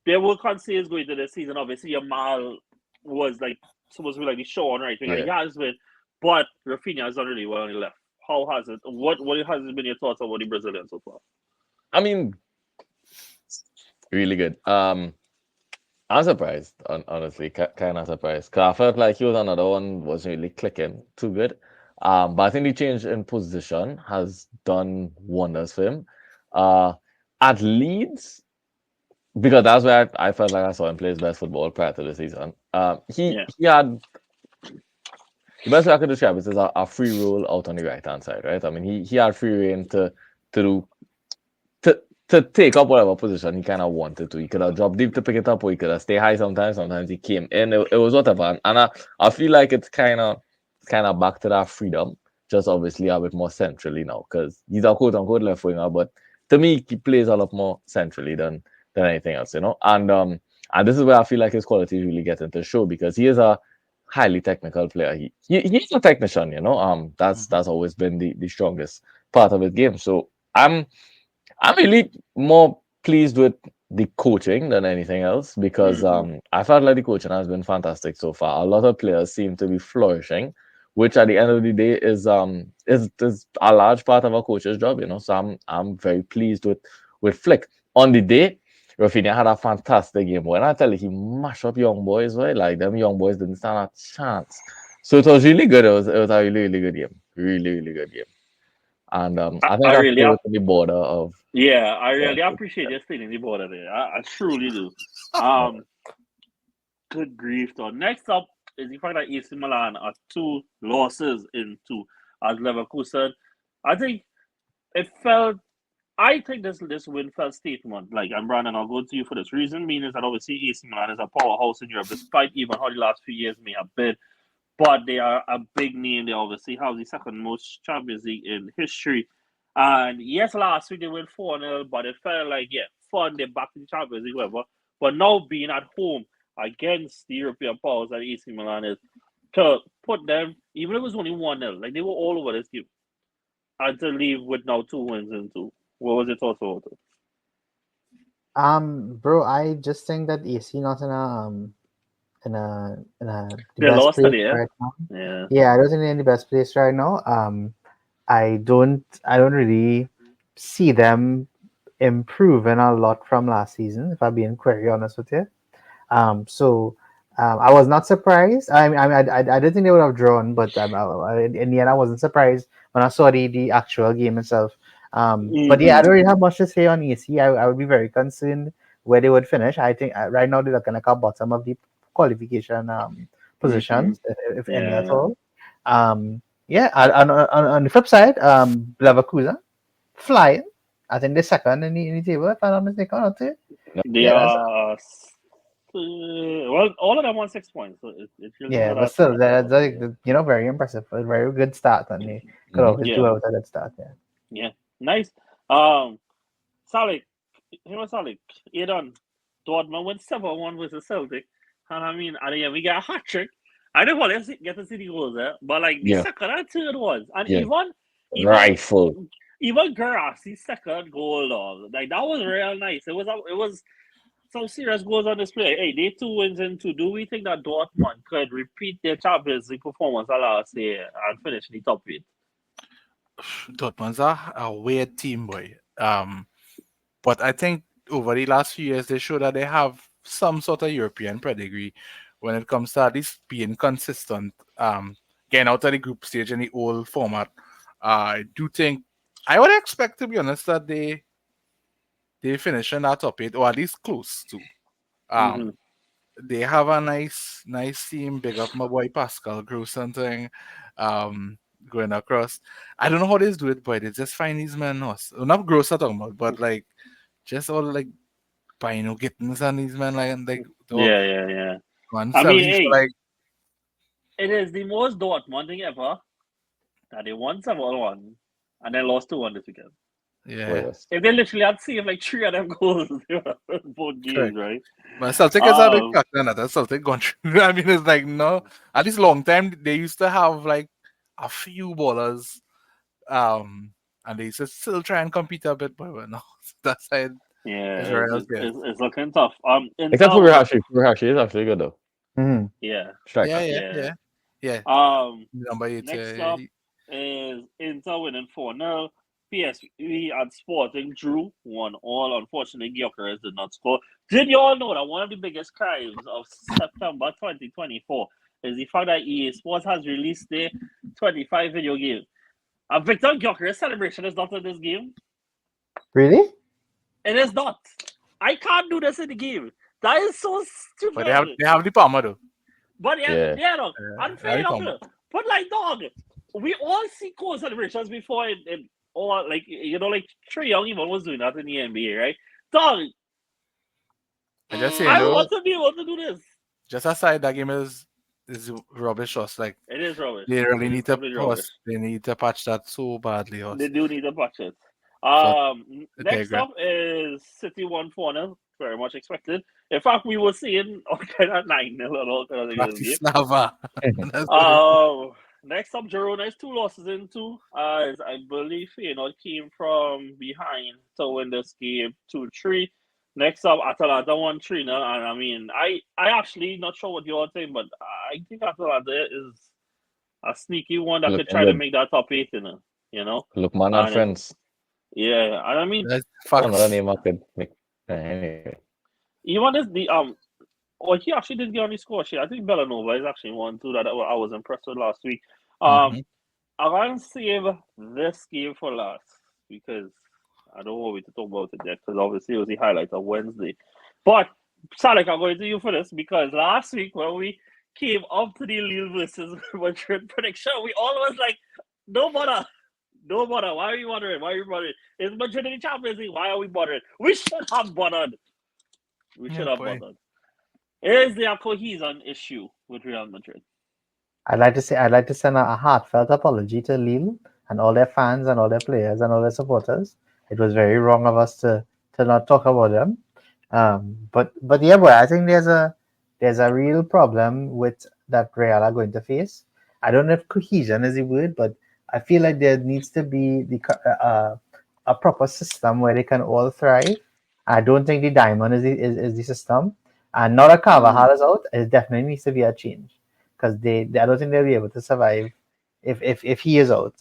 Speaker 1: there were concerns going to this season. Obviously, Yamal was, like, supposed to be, like, the show on right thing.
Speaker 4: Yeah.
Speaker 1: He has been. But Rafinha has done really well on the left. How has it? What has been your thoughts about the Brazilian so far?
Speaker 4: I mean, really good. I'm surprised, honestly, kind of surprised. Cause I felt like he was another one wasn't really clicking too good. But I think the change in position has done wonders for him. At Leeds, because that's where I felt like I saw him play his best football prior to the season. He had the best way I could describe it is a free roll out on the right hand side, right? I mean, he had free reign to take up whatever position he kind of wanted to. He could have dropped deep to pick it up, or he could have stayed high sometimes. Sometimes he came in. It was whatever. And I feel like it's kind of back to that freedom, just obviously a bit more centrally now, because he's a quote unquote left winger, but to me he plays a lot more centrally than anything else, you know. And this is where I feel like his quality really gets into show, because he is a highly technical player. He's a technician, you know. That's always been the strongest part of his game. So I'm really more pleased with the coaching than anything else, because I felt like the coaching has been fantastic so far. A lot of players seem to be flourishing, which at the end of the day is a large part of a coach's job, you know. So I'm very pleased with Flick. On the day, Rafinha had a fantastic game. When I tell you, he mashed up young boys, right? Like them young boys didn't stand a chance. So it was really good. It was a really, really good game. Really, really good game. And I
Speaker 1: I
Speaker 4: think I
Speaker 1: really,
Speaker 4: feel to the border of
Speaker 1: I really appreciate you staying in the border there. I truly do. Good grief, though. Next up is the fact that AC Milan are 2 losses in 2 as Leverkusen. I think it felt. I think this win felt statement. Like, and Brandon, I'll go to you for this reason. Meaning that obviously AC Milan is a powerhouse in Europe, despite even how the last few years may have been. But they are a big name. They obviously have the second most Champions League in history. And yes, last week they went 4-0, but it felt like, fun. They're back in the Champions League, whatever. But now being at home against the European powers that AC Milan is, to put them, even if it was only 1-0, like they were all over this game. And to leave with now 2 wins in 2. What was your thoughts about it?
Speaker 2: Bro, I just think that AC not in a the
Speaker 1: They
Speaker 2: best
Speaker 1: lost
Speaker 2: place
Speaker 1: today,
Speaker 2: right now.
Speaker 1: Yeah.
Speaker 2: Yeah, I don't think they're in the best place right now. I don't really see them improving a lot from last season, if I'm being very honest with you. I was not surprised. I didn't think they would have drawn, but in the end, I wasn't surprised when I saw the actual game itself. But yeah, I don't really have much to say on AC. I would be very concerned where they would finish. I think right now they're looking like at bottom of the qualification positions, if any at all. Yeah, on the flip side, Leverkusen flying. I think they're second in the table, if I'm not mistaken. Or two.
Speaker 1: They are. Well, all of them won 6 points. So it really
Speaker 2: Yeah,
Speaker 1: not
Speaker 2: but
Speaker 1: that
Speaker 2: still,
Speaker 1: bad.
Speaker 2: that's very impressive. A very good start, and they could always do out a good start. Yeah.
Speaker 1: Yeah, nice. Salik, here was Salik. Aidan, Dortmund went 7-1 versus Celtic, and I mean, and yeah, we got a hat trick. I didn't want to get to see the goals there, but like the second and third ones, and even
Speaker 4: rifle.
Speaker 1: Even Grassi's second goal, like that was real nice. It was some serious goals on display. Hey, they 2 wins in 2. Do we think that Dortmund could repeat their Champions League performance last year and finish in the top 8?
Speaker 3: Dortmund's a weird team, boy. But I think over the last few years, they show that they have some sort of European pedigree when it comes to at least being consistent, getting out of the group stage in the old format. I do think, I would expect, to be honest, that they finish in that top 8, or at least close to. They have a nice team. Big up my boy Pascal Gross something. Going across. I don't know how they do it, but they just find these men not gross at all, but like just all like Pino Gittins and these men like
Speaker 1: Yeah.
Speaker 3: I mean, hey, like
Speaker 1: it is the most Dortmund thing ever that they won 7-1 and then lost 2-1 this weekend.
Speaker 3: Yeah.
Speaker 1: If they literally had saved like 3 of them goals both games, right?
Speaker 3: But Celtic is a big factor in that. Celtic gone through. I mean, it's like no. At least long time they used to have like a few ballers, and they used to still try and compete a bit, but no, that side.
Speaker 1: Yeah, it's looking tough.
Speaker 4: Except for Rahashi. Rahashi is actually good though.
Speaker 2: Mm-hmm.
Speaker 1: Yeah.
Speaker 3: Yeah.
Speaker 1: Number 8. Next up is Inter winning 4-0. PSV and Sporting drew 1-1. Unfortunately, Gyökeres did not score. Did you all know that one of the biggest crimes of September 2024 is the fact that EA Sports has released their 25 video game? And Victor Gyökeres' celebration is not in this game.
Speaker 2: Really?
Speaker 1: It is not. I can't do this in the game. That is so stupid.
Speaker 3: But they have the Palmer though.
Speaker 1: But dog. Unfair enough. But like, dog, we all see cool celebrations before or like, like Trae Young even was doing that in the NBA, right? Dog,
Speaker 3: I just say,
Speaker 1: I want to be able to do this.
Speaker 3: Just aside, that game is rubbish. Like
Speaker 1: it is rubbish.
Speaker 3: They really need to patch that so badly.
Speaker 1: They do need to patch it. Next up is City 1-4-0. Very much expected. In fact, we were seeing kind of 9-0 and all kind of next up, Girona has 2 losses in 2. As I believe Feyenoord came from behind to win this game 2-3. Next up, Atalanta 1-3. And I mean, I actually not sure what you're saying, but I think Atalanta is a sneaky one that could try to make that top 8, you know.
Speaker 4: Lookman and friends.
Speaker 1: Yeah, and I mean,
Speaker 4: another name I could make. Anyway.
Speaker 1: You want this oh, he actually did get on the score sheet. I think Bellanova is actually one too that I was impressed with last week.
Speaker 3: Mhm.
Speaker 1: I'm gonna save this game for last because I don't want to talk about it yet because obviously it was the highlight of Wednesday. But Salik, I'm going to you for this because last week when we came up to the Lille versus Madrid prediction, we all was like, no bother. No bother. Why are you bothering? Why are you bothering? It's Madrid in the Champions League. Why are we bothering? We should have bothered. We should
Speaker 3: Yeah,
Speaker 1: have
Speaker 3: boy.
Speaker 1: bothered. Is there a cohesion issue with Real Madrid?
Speaker 2: I'd like to send a heartfelt apology to Lille and all their fans and all their players and all their supporters. It was very wrong of us to not talk about them. But yeah, boy, I think there's a real problem with that Real are going to face. I don't know if cohesion is the word, but I feel like there needs to be a proper system where they can all thrive. I don't think the diamond is the system, and now that Carvajal is out, it definitely needs to be a change because I don't think they'll be able to survive if he is out.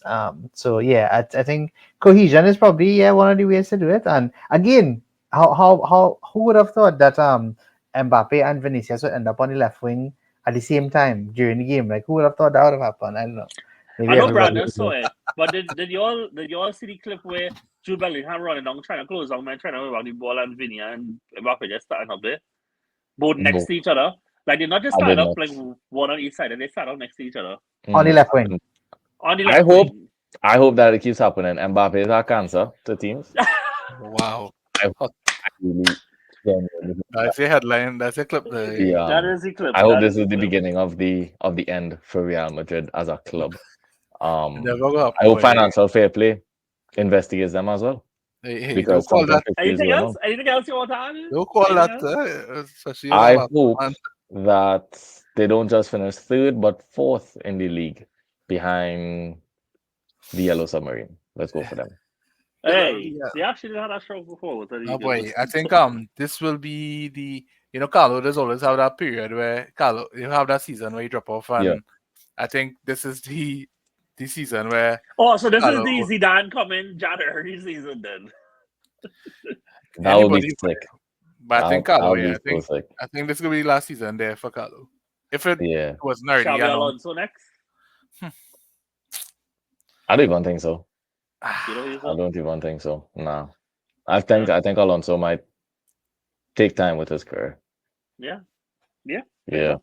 Speaker 2: So yeah, I think cohesion is probably one of the ways to do it. And again, how who would have thought that Mbappe and Vinicius would end up on the left wing at the same time during the game? Like who would have thought that would have happened? I don't know.
Speaker 1: I
Speaker 2: Maybe
Speaker 1: know
Speaker 2: everybody.
Speaker 1: Brandon saw it, but did you all see the clip where Jude Bellingham running down trying to close down man trying to move the ball and Vinny and Mbappe just starting up there, both next
Speaker 4: No,
Speaker 1: to each other. Like they're not just
Speaker 4: I did
Speaker 1: starting up
Speaker 4: not.
Speaker 1: like one on each side, and they start up next to each other
Speaker 2: On the
Speaker 4: Mm,
Speaker 2: left wing.
Speaker 1: on the
Speaker 4: I
Speaker 1: left
Speaker 4: hope
Speaker 1: wing.
Speaker 4: I hope that it keeps happening. Mbappe is our cancer to teams.
Speaker 3: Wow.
Speaker 4: I really genuinely hope that.
Speaker 3: That's a headline. That's a clip there.
Speaker 4: The
Speaker 1: That is the clip.
Speaker 4: I hope
Speaker 1: That
Speaker 4: this
Speaker 1: is the
Speaker 4: is the
Speaker 1: clip.
Speaker 4: beginning of the end for Real Madrid as a club.
Speaker 3: Never go up,
Speaker 4: I hope
Speaker 3: boy.
Speaker 4: financial fair play investigates them as well
Speaker 3: Hey, don't
Speaker 4: because
Speaker 3: call
Speaker 4: something
Speaker 3: that.
Speaker 4: fishy is
Speaker 1: Anything
Speaker 4: going
Speaker 1: else?
Speaker 4: on.
Speaker 1: Anything else you want to add?
Speaker 3: Don't call
Speaker 1: Anything
Speaker 3: that.
Speaker 1: else?
Speaker 3: Especially as a
Speaker 4: I
Speaker 3: Barca
Speaker 4: hope
Speaker 3: fan.
Speaker 4: that they don't just finish third but fourth in the league behind the Yellow Submarine. Let's go for them.
Speaker 1: Hey,
Speaker 3: Yeah.
Speaker 1: they actually had a strong performance.
Speaker 3: Oh boy, I think this will be the Carlo does always have that period where Carlo you have that season where you drop off,
Speaker 4: Yeah.
Speaker 3: and I think this is the season where
Speaker 1: Oh, so this is
Speaker 3: Carlo
Speaker 1: the Zidane coming January season then.
Speaker 4: That would be
Speaker 3: anybody,
Speaker 4: sick.
Speaker 3: but I think Carlo,
Speaker 4: That would
Speaker 3: yeah,
Speaker 4: be so sick.
Speaker 3: I think this will be the last season there for Carlo. If it
Speaker 4: Yeah.
Speaker 3: wasn't already
Speaker 1: Xavi
Speaker 3: announced,
Speaker 1: Alonso next.
Speaker 4: I don't even think so.
Speaker 1: You know, he's
Speaker 4: I don't even think so. Nah. I think Alonso might take time with his career.
Speaker 1: yeah.
Speaker 4: Yeah.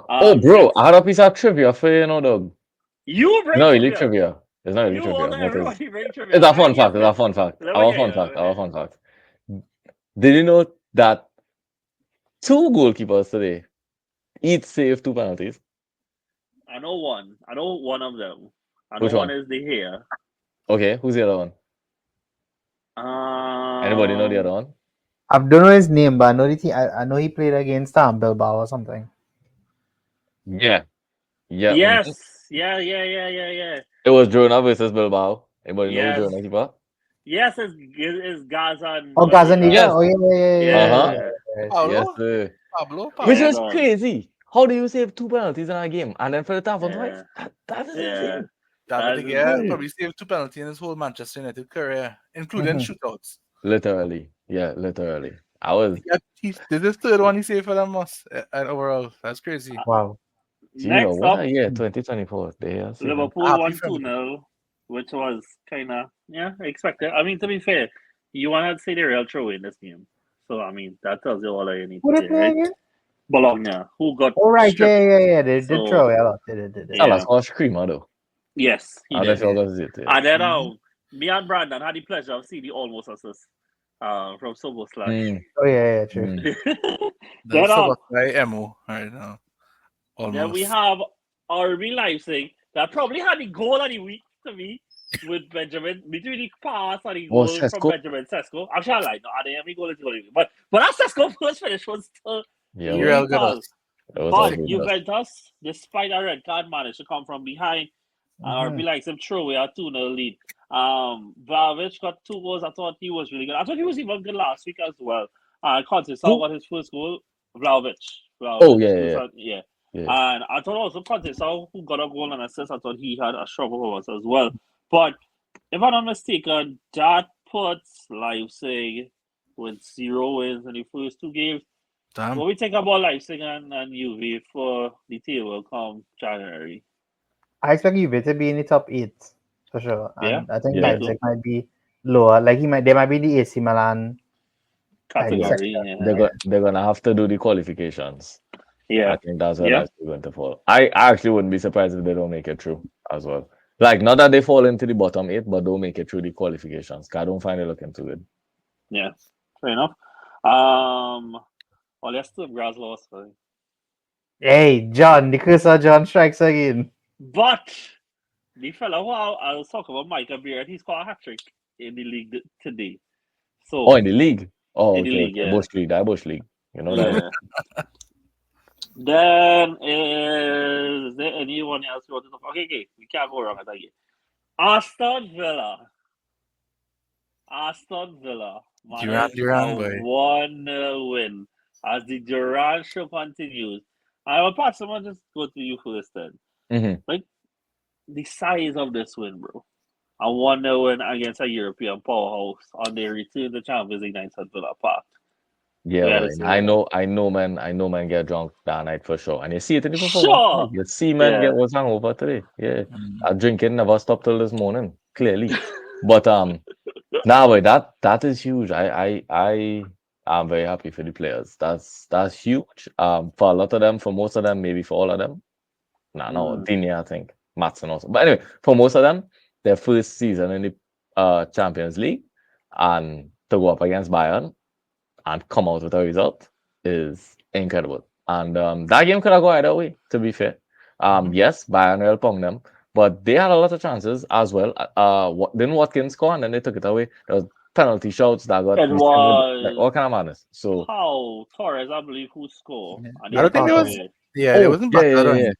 Speaker 4: Oh, bro, I had a piece of trivia for you, dog.
Speaker 1: You bring
Speaker 4: No, really
Speaker 1: trivia.
Speaker 4: trivia. It's not really
Speaker 1: You
Speaker 4: trivia,
Speaker 1: order
Speaker 4: but
Speaker 1: everybody bring trivia.
Speaker 4: it's a fun fact. It's a fun fact. Our fun fact. Our fun fact. Did you know that two goalkeepers today each saved 2 penalties?
Speaker 1: I know one. I know one of them. I know
Speaker 4: Which
Speaker 1: one
Speaker 4: one?
Speaker 1: is the hair.
Speaker 4: Okay, who's the other one? Anybody know the other one?
Speaker 2: I don't know his name, but I know I know he played against Bilbao or something.
Speaker 4: Yeah. Yeah.
Speaker 1: Yes. Yeah.
Speaker 4: It was Girona versus Bilbao. Anybody know
Speaker 1: Yes.
Speaker 4: Girona keeper?
Speaker 1: Yes, it's Gaza.
Speaker 2: Oh, Gazaniga.
Speaker 4: Yes.
Speaker 2: Oh yeah.
Speaker 3: Pablo,
Speaker 4: Yes, sir.
Speaker 3: Pablo,
Speaker 4: Which
Speaker 1: Yeah,
Speaker 4: is
Speaker 1: dog.
Speaker 4: crazy. How do you save 2 penalties in a game and then for the top one twice? That is
Speaker 1: Yeah.
Speaker 4: insane.
Speaker 3: David De
Speaker 1: That's
Speaker 3: Gea probably saved 2 penalties in his whole Manchester United career, including shootouts.
Speaker 4: Literally. Yeah, literally. I was
Speaker 3: This is the third one he saved for them and overall. That's crazy.
Speaker 2: Wow.
Speaker 4: Gino,
Speaker 1: Next
Speaker 4: what
Speaker 1: up,
Speaker 4: a year, 2024. They are saving.
Speaker 1: Liverpool won 2-0, which was kind of, expected. I mean, to be fair, you want to say the real throw in this game. So, I mean, that tells you all that you need
Speaker 2: Who
Speaker 1: to
Speaker 2: they
Speaker 1: say,
Speaker 2: play
Speaker 1: right?
Speaker 2: again?
Speaker 1: Bologna, who got
Speaker 2: Oh right,
Speaker 1: stripped.
Speaker 2: yeah. They did
Speaker 1: So,
Speaker 2: throw it a lot. They did.
Speaker 1: Yeah.
Speaker 4: Salah scored screamer though.
Speaker 1: Yes, he
Speaker 4: I don't
Speaker 1: did.
Speaker 4: know if y'all guys did it.
Speaker 1: And then me and Brandon had the pleasure of seeing the almost assist from Soboslai.
Speaker 2: Oh yeah, true.
Speaker 3: That's about my MO right now. Almost.
Speaker 1: Then we have RB Leipzig that probably had the goal of the week to me with Benjamin between the pass and the goal from Benjamin Sesko. Actually, I like I didn't have goal is going but that Sesko first finish was still
Speaker 3: real good.
Speaker 1: But Juventus, despite a red card, managed to come from behind. RB Leipzig throw away a 2-0 lead. Vlahovic got 2 goals. I thought he was really good. I thought he was even good last week as well. Constantine got his first goal. Vlahovic.
Speaker 4: Oh yeah.
Speaker 1: And I thought also Constantine, who got a goal and assist, I thought he had a strong performance as well. But if I'm not mistaken, that puts Leipzig with 0 wins in the first 2 games.
Speaker 3: Damn.
Speaker 1: What we think about Leipzig and UV for the table come January?
Speaker 2: I expect Juve to be in the top 8 for sure,
Speaker 1: Yeah,
Speaker 2: and I think
Speaker 4: yeah.
Speaker 2: Leipzig might be lower. Like they might be the AC Milan
Speaker 1: Category.
Speaker 4: They're gonna have to do the qualifications.
Speaker 1: Yeah.
Speaker 4: I think that's where
Speaker 1: Yeah.
Speaker 4: Leipzig going to fall. I actually wouldn't be surprised if they don't make it through as well. Like, not that they fall into the bottom 8, but don't make it through the qualifications. 'Cause I don't find it looking too good.
Speaker 1: Yeah. Fair enough. Well, let's do Graslow.
Speaker 2: Hey, John, the curse of John strikes again.
Speaker 1: But the fellow who I was talking about, Michael Beard, he scored a hat trick in the league today. So
Speaker 4: Oh, in the league? Oh,
Speaker 1: in the league, yeah.
Speaker 4: Bush League. You know that?
Speaker 1: Yeah. Then is there anyone else you want to talk? Okay, we can't go wrong at that game. Aston Villa.
Speaker 3: Duran, boy.
Speaker 1: 1 win as the Duran show continues. I will pass someone just go to you first then.
Speaker 4: Mhm.
Speaker 1: Like the size of this win, bro. A 1 win against a European powerhouse on their return to Champions League nights at Villa Park.
Speaker 4: Yeah,
Speaker 1: Yeah,
Speaker 4: well,
Speaker 1: this is
Speaker 4: I know, man get drunk that night for sure. And you see it in the performance.
Speaker 1: Sure.
Speaker 4: You see man
Speaker 1: Yeah.
Speaker 4: get what's hangover today. Yeah.
Speaker 3: Mm.
Speaker 4: Drinking never stopped till this morning, clearly. But nah, boy, that is huge. I am very happy for the players. That's huge. For a lot of them, for most of them, maybe for all of them. No, Digne, I think. Matson also. But anyway, for most of them, their first season in the Champions League and to go up against Bayern and come out with a result is incredible. And that game could have gone either way, to be fair. Yes, Bayern will pong them, but they had a lot of chances as well. Didn't Watkins score and then they took it away? There was penalty shots that got
Speaker 1: It was
Speaker 4: like all kind of madness. So
Speaker 1: Pau Torres, I believe, who scored.
Speaker 3: Yeah.
Speaker 1: And
Speaker 3: I don't think
Speaker 1: they
Speaker 3: it was.
Speaker 1: away.
Speaker 3: Yeah, it wasn't bad.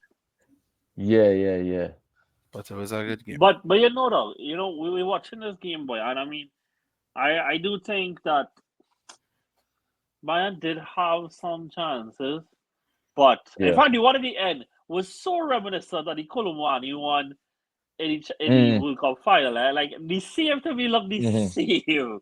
Speaker 4: yeah.
Speaker 3: But it was a good game.
Speaker 1: But you know though, we were watching this game, boy, and I mean, I do think that Bayern did have some chances, but in fact, the one at the end was so reminiscent of the Colomwani won in the World Cup final. Like the same to me look the same,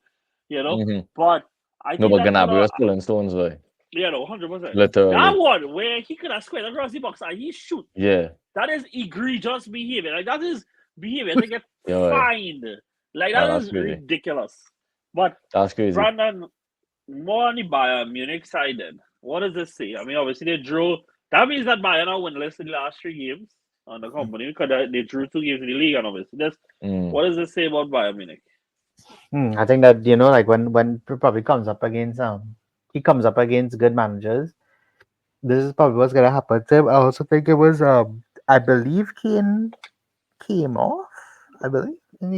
Speaker 1: But I think
Speaker 4: but
Speaker 1: that
Speaker 4: Gnabry was pulling stones, boy.
Speaker 1: 100%.
Speaker 4: Literally.
Speaker 1: That one where he could have squared across the box and he shoot.
Speaker 4: Yeah.
Speaker 1: That is egregious behavior. Like that is behavior to get
Speaker 4: Yeah,
Speaker 1: fined. Like that
Speaker 4: that's
Speaker 1: is
Speaker 4: crazy.
Speaker 1: ridiculous. But
Speaker 4: That's crazy.
Speaker 1: Brandon, more on the Bayern Munich side then. What does this say? I mean, obviously they drew. That means that Bayern are winless in the last 3 games on the company because they drew 2 games in the league, and obviously what does this say about Bayern Munich?
Speaker 2: I think that like when probably comes up against he comes up against good managers. This is probably what's gonna happen to him. I also think it was I believe Kane came off. I believe in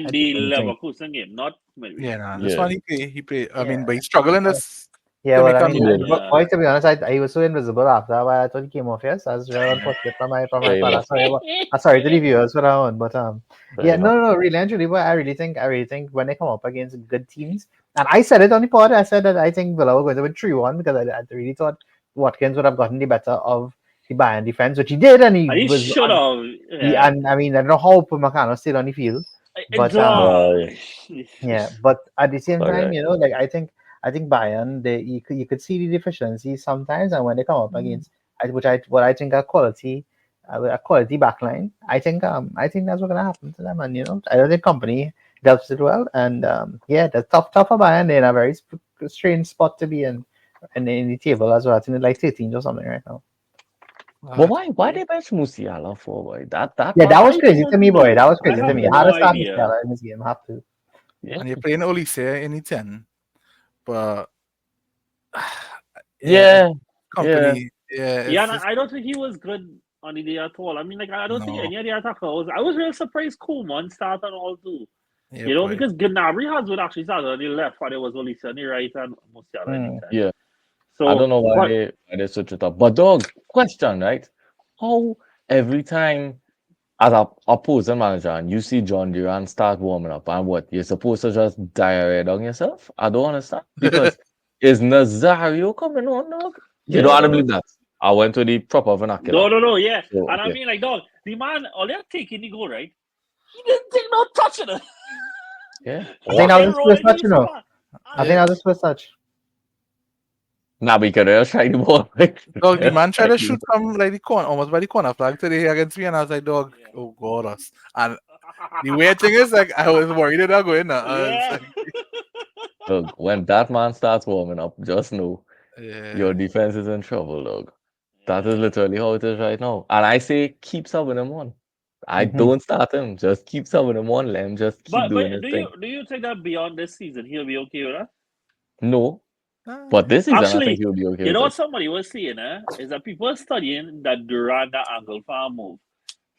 Speaker 1: the Leverkusen game, not maybe.
Speaker 3: Yeah, this one he played. I mean, but he's struggling this.
Speaker 2: Yeah, well, I mean,
Speaker 1: Yeah.
Speaker 2: boy, to be honest, he was so invisible after that. I thought he came off. Yes, that's very unfortunate from my part. Sorry to the viewers for that one, but no, really and truly, but I really think when they come up against good teams, and I said it on the pod, I said that I think Villa were going to win 3-1 because I really thought Watkins would have gotten the better of the Bayern defense, which he did, and he
Speaker 1: should have.
Speaker 2: Yeah. And I mean, I don't know how Upamecano stayed on the field, but yeah, but at the same time, like I think Bayern, you could see the deficiencies sometimes, and when they come up against what I think a quality backline, I think that's what's gonna happen to them, and I don't think company helps it well, and that's tough for Bayern. They're in a very strange spot to be in the table as well. I think like 13th or something right now.
Speaker 4: But why they bench Musiala for, boy? That
Speaker 2: was crazy to me, boy. That was crazy to me. How to start Musiala in this game? Have to.
Speaker 3: Yeah. And you're playing Olise in the 10, but company.
Speaker 1: Yeah. I don't think he was good on the day at all. I mean, like I don't think any of the attackers. I was really surprised Koeman started all too. Yeah, because Gnabry has actually started on the left, and it was Olise on the right and Musiala on the 10.
Speaker 4: Yeah.
Speaker 1: So
Speaker 4: I don't know why they switch it up. But dog, question, right? How every time as a opposing manager and you see John Duran start warming up and what, you're supposed to just diarrhea down yourself? I don't understand. Because is Nazario coming on, dog? You don't want to believe that. I went to the proper vernacular.
Speaker 1: No, yeah. So, and I mean, like, dog, the man, all they're taking the goal, right? He didn't take no touch in it.
Speaker 4: Yeah.
Speaker 2: I think that was his first touch, I think that was his first touch.
Speaker 4: Nah, we could have tried the ball.
Speaker 3: Dog, the man tried to shoot from like the corner, almost by the corner flag today against me, and I was like, dog, oh god, us. And the weird thing is, like, I was worried that I go in. I was
Speaker 1: Yeah.
Speaker 3: like,
Speaker 4: Look, when that man starts warming up, just know your
Speaker 3: yeah.
Speaker 4: defense is in trouble, dog. That is literally how it is right now. And I say keep subbing him on. I
Speaker 2: Mhm.
Speaker 4: don't start him. Just keep subbing him on. Let him just keep
Speaker 1: But
Speaker 4: doing his
Speaker 1: do
Speaker 4: thing.
Speaker 1: you think that beyond this season he'll be okay with that?
Speaker 4: No,
Speaker 3: Ah,
Speaker 4: but this season I think
Speaker 1: Actually,
Speaker 4: he'll be okay
Speaker 1: you
Speaker 4: with
Speaker 1: know
Speaker 4: it.
Speaker 1: what somebody was saying, is that people are studying that Durant and Angle for a move.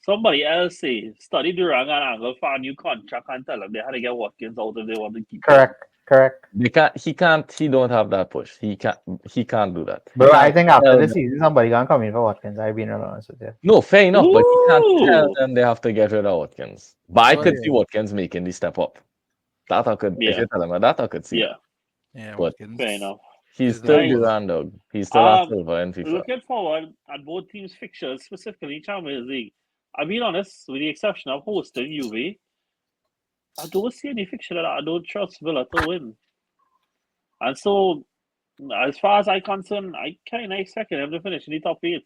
Speaker 1: Somebody else say study Durant and Angle for a new contract and tell them they had to get Watkins out if they want to keep him.
Speaker 2: Correct.
Speaker 4: He don't have that push. He can't do that. He
Speaker 2: Bro, I
Speaker 4: can't
Speaker 2: think after
Speaker 4: tell
Speaker 2: this
Speaker 4: them.
Speaker 2: season, somebody gonna come in for Watkins. I've been real honest with you.
Speaker 4: No, fair enough, but he can't tell
Speaker 1: Ooh.
Speaker 4: them they have to get rid of Watkins. But I
Speaker 3: oh,
Speaker 4: could
Speaker 3: yeah.
Speaker 4: see Watkins making the step up. That I could, if
Speaker 1: Yeah.
Speaker 4: you tell him that I could see.
Speaker 1: Yeah.
Speaker 3: Yeah,
Speaker 4: But
Speaker 3: Watkins.
Speaker 1: Fair enough.
Speaker 4: he's
Speaker 3: Is
Speaker 4: still
Speaker 3: that
Speaker 1: Nice.
Speaker 4: Durant, dog. He's still a silver in FIFA.
Speaker 1: Looking forward at both teams' fixtures, specifically Champions League. I'll be honest, with the exception of hosting Juve, I don't see any fixture that I don't trust Villa to win. And so, as far as I'm concerned, I kind of expected them to finish in the top 8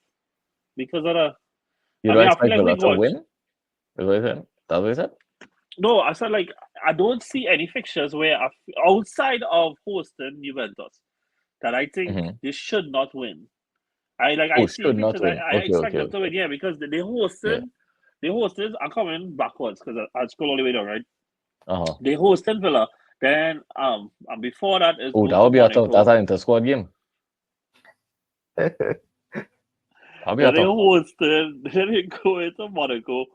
Speaker 1: because of the.
Speaker 4: You
Speaker 1: I
Speaker 4: don't
Speaker 1: mean, I feel
Speaker 4: expect
Speaker 1: like we
Speaker 4: Villa to
Speaker 1: got.
Speaker 4: win? Is what you said? That's what you said?
Speaker 1: No, I said like I don't see any fixtures where outside of hosting Juventus that I think
Speaker 4: Mhm.
Speaker 1: they should not win. I
Speaker 4: Oh,
Speaker 1: see
Speaker 4: should not
Speaker 1: fixtures. I
Speaker 4: win. Okay,
Speaker 1: expect them
Speaker 4: okay.
Speaker 1: to win, yeah, because they hosted.
Speaker 4: Yeah.
Speaker 1: They hosted. I'm coming backwards because I scroll all the way down, right?
Speaker 4: Uh-huh.
Speaker 1: They hosted Villa. Then and before that is
Speaker 4: Oh,
Speaker 1: go
Speaker 4: that
Speaker 1: to
Speaker 4: would be a tough. That's
Speaker 1: Monaco.
Speaker 4: an inter-squad game. That'll be a
Speaker 1: Then they
Speaker 4: tough one.
Speaker 1: hosted. Then they go into Monaco.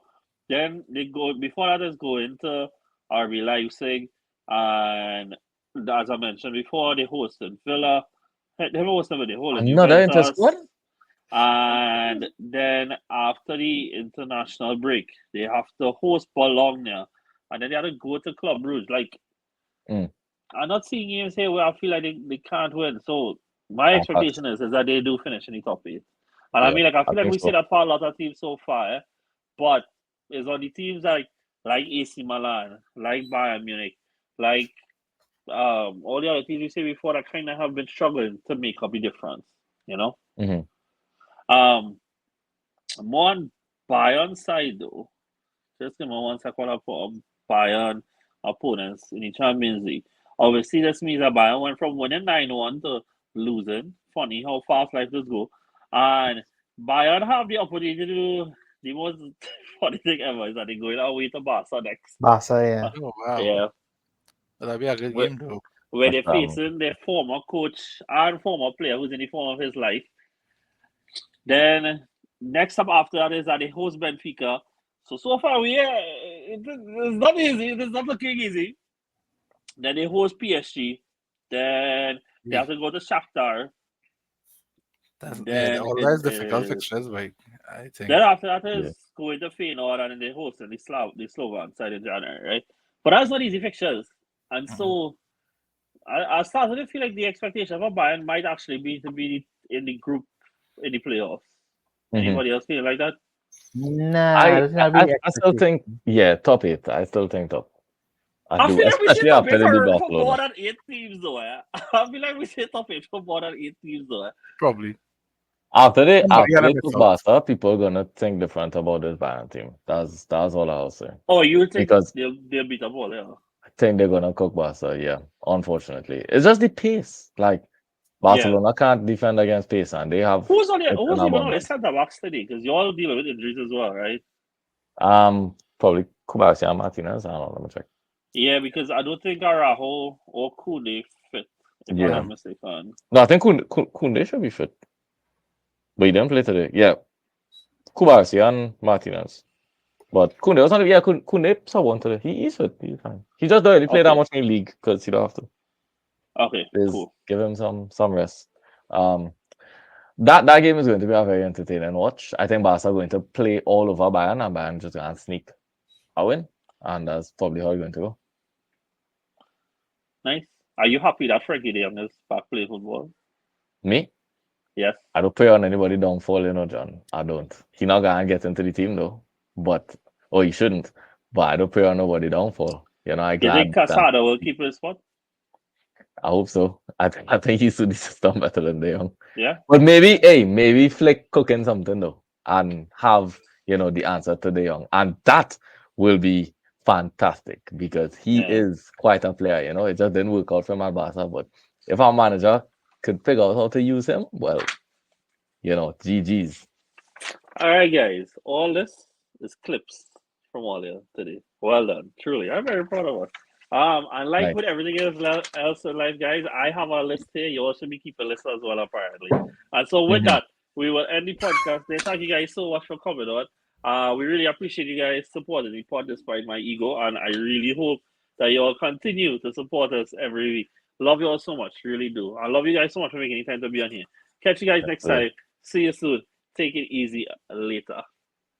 Speaker 1: Then they go before that is going to RB Leipzig, and as I mentioned before, they hosted Villa. They hosted with the whole
Speaker 4: Another inter-squad?
Speaker 1: Juventus. And then after the international break, they have to host Bologna, and then they have to go to Club Brugge. Like,
Speaker 4: Mm.
Speaker 1: I'm not seeing games here where I feel like they can't win. So my expectation is that they do finish in the top 8. And I
Speaker 4: Yeah,
Speaker 1: mean, like, I
Speaker 4: I
Speaker 1: feel like
Speaker 4: think
Speaker 1: we
Speaker 4: so.
Speaker 1: see that for a lot of teams so far, but it's on the teams like AC Milan, like Bayern Munich, like all the other teams we say before that kind of have been struggling to make up the difference. You know.
Speaker 4: Mhm.
Speaker 1: More on Bayern side though. Just give me one second for Bayern opponents in the Champions League. Obviously, this means that Bayern went from winning 9-1 to losing. Funny how fast life does go. And Bayern have the opportunity to do the most funny thing ever is that they're going away to Barca next.
Speaker 2: Barca, yeah.
Speaker 3: Oh, wow.
Speaker 1: Yeah.
Speaker 3: That'd be a good
Speaker 1: Where,
Speaker 3: game, though.
Speaker 1: where they're
Speaker 4: But,
Speaker 1: facing their former coach and former player who's in the form of his life. Then next up after that is that they host Benfica. So far it's not easy. It's not looking easy. Then they host PSG. Then they have to go to Shakhtar. Then
Speaker 3: All
Speaker 1: it
Speaker 3: that's difficult
Speaker 1: is.
Speaker 3: fixtures, like, I think.
Speaker 1: Then after that
Speaker 4: Yeah.
Speaker 1: is going to Feyenoord and then they host the Slovan side in January, right? But that's not easy fixtures. And so I started to feel like the expectation for Bayern might actually be to be in the group in the playoffs.
Speaker 4: Mhm.
Speaker 1: Anybody else feel like that?
Speaker 2: Nah, I don't think that'd be
Speaker 4: I still think, yeah, top 8. I still think top.
Speaker 1: I
Speaker 4: do,
Speaker 1: feel like we should
Speaker 4: especially
Speaker 1: top
Speaker 4: after
Speaker 1: it
Speaker 4: they beat
Speaker 1: for
Speaker 4: Barcelona.
Speaker 1: more than 8 teams, though. I feel like we should top it for more than 8 teams, though.
Speaker 3: Probably.
Speaker 4: After they
Speaker 3: Somebody gotta
Speaker 4: took
Speaker 3: miss out.
Speaker 4: Barca, people are gonna think different about this Bayern team. That's all I'll say.
Speaker 1: Oh, you think
Speaker 4: Because
Speaker 1: they'll beat up all, yeah?
Speaker 4: I think they're gonna cook Barca. Yeah, unfortunately, it's just the pace. Like Barcelona can't defend against pace, and they have
Speaker 1: Who's
Speaker 4: it in
Speaker 1: even on the
Speaker 4: abundance.
Speaker 1: centre backs today? Because you're all dealing with injuries as well, right?
Speaker 4: Probably Kubarsi and Martinez. I don't know. Let me check.
Speaker 1: Yeah, because I don't think Araujo or Koundé fit, if I'm
Speaker 4: Yeah.
Speaker 1: not mistaken.
Speaker 4: No, I think Kunde should be fit, but he didn't play today. Yeah, Kubarsi and Martinez. But Kunde was not. Yeah, Kunde saw one today. He's fit. He's fine. He just don't really play that
Speaker 1: Okay.
Speaker 4: much in the league because he don't have to.
Speaker 1: Okay, cool.
Speaker 4: Give him some rest. That game is going to be a very entertaining watch. I think Barca are going to play all over Bayern, and Bayern just going to sneak a win, and that's probably how it's going to go.
Speaker 1: Nice. Are you happy that Frankie de Jong is back playing football?
Speaker 4: Me?
Speaker 1: Yes.
Speaker 4: I don't pray on anybody downfall, John. I don't. He not gonna get into the team though, he shouldn't. But I don't pray on nobody downfall. I
Speaker 1: You
Speaker 4: glad
Speaker 1: think Casada will keep his spot?
Speaker 4: I hope so. I think he should done better than De Jong.
Speaker 1: Yeah.
Speaker 4: But maybe Flick cooking something though, and have the answer to De Jong, and that will be fantastic because he
Speaker 1: Yeah.
Speaker 4: is quite a player. It just didn't work out for him at Barca, but if our manager could figure out how to use him, well, GG's.
Speaker 1: All right, guys. All this is clips from Walia today. Well done. Truly. I'm very proud of us. And like
Speaker 4: Nice.
Speaker 1: with everything else in life, guys, I have a list here. You also be keep a list as well, apparently. And so with
Speaker 4: Mhm.
Speaker 1: that, we will end the podcast. Thank you guys so much for coming on. We really appreciate you guys supporting the pod despite my ego, and I really hope that you all continue to support us every week. Love you all so much, really do. I love you guys so much for making the time to be on here. Catch you guys next time. See you soon. Take it easy later.